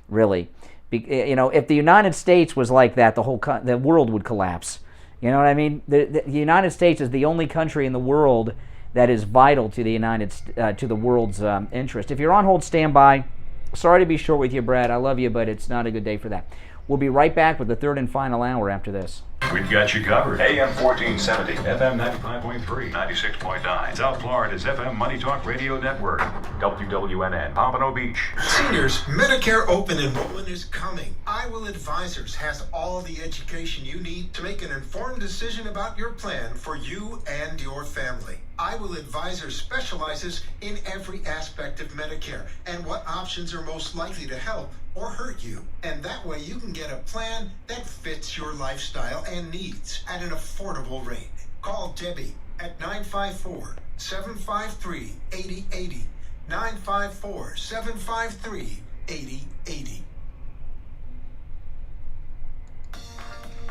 really. If the United States was like that, the world would collapse. You know what I mean? The United States is the only country in the world that is vital to the world's interest. If you're on hold, stand by. Sorry to be short with you, Brad. I love you, but it's not a good day for that. We'll be right back with the third and final hour after this.
We've got you covered. AM 1470, FM 95.3, 96.9. South Florida's FM Money Talk Radio Network. WWNN, Pompano Beach.
Seniors, Medicare open enrollment is coming. I Will Advisors has all the education you need to make an informed decision about your plan for you and your family. I Will Advisors specializes in every aspect of Medicare and what options are most likely to help or hurt you. And that way you can get a plan that fits your lifestyle and needs at an affordable rate. Call Debbie at 954-753-8080. 954-753-8080.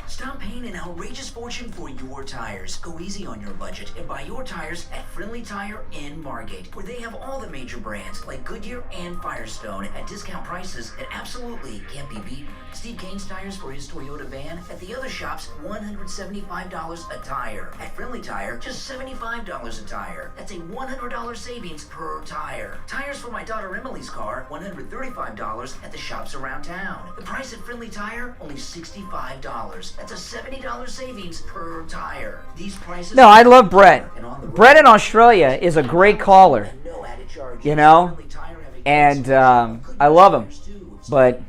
Stop paying an outrageous fortune for your tires. Go easy on your budget and buy your tires at Friendly Tire in Margate, where they have all the major brands like Goodyear and Firestone at discount prices that absolutely can't be beaten. Steve Kane's tires for his Toyota van. At the other shops, $175 a tire. At Friendly Tire, just $75 a tire. That's a $100 savings per tire. Tires for my daughter Emily's car, $135 at the shops around town. The price at Friendly Tire, only $65. That's a $70 savings per tire. These prices.
No, I love Brett. Brett in Australia is a great caller. You know, and I love him. But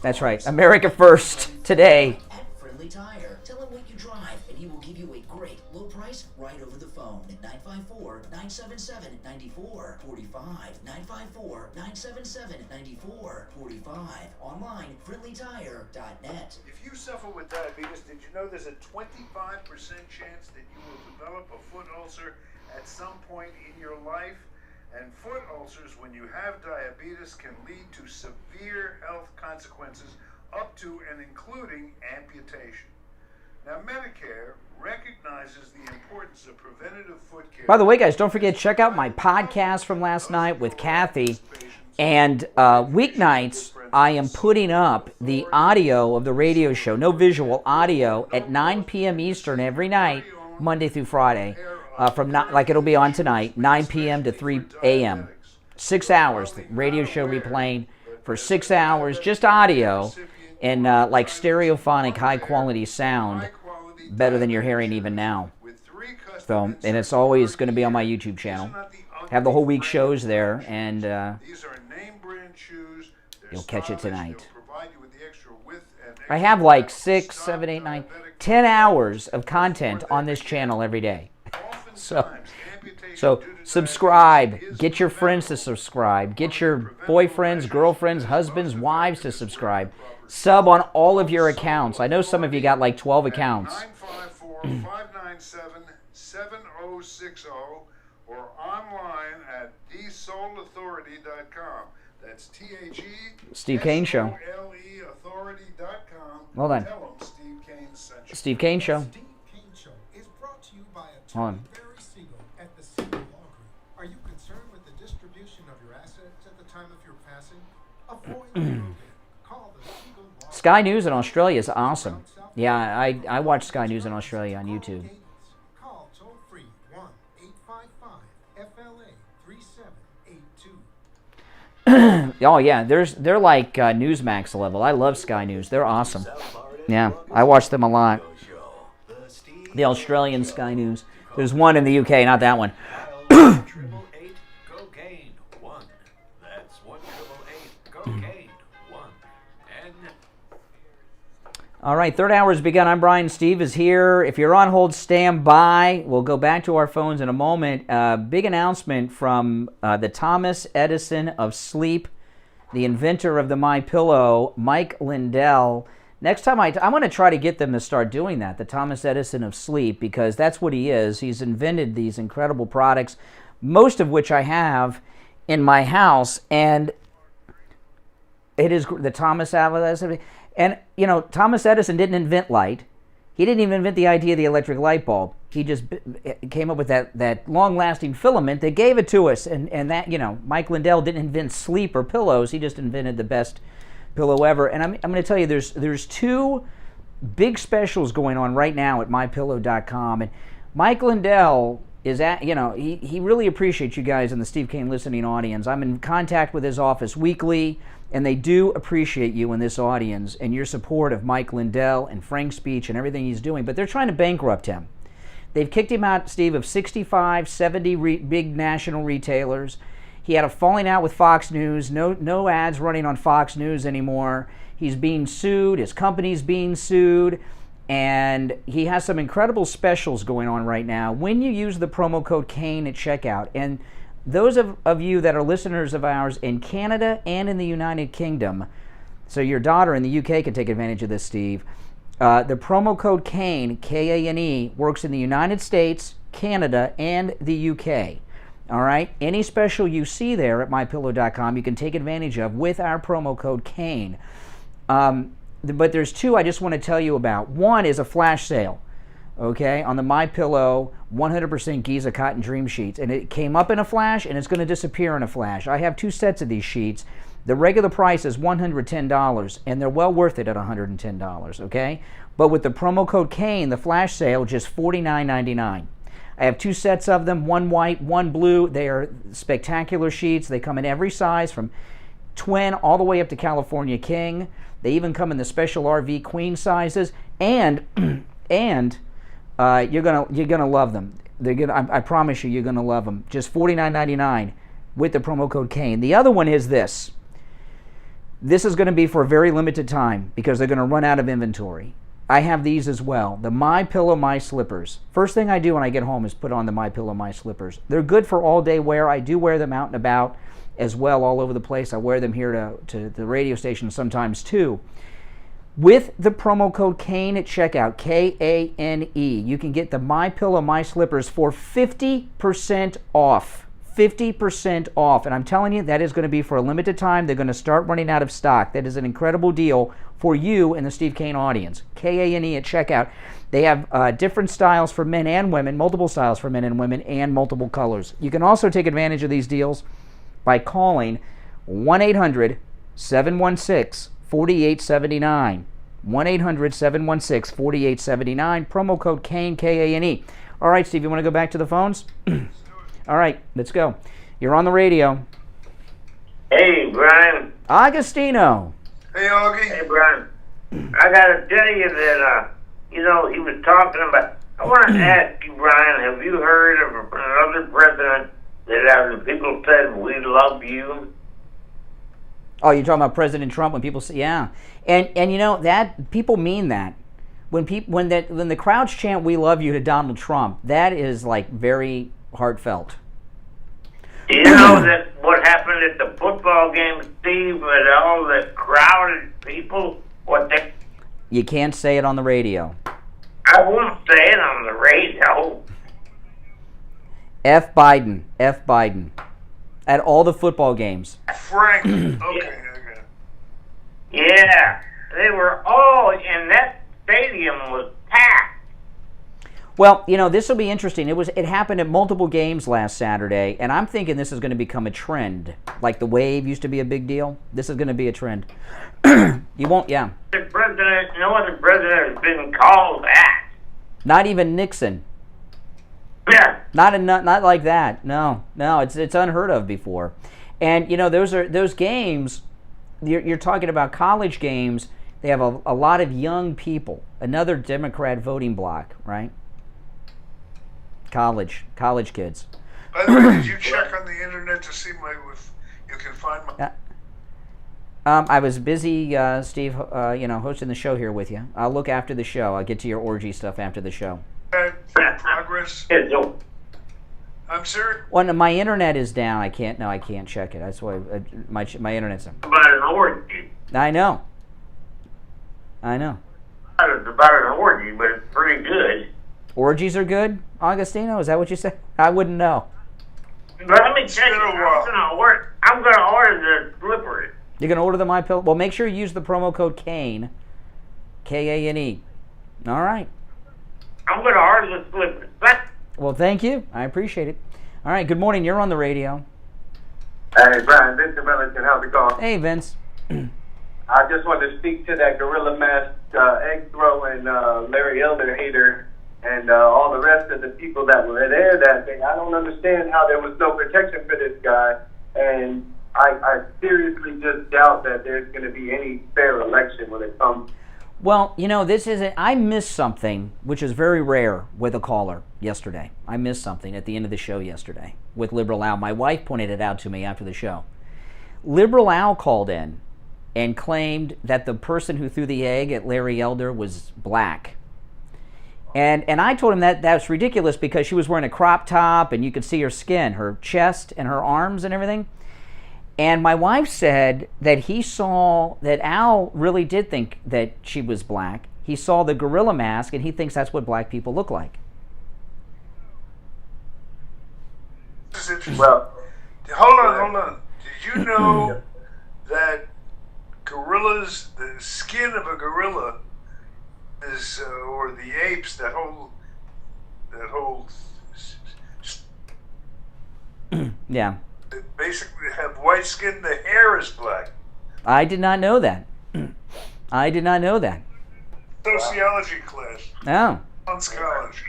that's right, America first today.
At Friendly Tire, tell him what you drive, and he will give you a great low price right over the phone at 954-977-9445. 954-977-9445. Online, friendlytire.net.
If you suffer with diabetes, did you know there's a 25% chance that you will develop a foot ulcer at some point in your life? And foot ulcers, when you have diabetes, can lead to severe health consequences up to and including amputation. Now, Medicare recognizes the importance of preventative foot care.
By the way, guys, don't forget, check out my podcast from last night with Kathy. And weeknights, I am putting up the audio of the radio show, no visual, audio, at 9 p.m. Eastern every night, Monday through Friday. From not like it'll be on tonight, 9 p.m. to 3 a.m. 6 hours. The radio show replaying for 6 hours, just audio, and like stereophonic, high-quality sound, better than you're hearing even now. So, and it's always going to be on my YouTube channel. Have the whole week shows there, and you'll catch it tonight. I have like 6, 7, 8, 9, 10 hours of content on this channel every day. So subscribe. Get your friends to subscribe. Get your boyfriends, girlfriends, husbands, wives to subscribe. Sub on all of your accounts. I know some of you got like 12 accounts.
954-597-7060 or online at thesouleauthority.com. That's T-H-E
Steve Kane Show.
Authority.com.
Hold on.
Tell them Steve Kane sent you.
Steve Kane Show.
Steve Kane Show is brought to you by
Hold on.
Attorney Siegel at the Siegel Law Group. Are you concerned with the distribution of your assets at the time of your passing? Avoid probate. Call the Siegel Law
Sky News in Australia is awesome. Yeah, I watch Sky News in Australia on YouTube.
Call toll free 1-855-FLA-3782.
Oh yeah, they're like Newsmax level. I love Sky News. They're awesome. Yeah, I watch them a lot. The Australian Sky News. There's one in the UK, not that one.
888-COCAINE-1. That's 1-888-COCAINE-1. And
All right, third hour has begun. I'm Brian. Steve is here. If you're on hold, stand by. We'll go back to our phones in a moment. Big announcement from the Thomas Edison of sleep, the inventor of the MyPillow, Mike Lindell. Next time I want to try to get them to start doing that, the Thomas Edison of sleep, because that's what he is. He's invented these incredible products, most of which I have in my house, and it is the Thomas Edison. And, you know, Thomas Edison didn't invent light. He didn't even invent the idea of the electric light bulb. He just came up with that long-lasting filament that gave it to us. And that, you know, Mike Lindell didn't invent sleep or pillows. He just invented the best pillow ever. And I'm going to tell you, there's two big specials going on right now at MyPillow.com. And Mike Lindell is at, you know, he really appreciates you guys in the Steve Kane listening audience. I'm in contact with his office weekly. And they do appreciate you in this audience and your support of Mike Lindell and Frank's speech and everything he's doing, but they're trying to bankrupt him. They've kicked him out, Steve, of 65, 70 big national retailers. He had a falling out with Fox News. No ads running on Fox News anymore. He's being sued. His company's being sued. And he has some incredible specials going on right now when you use the promo code Kane at checkout. And those of you that are listeners of ours in Canada and in the United Kingdom, so your daughter in the UK can take advantage of this, Steve. The promo code Kane, K-A-N-E, works in the United States, Canada, and the UK. All right? Any special you see there at MyPillow.com, you can take advantage of with our promo code Kane. But there's two I just want to tell you about. One is a flash sale, okay, on the MyPillow 100% Giza Cotton Dream Sheets. And it came up in a flash, and it's going to disappear in a flash. I have 2 sets of these sheets. The regular price is $110, and they're well worth it at $110, okay? But with the promo code Kane, the flash sale, just $49.99. I have 2 sets of them, one white, one blue. They are spectacular sheets. They come in every size from twin all the way up to California King. They even come in the special RV queen sizes, and you're gonna love them. I promise you're gonna love them. Just $49.99 with the promo code Kane. The other one is this. This is going to be for a very limited time because they're going to run out of inventory. I have these as well. The MyPillow My Slippers. First thing I do when I get home is put on the MyPillow My Slippers. They're good for all day wear. I do wear them out and about as well, all over the place. I wear them here to the radio station sometimes too. With the promo code Kane at checkout, K-A-N-E, you can get the MyPillow My Slippers for 50% off. 50% off. And I'm telling you, that is going to be for a limited time. They're going to start running out of stock. That is an incredible deal for you and the Steve Kane audience. K-A-N-E at checkout. They have different styles for men and women, multiple styles for men and women, and multiple colors. You can also take advantage of these deals by calling 1-800-716-4879. 1-800-716-4879. Promo code Kane, K-A-N-E. All right, Steve, you want to go back to the phones? All right, let's go. You're on the radio.
Hey, Brian.
Agostino.
Hey, Augie.
Hey, Brian. I got to tell you that, he was talking about... I want to ask you, Brian, have you heard of another president that the people said, we love you?
Oh, you're talking about President Trump when people say, yeah. And that people mean that. When the crowds chant, we love you to Donald Trump, that is like very heartfelt.
Do you know that what happened at the football game, Steve, with all the crowded people?
You can't say it on the radio.
I won't say it on the radio.
F. Biden. F. Biden. At all the football games.
Frank. Okay.
Yeah. They were all in that stadium was packed.
Well, this will be interesting. It happened at multiple games last Saturday, and I'm thinking this is going to become a trend. Like the wave used to be a big deal. This is going to be a trend. You won't, yeah.
No other president has been called that.
Not even Nixon.
Yeah.
Not like that. No, it's unheard of before. And those games. You're talking about college games. They have a lot of young people. Another Democrat voting bloc, right? College kids.
By the way, did you check on the internet to see if you can find my...
I was busy, Steve, hosting the show here with you. I'll look after the show. I'll get to your orgy stuff after the show.
Progress? I'm serious.
Well, no, my internet is down. I can't check it. That's why my internet's down.
About an orgy.
I know.
It's about an orgy, but it's pretty good.
Orgies are good, Agostino? Is that what you said? I wouldn't know.
But let me tell you, I'm going to order the slippers.
You're going to order the MyPillow? Well, make sure you use the promo code Kane, K-A-N-E. All right.
I'm going to order the slippers.
Well, thank you. I appreciate it. All right, good morning. You're on the radio.
Hey, Brian, Vince Wellington, how's it going?
Hey, Vince.
I just wanted to speak to that gorilla mask, egg throwing Larry Elder hater and all the rest of the people that were there that day. I don't understand how there was no protection for this guy. And I seriously just doubt that there's going to be any fair election when it comes.
Well, I missed something, which is very rare with a caller yesterday. I missed something at the end of the show yesterday with Liberal Al. My wife pointed it out to me after the show. Liberal Al called in and claimed that the person who threw the egg at Larry Elder was black. And I told him that that's ridiculous because she was wearing a crop top and you could see her skin, her chest and her arms and everything. And my wife said that he saw that Al really did think that she was black. He saw the gorilla mask and he thinks that's what black people look like.
This is interesting. Well, hold on. Did you know that gorillas, the skin of a gorilla is, or the apes, that whole
yeah.
They basically have white skin, the hair is black.
I did not know that. I did not know that.
Sociology class.
Oh.
On college.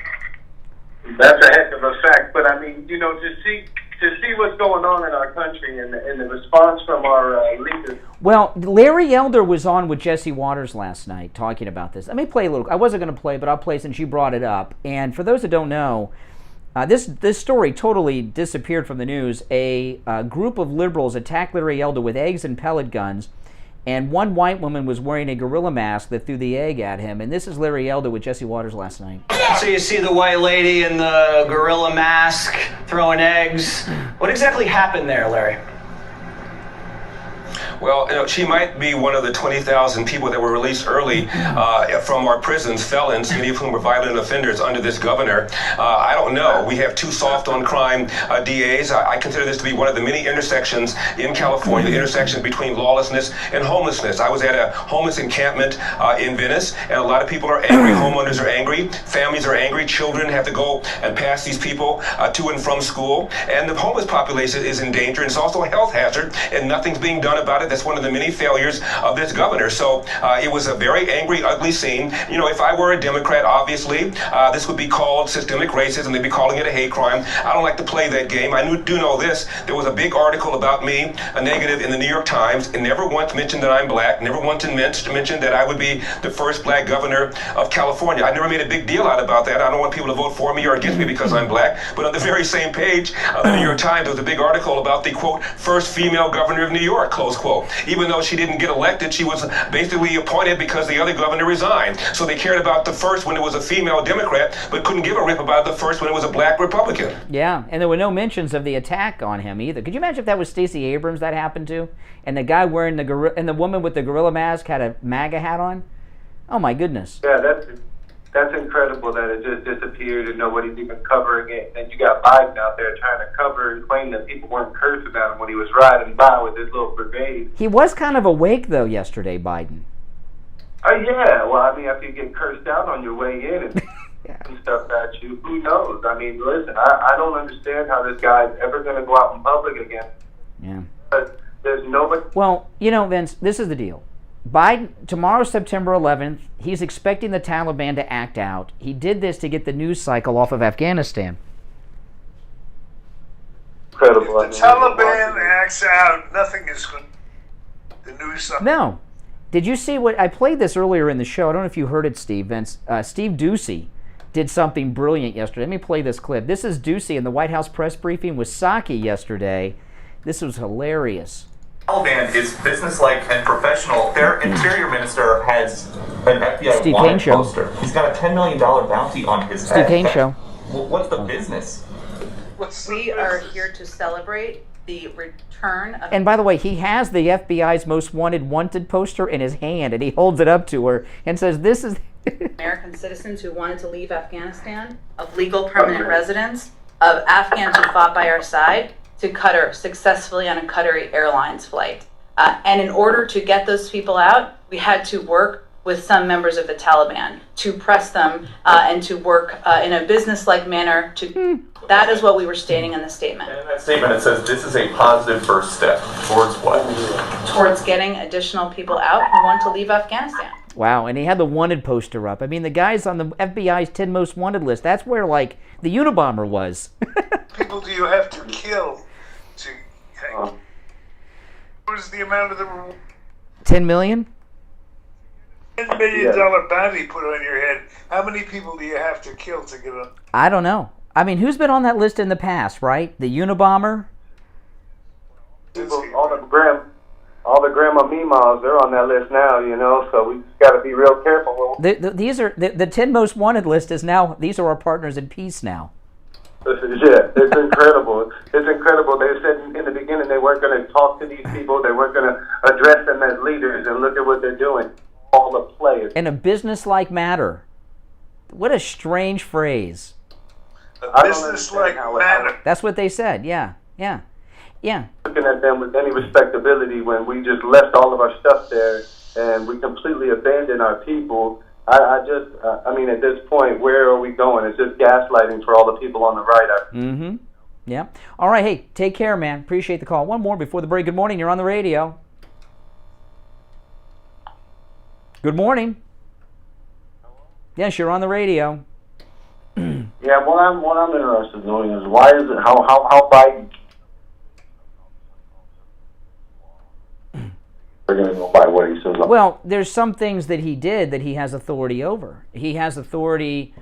That's a heck of a fact, but I mean, to see what's going on in our country and the response from our leaders.
Well, Larry Elder was on with Jesse Waters last night talking about this. Let me play a little. I wasn't going to play, but I'll play since you brought it up. And for those that don't know, this story totally disappeared from the news. A group of liberals attacked Larry Elder with eggs and pellet guns, and one white woman was wearing a gorilla mask that threw the egg at him. And this is Larry Elder with Jesse Waters last night.
So you see the white lady in the gorilla mask throwing eggs. What exactly happened there, Larry?
Well, she might be one of the 20,000 people that were released early from our prisons, felons, many of whom were violent offenders under this governor. I don't know. We have too soft on crime DAs. I consider this to be one of the many intersections in California, the intersection between lawlessness and homelessness. I was at a homeless encampment in Venice, and a lot of people are angry. Homeowners are angry. Families are angry. Children have to go and pass these people to and from school. And the homeless population is in danger. And it's also a health hazard, and nothing's being done about it. That's one of the many failures of this governor. So it was a very angry, ugly scene. If I were a Democrat, obviously, this would be called systemic racism. They'd be calling it a hate crime. I don't like to play that game. I do know this. There was a big article about me, a negative, in the New York Times. It never once mentioned that I'm black, never once mentioned that I would be the first black governor of California. I never made a big deal out about that. I don't want people to vote for me or against me because I'm black. But on the very same page of the New York Times, there was a big article about the, quote, first female governor of New York, close quote. Even though she didn't get elected, she was basically appointed because the other governor resigned. So they cared about the first when it was a female Democrat, but couldn't give a rip about the first when it was a black Republican.
Yeah, and there were no mentions of the attack on him either. Could you imagine if that was Stacey Abrams that happened to? And the guy wearing the and the woman with the gorilla mask had a MAGA hat on? Oh my goodness.
Yeah, that's incredible that it just disappeared and nobody's even covering it. And you got Biden out there trying to cover and claim that people weren't cursed about him when he was riding by with his little brigade.
He was kind of awake, though, yesterday, Biden.
Oh, yeah. Well, I mean, after you get cursed out on your way in and stuff at you, who knows? I mean, listen, I don't understand how this guy's ever going to go out in public again.
Yeah.
But there's nobody...
Well, Vince, this is the deal. Biden, tomorrow, September 11th, he's expecting the Taliban to act out. He did this to get the news cycle off of Afghanistan.
Incredible.
If the Taliban acts out, nothing is going to... The news cycle...
No. Did you see what... I played this earlier in the show. I don't know if you heard it, Steve. Vince. Steve Ducey did something brilliant yesterday. Let me play this clip. This is Ducey in the White House press briefing with Psaki yesterday. This was hilarious.
Taliban is businesslike and professional. Their interior minister has an FBI
Steve
wanted
Kane Show.
poster. He's got a $10 million bounty on his
Steve
head.
Kane Show.
What's the business?
We are here to celebrate the return of...
And by the way, he has the FBI's most wanted poster in his hand, and he holds it up to her and says, this is...
American citizens who wanted to leave Afghanistan, of legal permanent residents, of Afghans who fought by our side, to Qatar, successfully on a Qatari Airlines flight. And in order to get those people out, we had to work with some members of the Taliban to press them and to work in a business-like manner. That is what we were stating in the statement.
And in that statement it says this is a positive first step. Towards what?
Towards getting additional people out who want to leave Afghanistan.
Wow, and he had the wanted poster up. I mean, the guy's on the FBI's 10 most wanted list. That's where, like, the Unabomber was.
People do you have to kill to... was the amount of the
$10 million?
$10 million bounty put on your head? How many people do you have to kill to get on?
I don't know. I mean, who's been on that list in the past, right? The Unabomber?
People, all the grandma meemaws, they're on that list now, you know, so we just got to be real careful.
These are the 10 most wanted list is now, these are our partners in peace now.
Yeah, it's incredible. It's incredible. They said in the beginning they weren't going to talk to these people. They weren't going to address them as leaders, and look at what they're doing. All the players.
In a business-like matter. What a strange phrase.
A business-like matter.
That's what they said, yeah.
Looking at them with any respectability when we just left all of our stuff there and we completely abandoned our people. I mean, at this point, where are we going? It's just gaslighting for all the people on the right.
Yeah. All right, hey, take care, man. Appreciate the call. One more before the break. Good morning. You're on the radio. Good morning. Yes, you're on the radio.
Yeah, what I'm interested in knowing is why is it how Biden they're going to go by what he says.
Well, there's some things that he did that he has authority over. He has authority,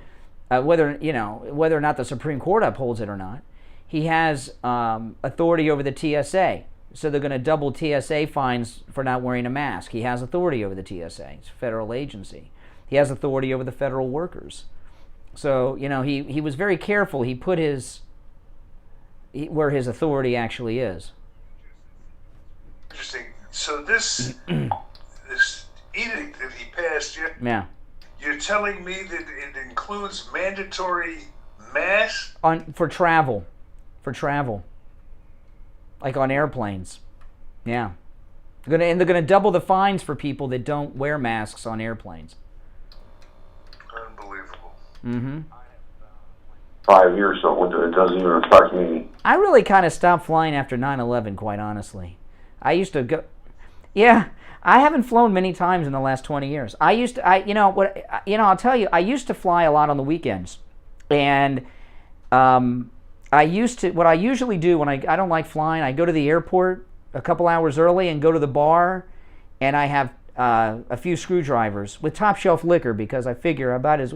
whether or not the Supreme Court upholds it or not. He has authority over the TSA, so they're going to double TSA fines for not wearing a mask. He has authority over the TSA. It's a federal agency. He has authority over the federal workers. So he was very careful. He put where his authority actually is.
Interesting. So this edict that he passed, you're telling me that it includes mandatory masks
for travel, like on airplanes. Yeah, they're gonna double the fines for people that don't wear masks on airplanes.
Unbelievable.
5 years, so it doesn't even affect me.
I really kind of stopped flying after 9/11, quite honestly. I used to go. Yeah, I haven't flown many times in the last 20 years. I'll tell you, I used to fly a lot on the weekends, and what I usually do when I don't like flying, I go to the airport a couple hours early and go to the bar, and I have a few screwdrivers with top shelf liquor because I figure about as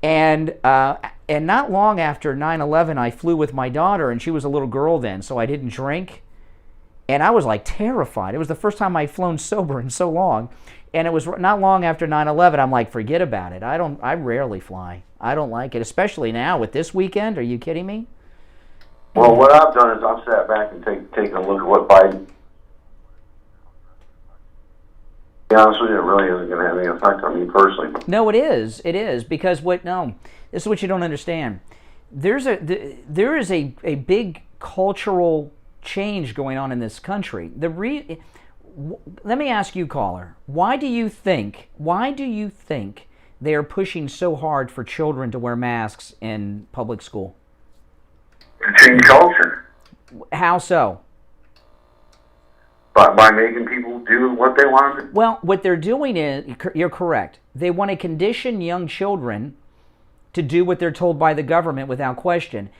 and not long after 9/11, I flew with my daughter, and she was a little girl then, so I didn't drink. And I was like terrified. It was the first time I'd flown sober in so long. And it was not long after 9/11, I'm like, forget about it. I rarely fly. I don't like it, especially now with this weekend. Are you kidding me?
Well, what I've done is I've sat back and taken a look at what Biden. To be honest with you, it really isn't going to have any effect on me personally.
No, it is. It is because this is what you don't understand. There is a big cultural change going on in this country. Let me ask you, caller, why do you think they are pushing so hard for children to wear masks in public school?
To change culture.
How so?
By making people do what they want to do.
Well, what they're doing is, you're correct, they want to condition young children to do what they're told by the government without question.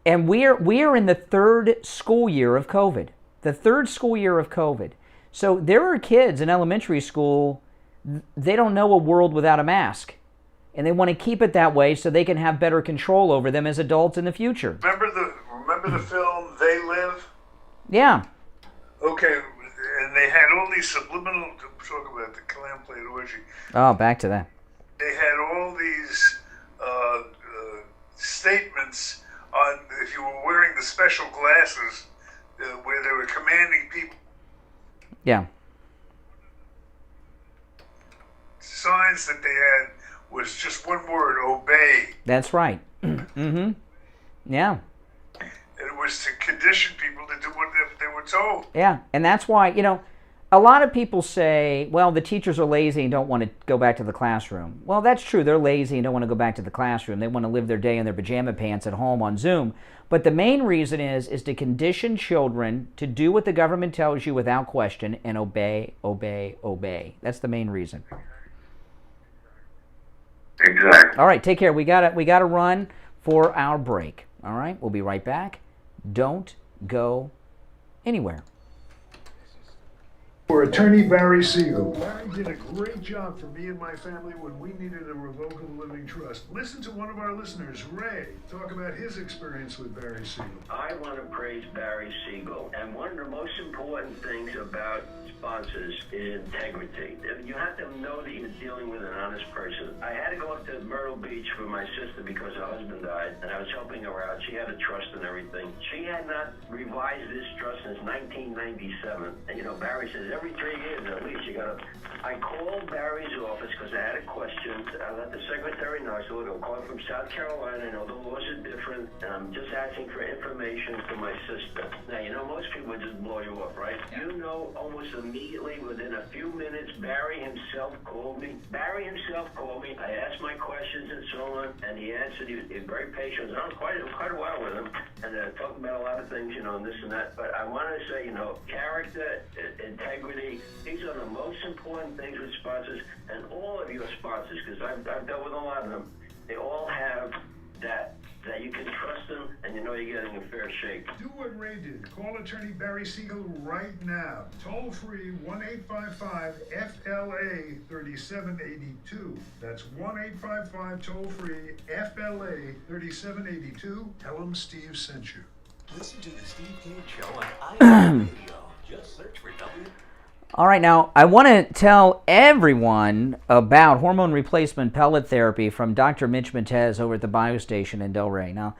And we are in the third school year of COVID. So there are kids in elementary school, they don't know a world without a mask. And they want to keep it that way so they can have better control over them as adults in the future.
Remember the film They Live?
Yeah.
Okay, and they had all these subliminal, talk about the clam plate orgy.
Oh, back to that.
They had all these statements on if you were wearing the special glasses where they were commanding people.
Yeah.
Signs that they had was just one word, obey.
That's right. Mm-hmm. Yeah.
And it was to condition people to do what they were told.
Yeah, and that's why, a lot of people say, well, the teachers are lazy and don't want to go back to the classroom. Well, that's true. They're lazy and don't want to go back to the classroom. They want to live their day in their pajama pants at home on Zoom. But the main reason is to condition children to do what the government tells you without question and obey, obey, obey. That's the main reason.
Exactly.
All right, take care. We got to run for our break. All right, we'll be right back. Don't go anywhere.
For Attorney Barry Siegel. Barry did a great job for me and my family when we needed a revocable living trust. Listen to one of our listeners, Ray, talk about his experience with Barry Siegel.
I want to praise Barry Siegel. And one of the most important things about sponsors is integrity. You have to know that you're dealing with an honest person. I had to go up to Myrtle Beach for my sister because her husband died, and I was helping her out. She had a trust and everything. She had not revised this trust since 1997. And, you know, Barry says every 3 years at least you got to... I called Barry's office because I had a question. I let the secretary know. I said, look, I'm calling from South Carolina. I know the laws are different, and I'm just asking for information for my sister. Now, you know, most people would just blow you off, right? You know, almost immediately, within a few minutes, Barry himself called me. I asked my questions and so on, and he answered. He was very patient. I was quite a while with him, and talking about a lot of things, you know, and this and that. But I want to say, you know, character, integrity, these are the most important things with sponsors, and all of your sponsors, because I've dealt with a lot of them, they all have that you can trust them and you know you're getting a fair shake.
Do what Ray did. Call Attorney Barry Siegel right now. Toll free 1-855-FLA-3782. That's 1-855 toll free FLA-3782. Tell him Steve sent you.
Listen to the Steve Kane Show on iHeartRadio. Just search for W.
All right, now I want to tell everyone about hormone replacement pellet therapy from Dr. Mitch Matez over at the Biostation in Delray. Now,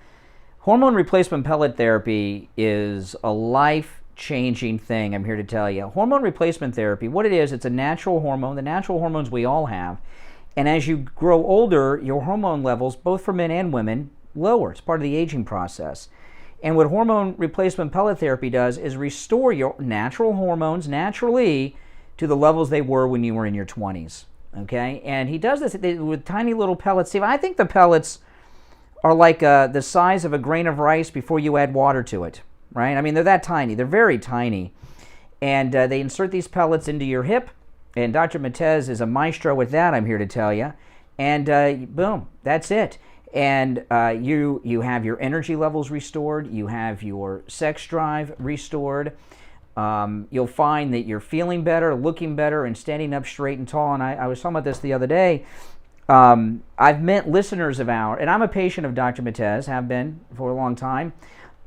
hormone replacement pellet therapy is a life-changing thing, I'm here to tell you. Hormone replacement therapy, what it is, it's a natural hormone, the natural hormones we all have. And as you grow older, your hormone levels, both for men and women, lower. It's part of the aging process. And what hormone replacement pellet therapy does is restore your natural hormones naturally to the levels they were when you were in your 20s. Okay? And he does this with tiny little pellets. See, I think the pellets are like the size of a grain of rice before you add water to it. Right? I mean, they're that tiny. They're very tiny. And they insert these pellets into your hip. And Dr. Matez is a maestro with that, I'm here to tell you. And boom, that's it. And you have your energy levels restored. You have your sex drive restored. You'll find that you're feeling better, looking better, and standing up straight and tall. And I was talking about this the other day. I've met listeners of ours, and I'm a patient of Dr. Matez, have been for a long time.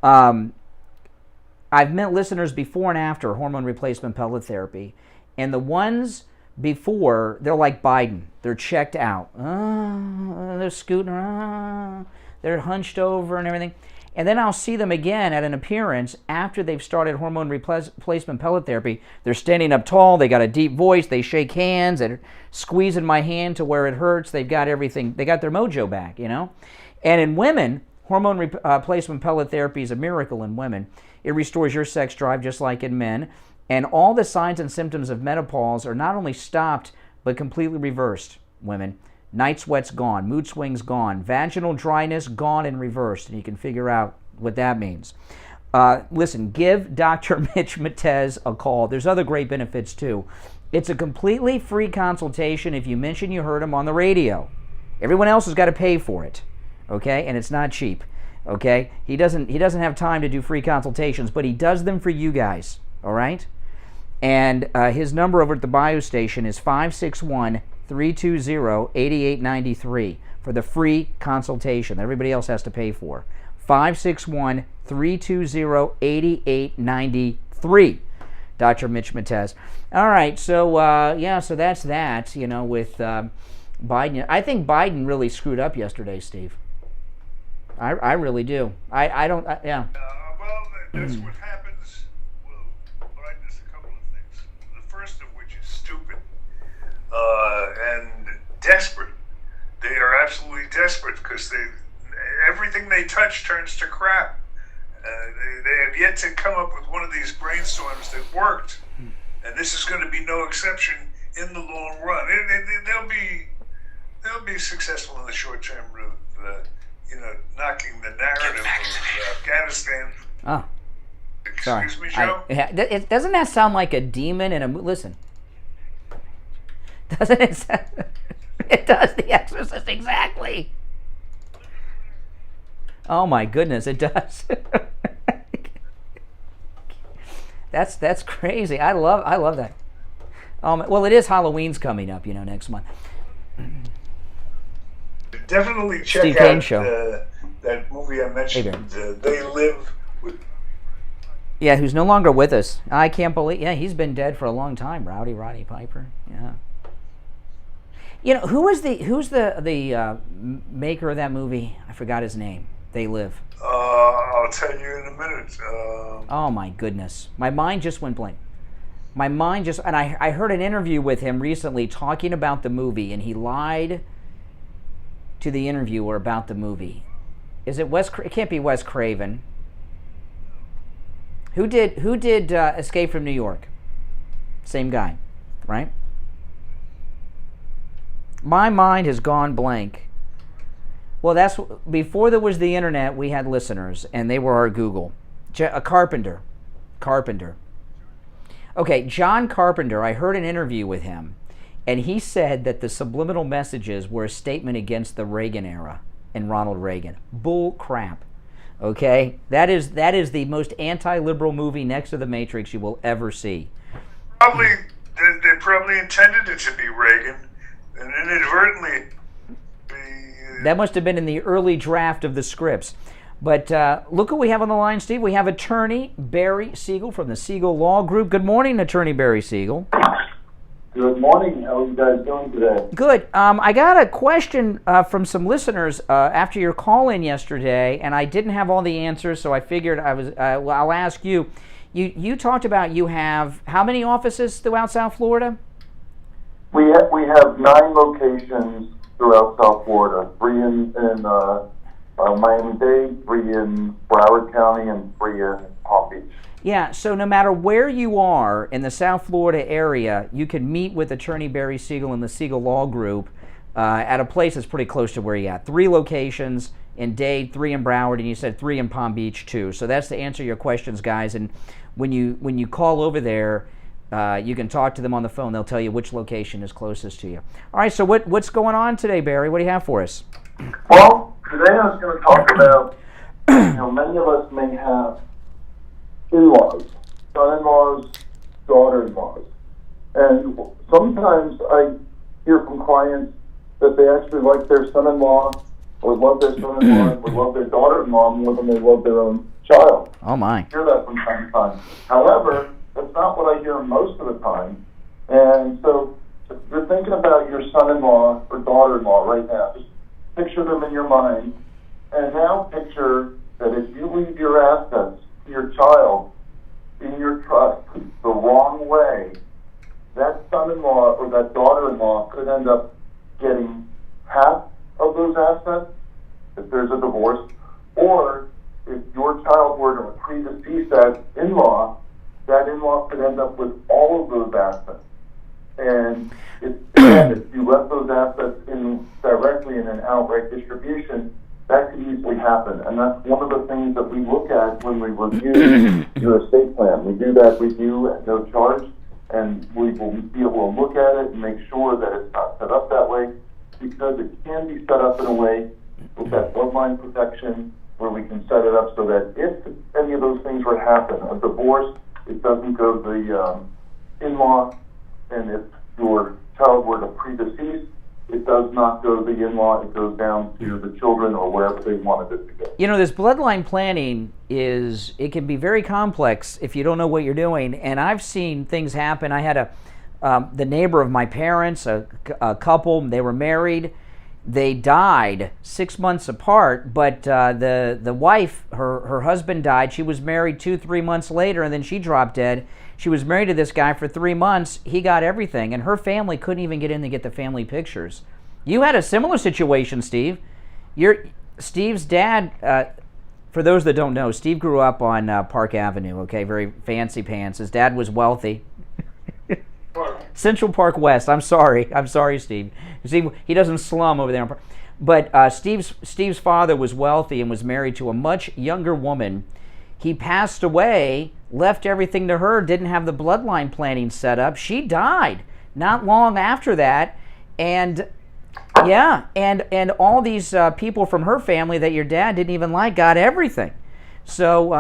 I've met listeners before and after hormone replacement pellet therapy. And the ones before, they're like Biden. They're checked out. They're scooting around. They're hunched over and everything. And then I'll see them again at an appearance after they've started hormone replacement pellet therapy. They're standing up tall. They got a deep voice. They shake hands. They're squeezing my hand to where it hurts. They've got everything. They got their mojo back, you know. And in women, hormone replacement pellet therapy is a miracle in women. It restores your sex drive just like in men. And all the signs and symptoms of menopause are not only stopped, but completely reversed, women. Night sweats gone, mood swings gone, vaginal dryness gone and reversed. And you can figure out what that means. Listen, give Dr. Mitch Matez a call. There's other great benefits too. It's a completely free consultation if you mention you heard him on the radio. Everyone else has got to pay for it, okay? And it's not cheap, okay? He doesn't have time to do free consultations, but he does them for you guys, all right? And his number over at the Biostation is 561-320-8893 for the free consultation that everybody else has to pay for. 561-320-8893. Dr. Mitch Matez. All right, so so that's that, you know, with Biden. I think Biden really screwed up yesterday, Steve. I really do. I don't, yeah.
Well, that's what happens. And desperate. They are absolutely desperate because everything they touch turns to crap. They have yet to come up with one of these brainstorms that worked, and this is going to be no exception in the long run. They'll be successful in the short term of knocking the narrative of Afghanistan.
Oh,
excuse me, Joe.
Doesn't that sound like a demon in a listen? Doesn't it? It does. The Exorcist, exactly. Oh my goodness, it does. That's crazy. I love that. Well, it is Halloween's coming up, next month.
Definitely check
Steve
out
Kane Show.
That movie I mentioned, They Live.
Yeah, who's no longer with us. I can't believe. Yeah, he's been dead for a long time. Roddy Piper. Yeah. Who's the maker of that movie? I forgot his name. They Live.
I'll tell you in a minute.
Oh my goodness, my mind just went blank. And I heard an interview with him recently talking about the movie, and he lied to the interviewer about the movie. Is it Wes? It can't be Wes Craven. Who did Escape from New York? Same guy, right? My mind has gone blank. Well, that's before there was the internet. We had listeners, and they were our Google. A Carpenter. Okay, John Carpenter. I heard an interview with him, and he said that the subliminal messages were a statement against the Reagan era and Ronald Reagan. Bull crap. Okay, that is the most anti-liberal movie next to The Matrix you will ever see.
They probably intended it to be Reagan, and inadvertently.
That must have been in the early draft of the scripts. But look what we have on the line, Steve. We have attorney Barry Siegel from the Siegel Law Group. Good morning, attorney Barry Siegel.
Good morning. How are you guys doing today?
Good. I got a question from some listeners after your call-in yesterday, and I didn't have all the answers, so I figured I'll ask you. You talked about you have how many offices throughout South Florida?
We have 9 locations throughout South Florida. 3 in Miami-Dade, 3 in Broward County, and 3 in Palm Beach.
Yeah, so no matter where you are in the South Florida area, you can meet with attorney Barry Siegel and the Siegel Law Group at a place that's pretty close to where you're at. 3 locations in Dade, 3 in Broward, and you said 3 in Palm Beach too. So that's to answer your questions, guys. And when you call over there, you can talk to them on the phone. They'll tell you which location is closest to you. All right, so what's going on today, Barry? What do you have for us?
Well, today I was going to talk about, many of us may have in-laws, son-in-laws, daughter-in-laws. And sometimes I hear from clients that they actually like their son-in-law or love their son-in-law or love their daughter-in-law more than they love their own child.
Oh, my.
I hear that from time to time. However, that's not what I hear most of the time. And so if you're thinking about your son-in-law or daughter-in-law right now, just picture them in your mind. And now picture that if you leave your assets to your child in your trust the wrong way, that son-in-law or that daughter-in-law could end up getting half of those assets if there's a divorce, or if your child were to predecease that in-law, that in-law could end up with all of those assets. And if you left those assets directly in an outright distribution, that could easily happen. And that's one of the things that we look at when we review your estate plan. We do that review at no charge, and we will be able to look at it and make sure that it's not set up that way, because it can be set up in a way with that bloodline protection where we can set it up so that if any of those things were to happen, a divorce, it doesn't go to the in-law, and if your child were to predecease, it does not go to the in-law, it goes down to the children or wherever they wanted it to go.
This bloodline planning it can be very complex if you don't know what you're doing, and I've seen things happen. I had the neighbor of my parents, a couple, they were married, they died 6 months apart, but the wife, her husband died, she was married 2-3 months later, and then she dropped dead. She was married to this guy for 3 months. He got everything, and her family couldn't even get in to get the family pictures. You had a similar situation, Steve. Steve's dad, for those that don't know, Steve grew up on Park Avenue, okay, very fancy pants. His dad was wealthy. Central Park West. I'm sorry, Steve. See, he doesn't slum over there. But Steve's father was wealthy and was married to a much younger woman. He passed away, left everything to her, didn't have the bloodline planning set up. She died not long after that, and and all these people from her family that your dad didn't even like got everything. So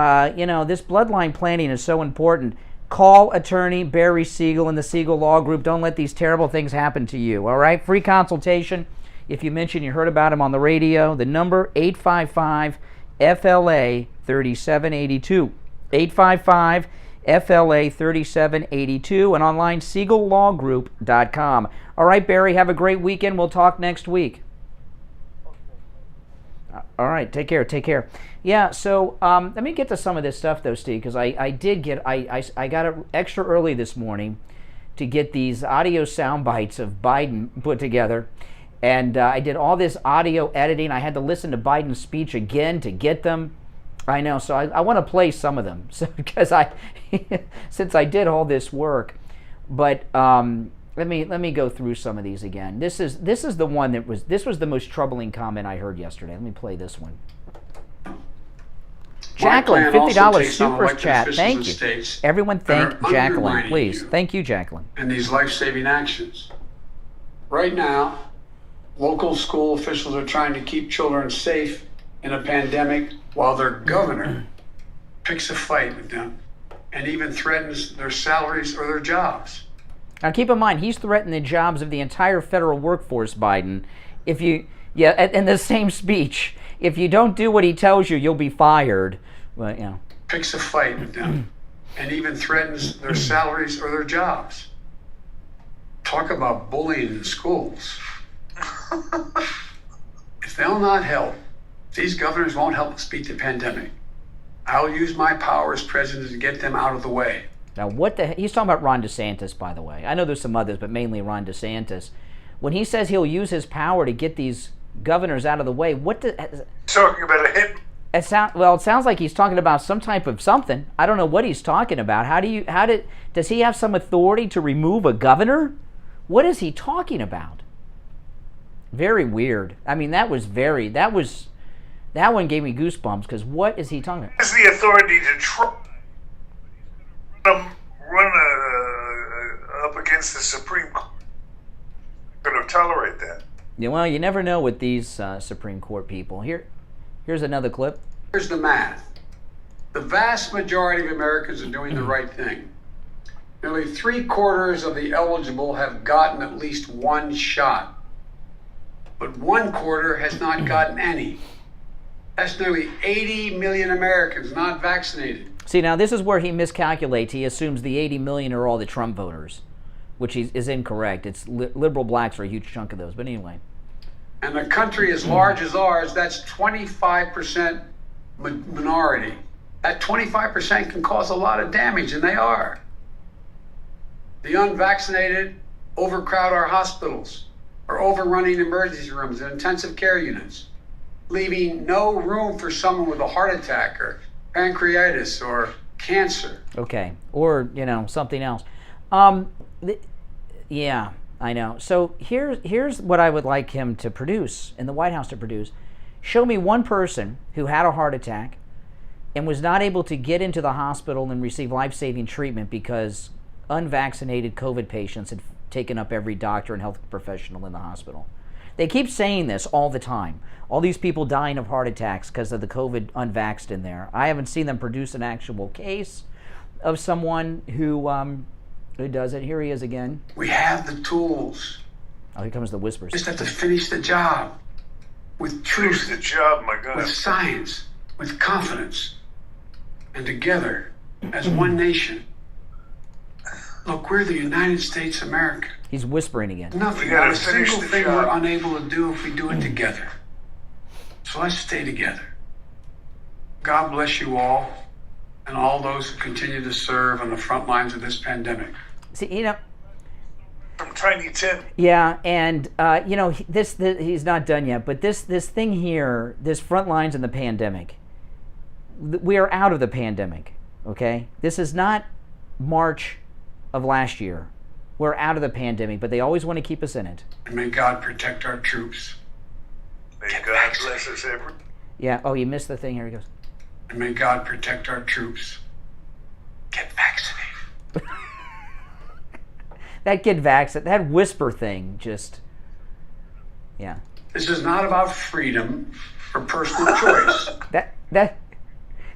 this bloodline planning is so important. Call attorney Barry Siegel and the Siegel Law Group. Don't let these terrible things happen to you, all right? Free consultation. If you mention you heard about him on the radio, the number 855-FLA-3782. 855-FLA-3782 and online SiegelLawGroup.com. All right, Barry, have a great weekend. We'll talk next week. All right, take care. Yeah, so let me get to some of this stuff, though, Steve, because I got it extra early this morning to get these audio sound bites of Biden put together. And I did all this audio editing. I had to listen to Biden's speech again to get them. I know, so I want to play some of them because since I did all this work. But let me go through some of these again. This is the one this was the most troubling comment I heard yesterday. Let me play this one. Jacqueline, $50 super chat. Thank you. Everyone thank Jacqueline, please. Thank you, Jacqueline.
And these life-saving actions. Right now, local school officials are trying to keep children safe in a pandemic while their governor picks a fight with them and even threatens their salaries or their jobs.
Now keep in mind, he's threatened the jobs of the entire federal workforce, Biden. In the same speech, if you don't do what he tells you, you'll be fired. Well, you know.
Picks a fight with them and even threatens their salaries or their jobs. Talk about bullying in schools. If they'll not help, these governors won't help us beat the pandemic. I'll use my power as president to get them out of the way.
Now, he's talking about Ron DeSantis, by the way. I know there's some others, but mainly Ron DeSantis. When he says he'll use his power to get these governors out of the way,
talking about a hit?
It sounds like he's talking about some type of something. I don't know what he's talking about. Does he have some authority to remove a governor? What is he talking about? Very weird. I mean, that one gave me goosebumps, because what is he talking about?
Has the authority to try run up against the Supreme Court? Going to tolerate that?
Yeah, well, you never know with these Supreme Court people. Here's another clip.
Here's the math. The vast majority of Americans are doing the right thing. Nearly 3/4 of the eligible have gotten at least one shot, but 1/4 has not gotten any. That's nearly 80 million Americans not vaccinated.
See, now this is where he miscalculates. He assumes the 80 million are all the Trump voters, which is incorrect. It's liberal blacks are a huge chunk of those. But anyway.
And a country as large as ours, that's 25% minority. That 25% can cause a lot of damage, and they are. The unvaccinated overcrowd our hospitals, are overrunning emergency rooms and intensive care units, leaving no room for someone with a heart attack or pancreatitis or cancer.
Okay, or, something else. Yeah, I know. So here's what I would like him to produce, and the White House to produce. Show me one person who had a heart attack and was not able to get into the hospital and receive life-saving treatment because unvaccinated COVID patients had taken up every doctor and health professional in the hospital. They keep saying this all the time. All these people dying of heart attacks because of the COVID unvaxxed in there. I haven't seen them produce an actual case of someone who does it. Here he is again.
We have the tools.
Oh, here comes the whispers.
Just have to finish the job with truth.
Finish the job, my God.
With science, with confidence, and together as one nation. Look, we're the United States of America.
He's whispering again.
Nothing, not a single thing we're unable to do if we do it together. So let's stay together. God bless you all and all those who continue to serve on the front lines of this pandemic.
See,
From Tiny Tim.
Yeah, and he's not done yet, but this thing here, this front lines in the pandemic, we are out of the pandemic, okay? This is not March of last year. We're out of the pandemic, but they always want to keep us in it.
And may God protect our troops.
May God bless us every.
Yeah, oh, you missed the thing. Here he goes.
And may God protect our troops. Get vaccinated.
That get vaccinated, that whisper thing, just, yeah.
This is not about freedom or personal choice.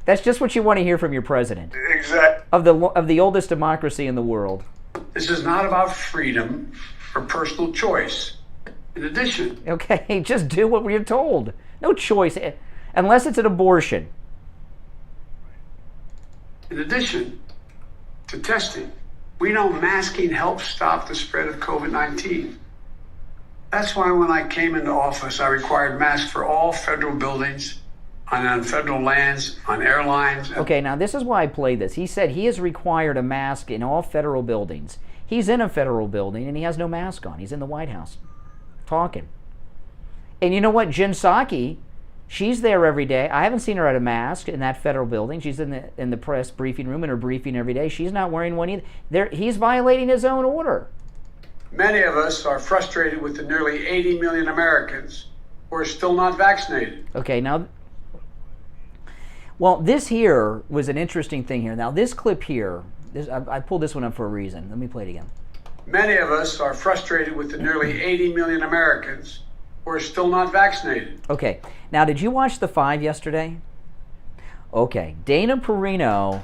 That's just what you want to hear from your president.
Exactly.
of the oldest democracy in the world.
This is not about freedom or personal choice. In addition...
Okay, just do what we're told. No choice, unless it's an abortion.
In addition to testing, we know masking helps stop the spread of COVID-19. That's why when I came into office, I required masks for all federal buildings, on federal lands, on airlines.
Okay, now this is why I played this. He said he has required a mask in all federal buildings. He's in a federal building and he has no mask on. He's in the White House talking. And you know what? Jen Psaki, she's there every day. I haven't seen her at a mask in that federal building. She's in the press briefing room in her briefing every day. She's not wearing one either. He's violating his own order.
Many of us are frustrated with the nearly 80 million Americans who are still not vaccinated.
Okay, now, well, this here was an interesting thing here. Now, this clip here, I pulled this one up for a reason. Let me play it again.
Many of us are frustrated with the nearly 80 million Americans who are still not vaccinated.
Okay, now, did you watch The Five yesterday? Okay, Dana Perino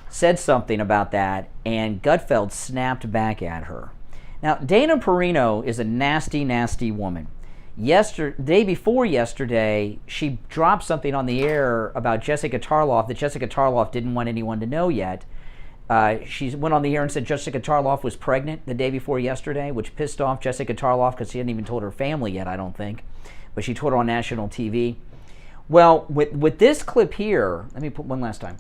said something about that, and Gutfeld snapped back at her. Now, Dana Perino is a nasty, nasty woman. Day before yesterday, she dropped something on the air about Jessica Tarloff that Jessica Tarloff didn't want anyone to know yet. She went on the air and said Jessica Tarloff was pregnant the day before yesterday, which pissed off Jessica Tarloff because she hadn't even told her family yet, I don't think. But she told her on national TV. Well, with this clip here, let me put one last time.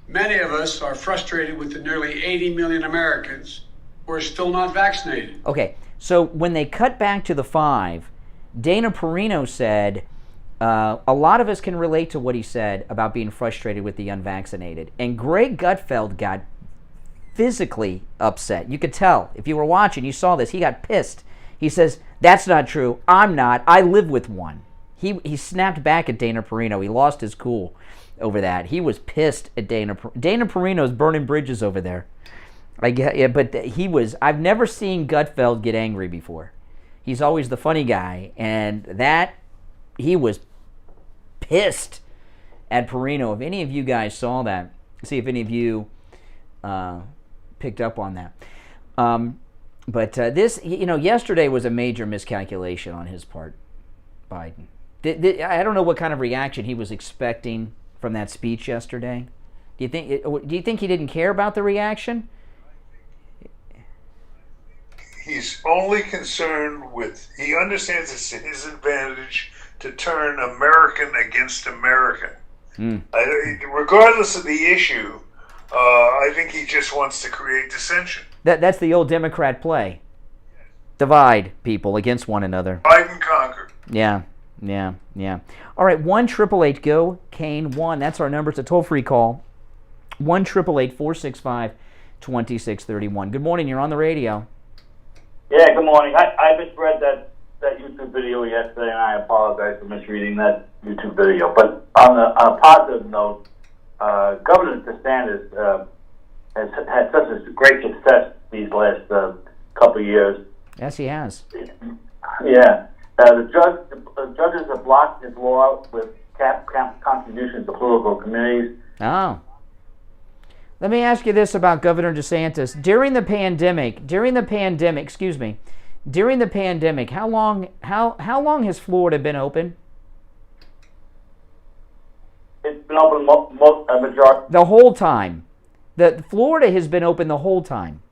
Many of us are frustrated with the nearly 80 million Americans who are still not vaccinated.
Okay, so when they cut back to The Five, Dana Perino said, a lot of us can relate to what he said about being frustrated with the unvaccinated. And Greg Gutfeld got physically upset. You could tell. If you were watching, you saw this. He got pissed. He says, that's not true. I'm not. I live with one. He snapped back at Dana Perino. He lost his cool over that. He was pissed at Dana Perino's burning bridges over there. But I've never seen Gutfeld get angry before. He's always the funny guy, and he was pissed at Perino. If any of you guys saw that, see if any of you picked up on that. But this, yesterday was a major miscalculation on his part, Biden. I don't know what kind of reaction he was expecting from that speech yesterday. Do you think he didn't care about the reaction?
He's only concerned with, he understands it's to his advantage to turn American against American. Regardless of the issue, I think he just wants to create dissension.
That's the old Democrat play. Divide people against one another.
Divide and conquer.
Yeah. All right, 1-888-GO-KANE-1. That's our number. It's a toll-free call. 1-888-465-2631. Good morning. You're on the radio.
Yeah, good morning. I misread that YouTube video yesterday, and I apologize for misreading that YouTube video. But on a positive note, Governor DeSantis has had such a great success these last couple of years.
Yes, he has.
Yeah. The judges have blocked his law with cap contributions to political committees.
Oh. Let me ask you this about Governor DeSantis. During the pandemic, how long has Florida been open?
It's been open a majority.
The whole time. Florida has been open the whole time.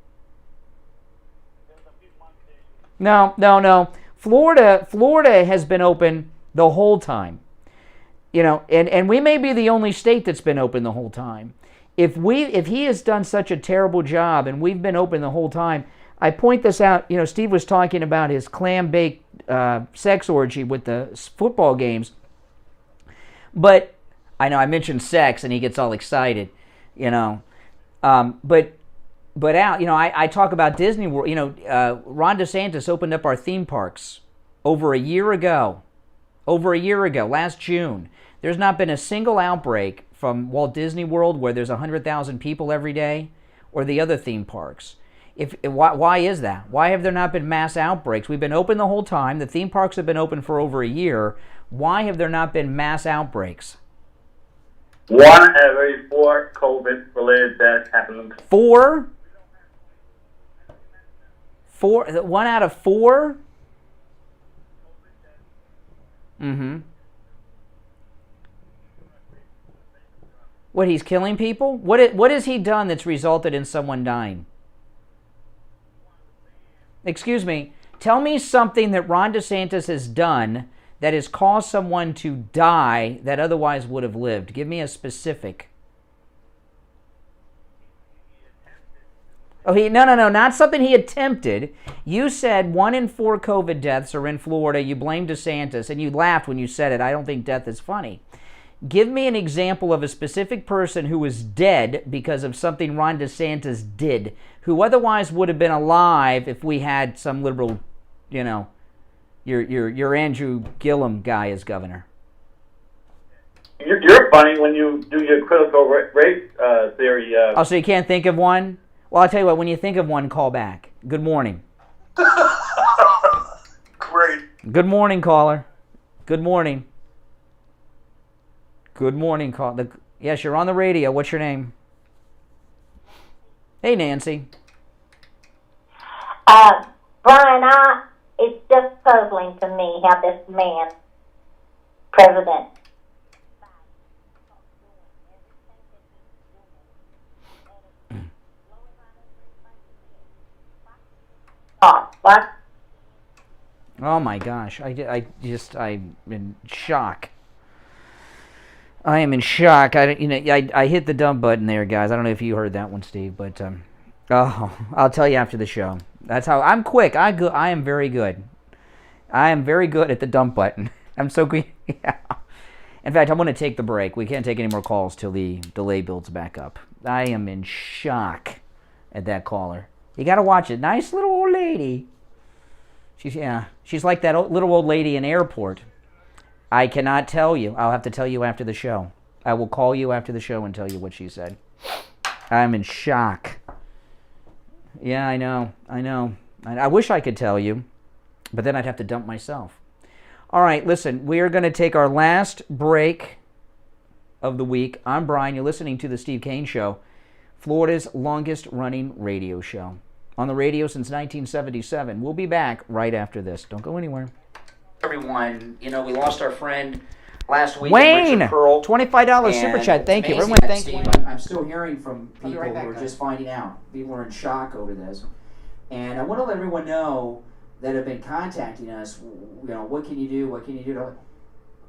No. Florida has been open the whole time. And we may be the only state that's been open the whole time. If he has done such a terrible job and we've been open the whole time, I point this out. Steve was talking about his clam-baked sex orgy with the football games. But I know I mentioned sex and he gets all excited, But I talk about Disney World. Ron DeSantis opened up our theme parks over a year ago, last June. There's not been a single outbreak from Walt Disney World, where there's 100,000 people every day, or the other theme parks. Why is that? Why have there not been mass outbreaks? We've been open the whole time. The theme parks have been open for over a year. Why have there not been mass outbreaks?
1 out of every 4 COVID-related deaths happened.
4? 1 out of 4? Mm-hmm. What, he's killing people? What has he done that's resulted in someone dying? Excuse me. Tell me something that Ron DeSantis has done that has caused someone to die that otherwise would have lived. Give me a specific. Oh, no, not something he attempted. You said 1 in 4 COVID deaths are in Florida. You blamed DeSantis, and you laughed when you said it. I don't think death is funny. Give me an example of a specific person who was dead because of something Ron DeSantis did, who otherwise would have been alive if we had some liberal, your Andrew Gillum guy as governor.
You're funny when you do your critical race theory.
Oh, so you can't think of one? Well, I'll tell you what, when you think of one, call back. Good morning.
Great.
Good morning, caller. Good morning. Good morning, caller. Yes, you're on the radio. What's your name? Hey, Nancy.
Brian, it's just puzzling to me how this man, President, what?
Oh my gosh! I'm in shock. I am in shock. I hit the dump button there, guys. I don't know if you heard that one, Steve, but I'll tell you after the show. That's how I'm quick. I am very good. I am very good at the dump button. I'm so good. Yeah. In fact, I'm going to take the break. We can't take any more calls till the delay builds back up. I am in shock at that caller. You got to watch it. Nice little old lady. She's like that little old lady in airport. I cannot tell you. I'll have to tell you after the show. I will call you after the show and tell you what she said. I'm in shock. Yeah, I know. I wish I could tell you, but then I'd have to dump myself. All right, listen, we are going to take our last break of the week. I'm Brian. You're listening to The Steve Kane Show, Florida's longest-running radio show. On the radio since 1977. We'll be back right after this. Don't go anywhere. Everyone, we lost our friend last week. Wayne, $25 super chat. Thank you. Everyone, thank you.
I'm still hearing from people who are just finding out. People are in shock over this. And I want to let everyone know that have been contacting us, what can you do? What can you do?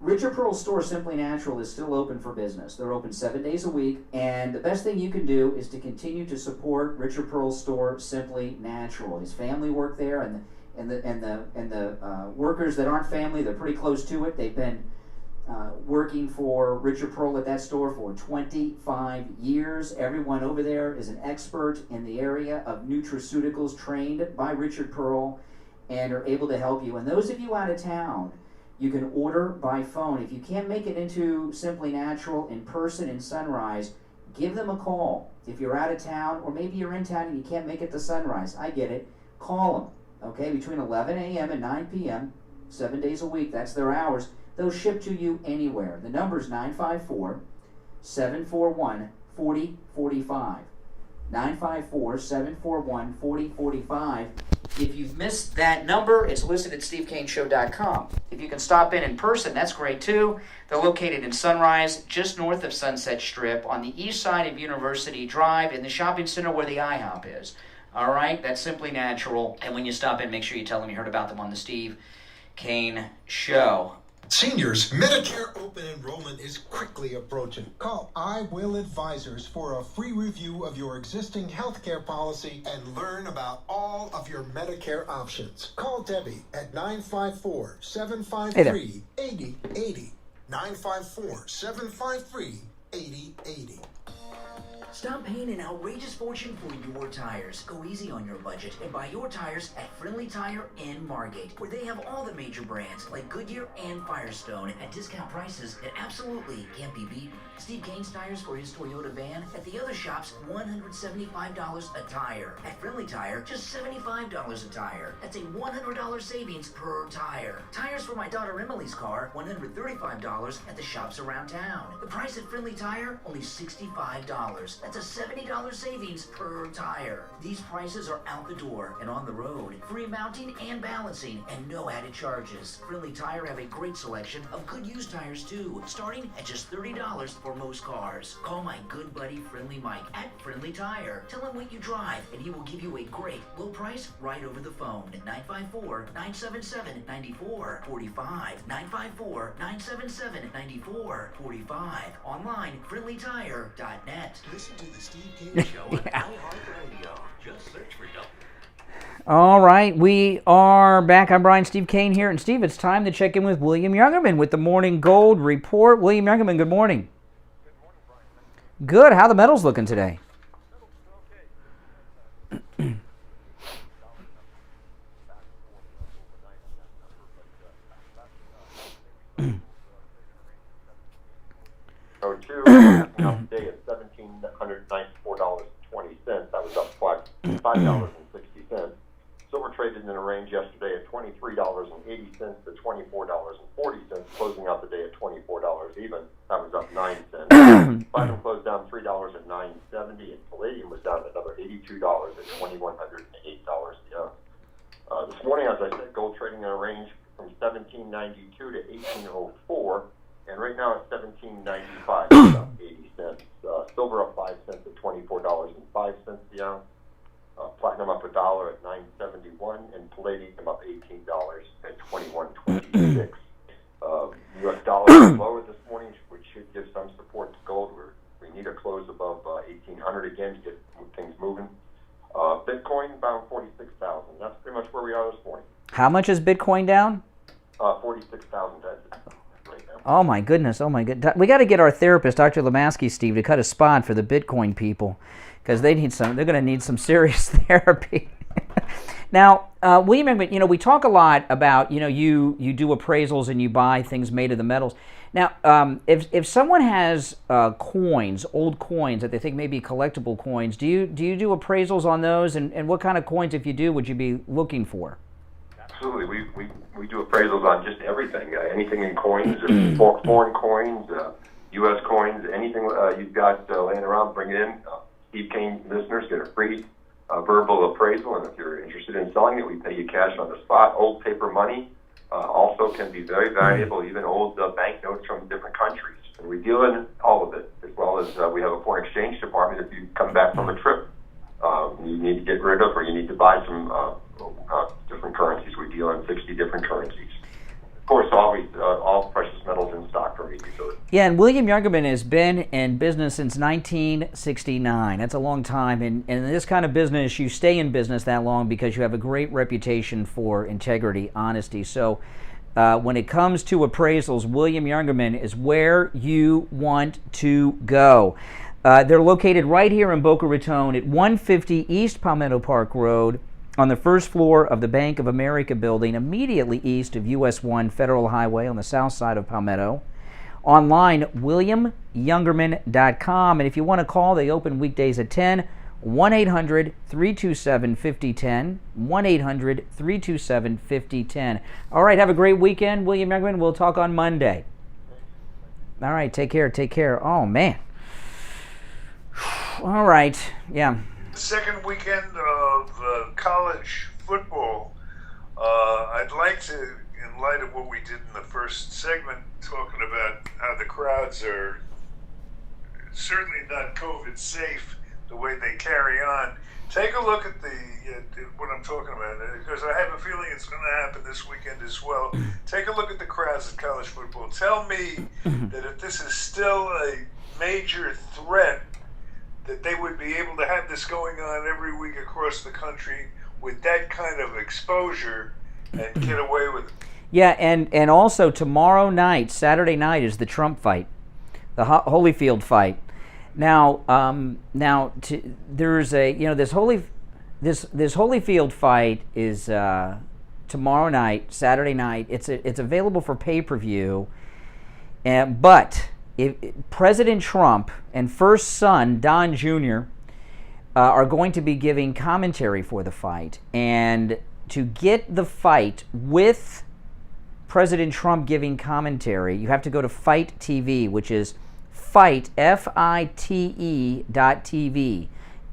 Richard Pearl's store, Simply Natural, is still open for business. They're open 7 days a week, and the best thing you can do is to continue to support Richard Pearl's store, Simply Natural. His family work there, and the workers that aren't family, they're pretty close to it. They've been working for Richard Pearl at that store for 25 years. Everyone over there is an expert in the area of nutraceuticals, trained by Richard Pearl, and are able to help you. And those of you out of town, you can order by phone. If you can't make it into Simply Natural in person in Sunrise, give them a call. If you're out of town, or maybe you're in town and you can't make it to Sunrise, I get it. Call them, okay? Between 11 a.m. and 9 p.m., 7 days a week, that's their hours. They'll ship to you anywhere. The number's 954-741-4045. 954-741-4045. If you've missed that number, it's listed at stevekaneshow.com. If you can stop in person, that's great too. They're located in Sunrise, just north of Sunset Strip, on the east side of University Drive, in the shopping center where the IHOP is. All right, that's Simply Natural. And when you stop in, make sure you tell them you heard about them on the Steve Kane Show.
Seniors, Medicare open enrollment is quickly approaching. Call I Will Advisors for a free review of your existing healthcare policy and learn about all of your Medicare options. Call Debbie at 954-753-8080. 954-753-8080.
Stop paying an outrageous fortune for your tires. Go easy on your budget and buy your tires at Friendly Tire in Margate, where they have all the major brands like Goodyear and Firestone at discount prices that absolutely can't be beaten. Steve Kane's tires for his Toyota van at the other shops, $175 a tire. At Friendly Tire, just $75 a tire. That's a $100 savings per tire. Tires for my daughter Emily's car, $135 at the shops around town. The price at Friendly Tire, only $65. That's a $70 savings per tire. These prices are out the door and on the road. Free mounting and balancing and no added charges. Friendly Tire have a great selection of good used tires too, starting at just $30 for most cars. Call my good buddy Friendly Mike at Friendly Tire. Tell him what you drive and he will give you a great low price right over the phone. 954-977-9445. 954-977-9445. Online, friendlytire.net.
Listen to the Steve Kane Show on iHeartRadio. Just search for W.
All right, we are back. I'm Brian, Steve Kane here. And Steve, it's time to check in with William Youngerman with the Morning Gold Report. William Youngerman, good morning.
Good morning, Brian.
Good. How are the metals looking today?
So two, today at $1,794.20. That was up $5.60. Silver traded in a range yesterday at $23.80 to $24.40, closing out the day at $24 even. That was up 9 cents. Platinum closed down $3 at $9.70, and palladium was down another $82 at $2,108 the ounce. This morning, as I said, gold trading in a range from $17.92 to $18.04. And right now it's $17.95, about 80 cents. Silver up 5 cents at $24.05 the ounce. Platinum up $1 at $9.71, and palladium up $18 at $21.26. U.S. dollar is lower this morning, which should give some support to gold. We need a close above 1,800 again to get things moving. Bitcoin bound 46,000. That's pretty much where we are this morning.
How much is Bitcoin down?
46,000.
Oh my goodness, oh my goodness. We got to get our therapist, Dr. Lemaski, Steve, to cut a spot for the Bitcoin people, because they're going to need some serious therapy. Now, William, we talk a lot about, you do appraisals and you buy things made of the metals. Now, if someone has coins, old coins that they think may be collectible coins, do you do appraisals on those? And what kind of coins, if you do, would you be looking for?
Absolutely. We do appraisals on just everything, anything in coins, or foreign coins, U.S. coins, anything you've got laying around, bring it in. Steve Kane listeners get a free verbal appraisal, and if you're interested in selling it, we pay you cash on the spot. Old paper money also can be very valuable, even old banknotes from different countries. And we deal in all of it, as well as we have a foreign exchange department. If you come back from a trip, you need to get rid of, or you need to buy some different currencies. We deal in 60 different currencies. Of course, always all precious metals in stock for me. So
yeah, and William Youngerman has been in business since 1969. That's a long time. And in this kind of business, you stay in business that long because you have a great reputation for integrity, honesty. So when it comes to appraisals, William Youngerman is where you want to go. They're located right here in Boca Raton at 150 East Palmetto Park Road, on the first floor of the Bank of America building, immediately east of US 1 Federal Highway on the south side of Palmetto. Online, WilliamYoungerman.com. And if you want to call, they open weekdays at 10, 1-800-327-5010, 1-800-327-5010. All right, have a great weekend, William Youngerman. We'll talk on Monday. All right, take care, take care. Oh, man. All right, yeah.
Second weekend of college football. I'd like to, in light of what we did in the first segment, talking about how the crowds are certainly not COVID safe the way they carry on. Take a look at what I'm talking about, because I have a feeling it's going to happen this weekend as well. Take a look at the crowds at college football. Tell me that if this is still a major threat, that they would be able to have this going on every week across the country with that kind of exposure and get away with it.
Yeah, and also tomorrow night, Saturday night, is the Trump fight, the Holyfield fight. Now, there's a this Holyfield fight is tomorrow night, Saturday night. It's available for pay-per-view, but President Trump and first son Don Jr. Are going to be giving commentary for the fight, and to get the fight with President Trump giving commentary, you have to go to Fight TV, which is Fight, FITE.TV.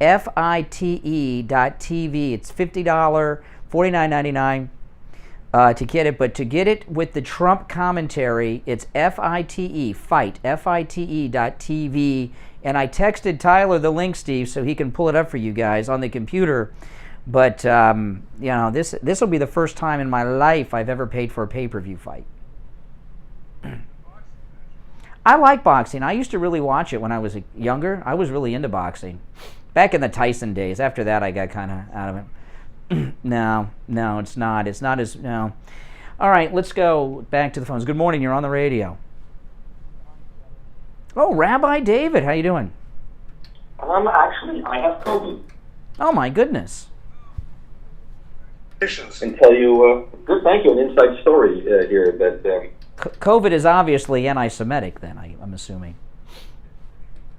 FITE.TV. It's $50, $49.99 to get it. But to get it with the Trump commentary, it's FITE, Fight, FITE.TV. And I texted Tyler the link, Steve, so he can pull it up for you guys on the computer. But, this will be the first time in my life I've ever paid for a pay-per-view fight. I like boxing. I used to really watch it when I was younger. I was really into boxing. Back in the Tyson days. After that, I got kind of out of it. No, it's not. It's not as, no. All right, let's go back to the phones. Good morning. You're on the radio. Oh, Rabbi David. How you doing?
Actually, I have COVID.
Oh, my goodness.
And tell you, good, thank you, an inside story here that...
COVID is obviously anti-Semitic, then, I'm assuming.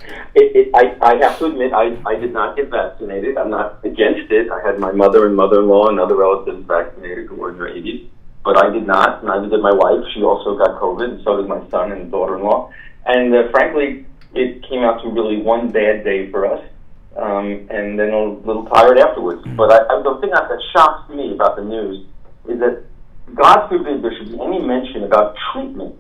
I have to admit, I did not get vaccinated. I'm not against it. I had my mother and mother-in-law and other relatives vaccinated who were in their 80s, but I did not. Neither did my wife. She also got COVID, and so did my son and daughter-in-law. And frankly, it came out to really one bad day for us, and then a little tired afterwards. But the thing that shocks me about the news is that God forbid there should be any mention about treatment.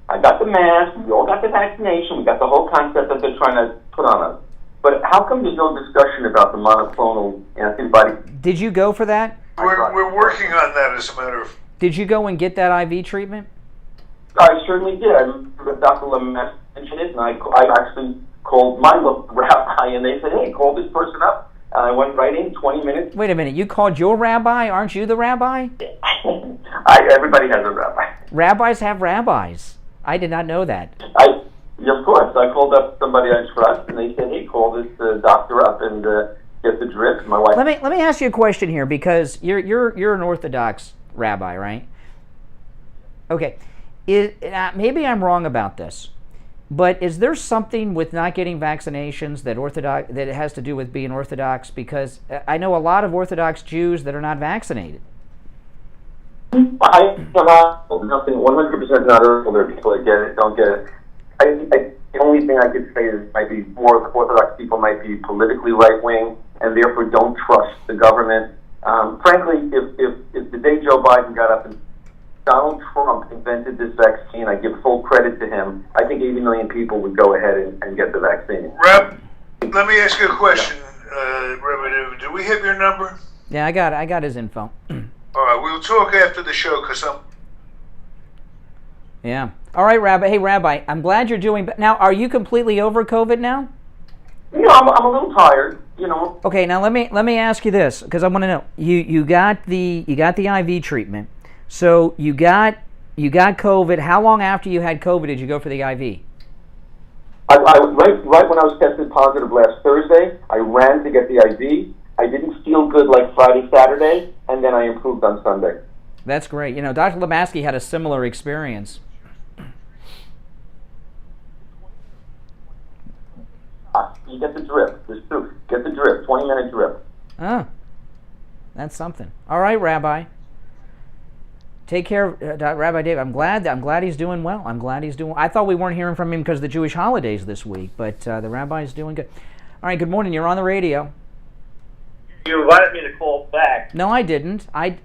I got the mask, we all got the vaccination, we got the whole concept that they're trying to put on us. But how come there's no discussion about the monoclonal antibody?
Did you go for that?
We're working on that, as a matter of...
Did you go and get that IV treatment?
I certainly did. I remember Dr. Lemess mentioned it, and I actually called my rabbi, and they said, hey, call this person up. I went right in, 20 minutes.
Wait a minute, you called your rabbi? Aren't you the rabbi?
Everybody has a rabbi.
Rabbis have rabbis. I did not know that.
Of course. I called up somebody I trust, and they said, hey, call this doctor up and get the drip. My wife...
Let me ask you a question here, because you're an Orthodox rabbi, right? Okay. Maybe I'm wrong about this, but is there something with not getting vaccinations that it has to do with being Orthodox? Because I know a lot of Orthodox Jews that are not vaccinated.
Nothing 100% not other people that get it, don't get it. The only thing I could say is maybe more Orthodox people might be politically right-wing and therefore don't trust the government. Frankly, if the day Joe Biden got up and Donald Trump invented this vaccine, I give full credit to him. I think 80 million people would go ahead and get the vaccine.
Reb, let me ask you a question, Rabbi. Do we have your number?
Yeah, I got his info.
All right, we'll talk after the show, because I'm...
Yeah. All right, Rabbi. Hey, Rabbi, I'm glad you're doing... Now, are you completely over COVID now?
Yeah, I'm a little tired,
Okay, now let me ask you this, because I want to know. You got the IV treatment. So you got COVID. How long after you had COVID did you go for the IV?
Right when I was tested positive last Thursday, I ran to get the IV. I didn't feel good like Friday, Saturday, and then I improved on Sunday.
That's great. Dr. Lemaski had a similar experience.
You get the drip. There's two. Get the drip. 20-minute drip.
Oh, that's something. All right, Rabbi. Take care, Rabbi Dave. I'm glad he's doing well. I thought we weren't hearing from him because of the Jewish holidays this week, but the rabbi's doing good. All right. Good morning. You're on the radio.
You invited me to call back.
No, I didn't. I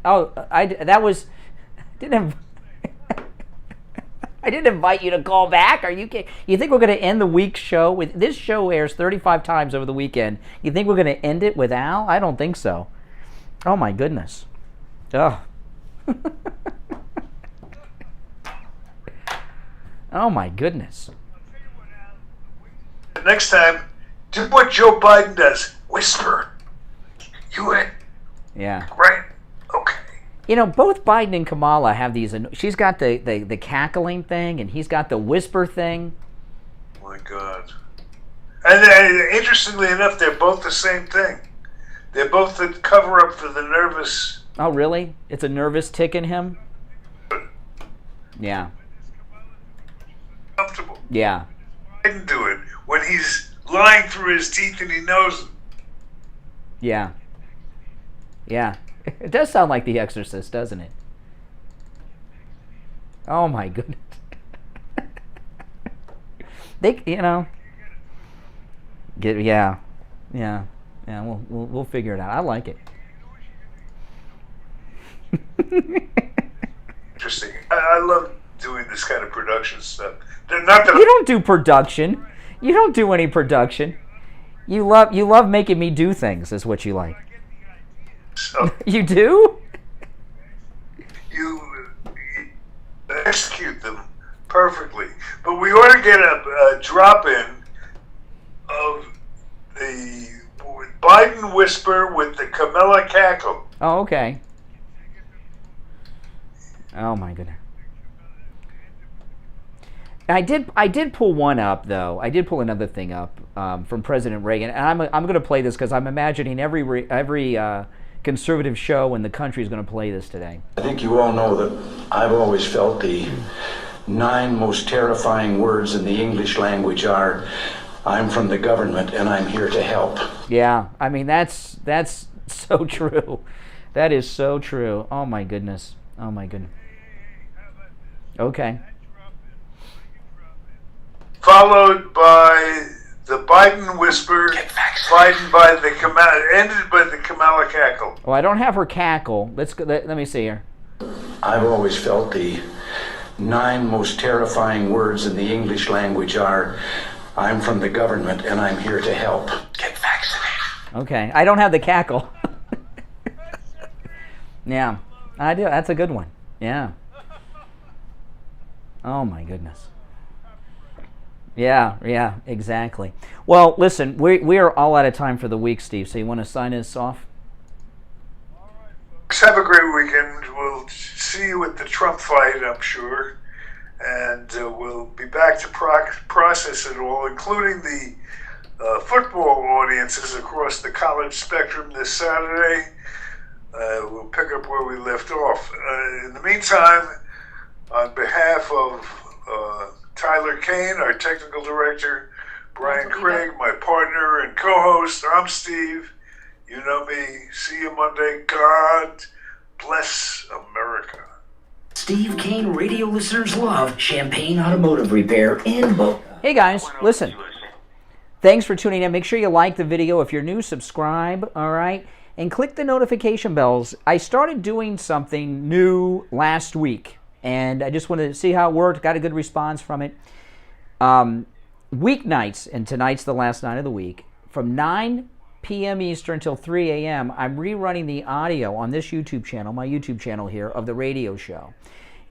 didn't invite you to call back. Are you kidding? You think we're going to end the week's show with this show airs 35 times over the weekend? You think we're going to end it with Al? I don't think so. Oh my goodness. Oh. Oh my goodness.
Next time, do what Joe Biden does. Whisper. You ain't.
Yeah.
Right? Okay.
Both Biden and Kamala have these. She's got the cackling thing, and he's got the whisper thing.
My God. And interestingly enough, they're both the same thing. They're both the cover-up for the nervous.
Oh, really? It's a nervous tick in him? Yeah.
Comfortable.
Yeah.
I can do it when he's lying through his teeth and he knows it.
Yeah. Yeah. It does sound like The Exorcist, doesn't it? Oh my goodness. They, you know. Yeah. We'll figure it out. I like it.
Interesting. I love doing this kind of production stuff. Not that
you don't do production. You don't do any production. You love making me do things. Is what you like.
So
you do?
You execute them perfectly, but we ought to get a drop-in of the Biden whisper with the Kamala cackle.
Oh, okay. Oh my goodness. I did pull one up though. I did pull another thing up from President Reagan, and I'm going to play this because I'm imagining every conservative show in the country is going to play this today.
I think you all know that I've always felt the 9 most terrifying words in the English language are, "I'm from the government and I'm here to help."
Yeah, I mean that's so true. That is so true. Oh my goodness. Oh my goodness. Okay.
Followed by the Biden whisper, Biden by the ended by the Kamala cackle.
Oh, I don't have her cackle. Let me see here.
I've always felt the 9 most terrifying words in the English language are, "I'm from the government and I'm here to help." Get vaccinated.
Okay, I don't have the cackle. Yeah, I do. That's a good one. Yeah. Oh my goodness. Yeah, exactly. Well, listen, we are all out of time for the week, Steve, so you want to sign us off?
Have a great weekend. We'll see you at the Trump fight, I'm sure. And we'll be back to process it all, including the football audiences across the college spectrum this Saturday. We'll pick up where we left off. In the meantime, on behalf of Tyler Kane, our technical director, Brian Craig, my partner and co-host, I'm Steve. You know me. See you Monday. God bless America.
Steve Kane radio listeners love Champagne Automotive Repair in Boca.
Hey guys, listen. Thanks for tuning in. Make sure you like the video. If you're new, subscribe, all right? And click the notification bells. I started doing something new last week, and I just wanted to see how it worked. Got a good response from it. Weeknights, and tonight's the last night of the week, from 9 p.m. Eastern until 3 a.m., I'm rerunning the audio on this YouTube channel, my YouTube channel here, of the radio show.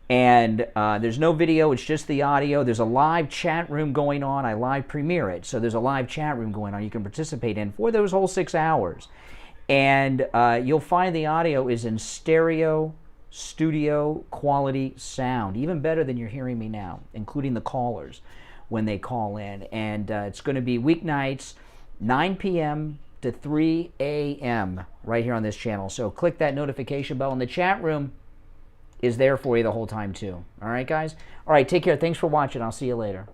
And there's no video, it's just the audio. There's a live chat room going on. I live premiere it, so there's a live chat room going on you can participate in for those whole 6 hours. And you'll find the audio is in stereo, studio quality sound, even better than you're hearing me now, including the callers when they call in. And it's going to be weeknights, 9 p.m. to 3 a.m. right here on this channel. So click that notification bell, and the chat room is there for you the whole time too. All right, guys? All right, take care. Thanks for watching. I'll see you later.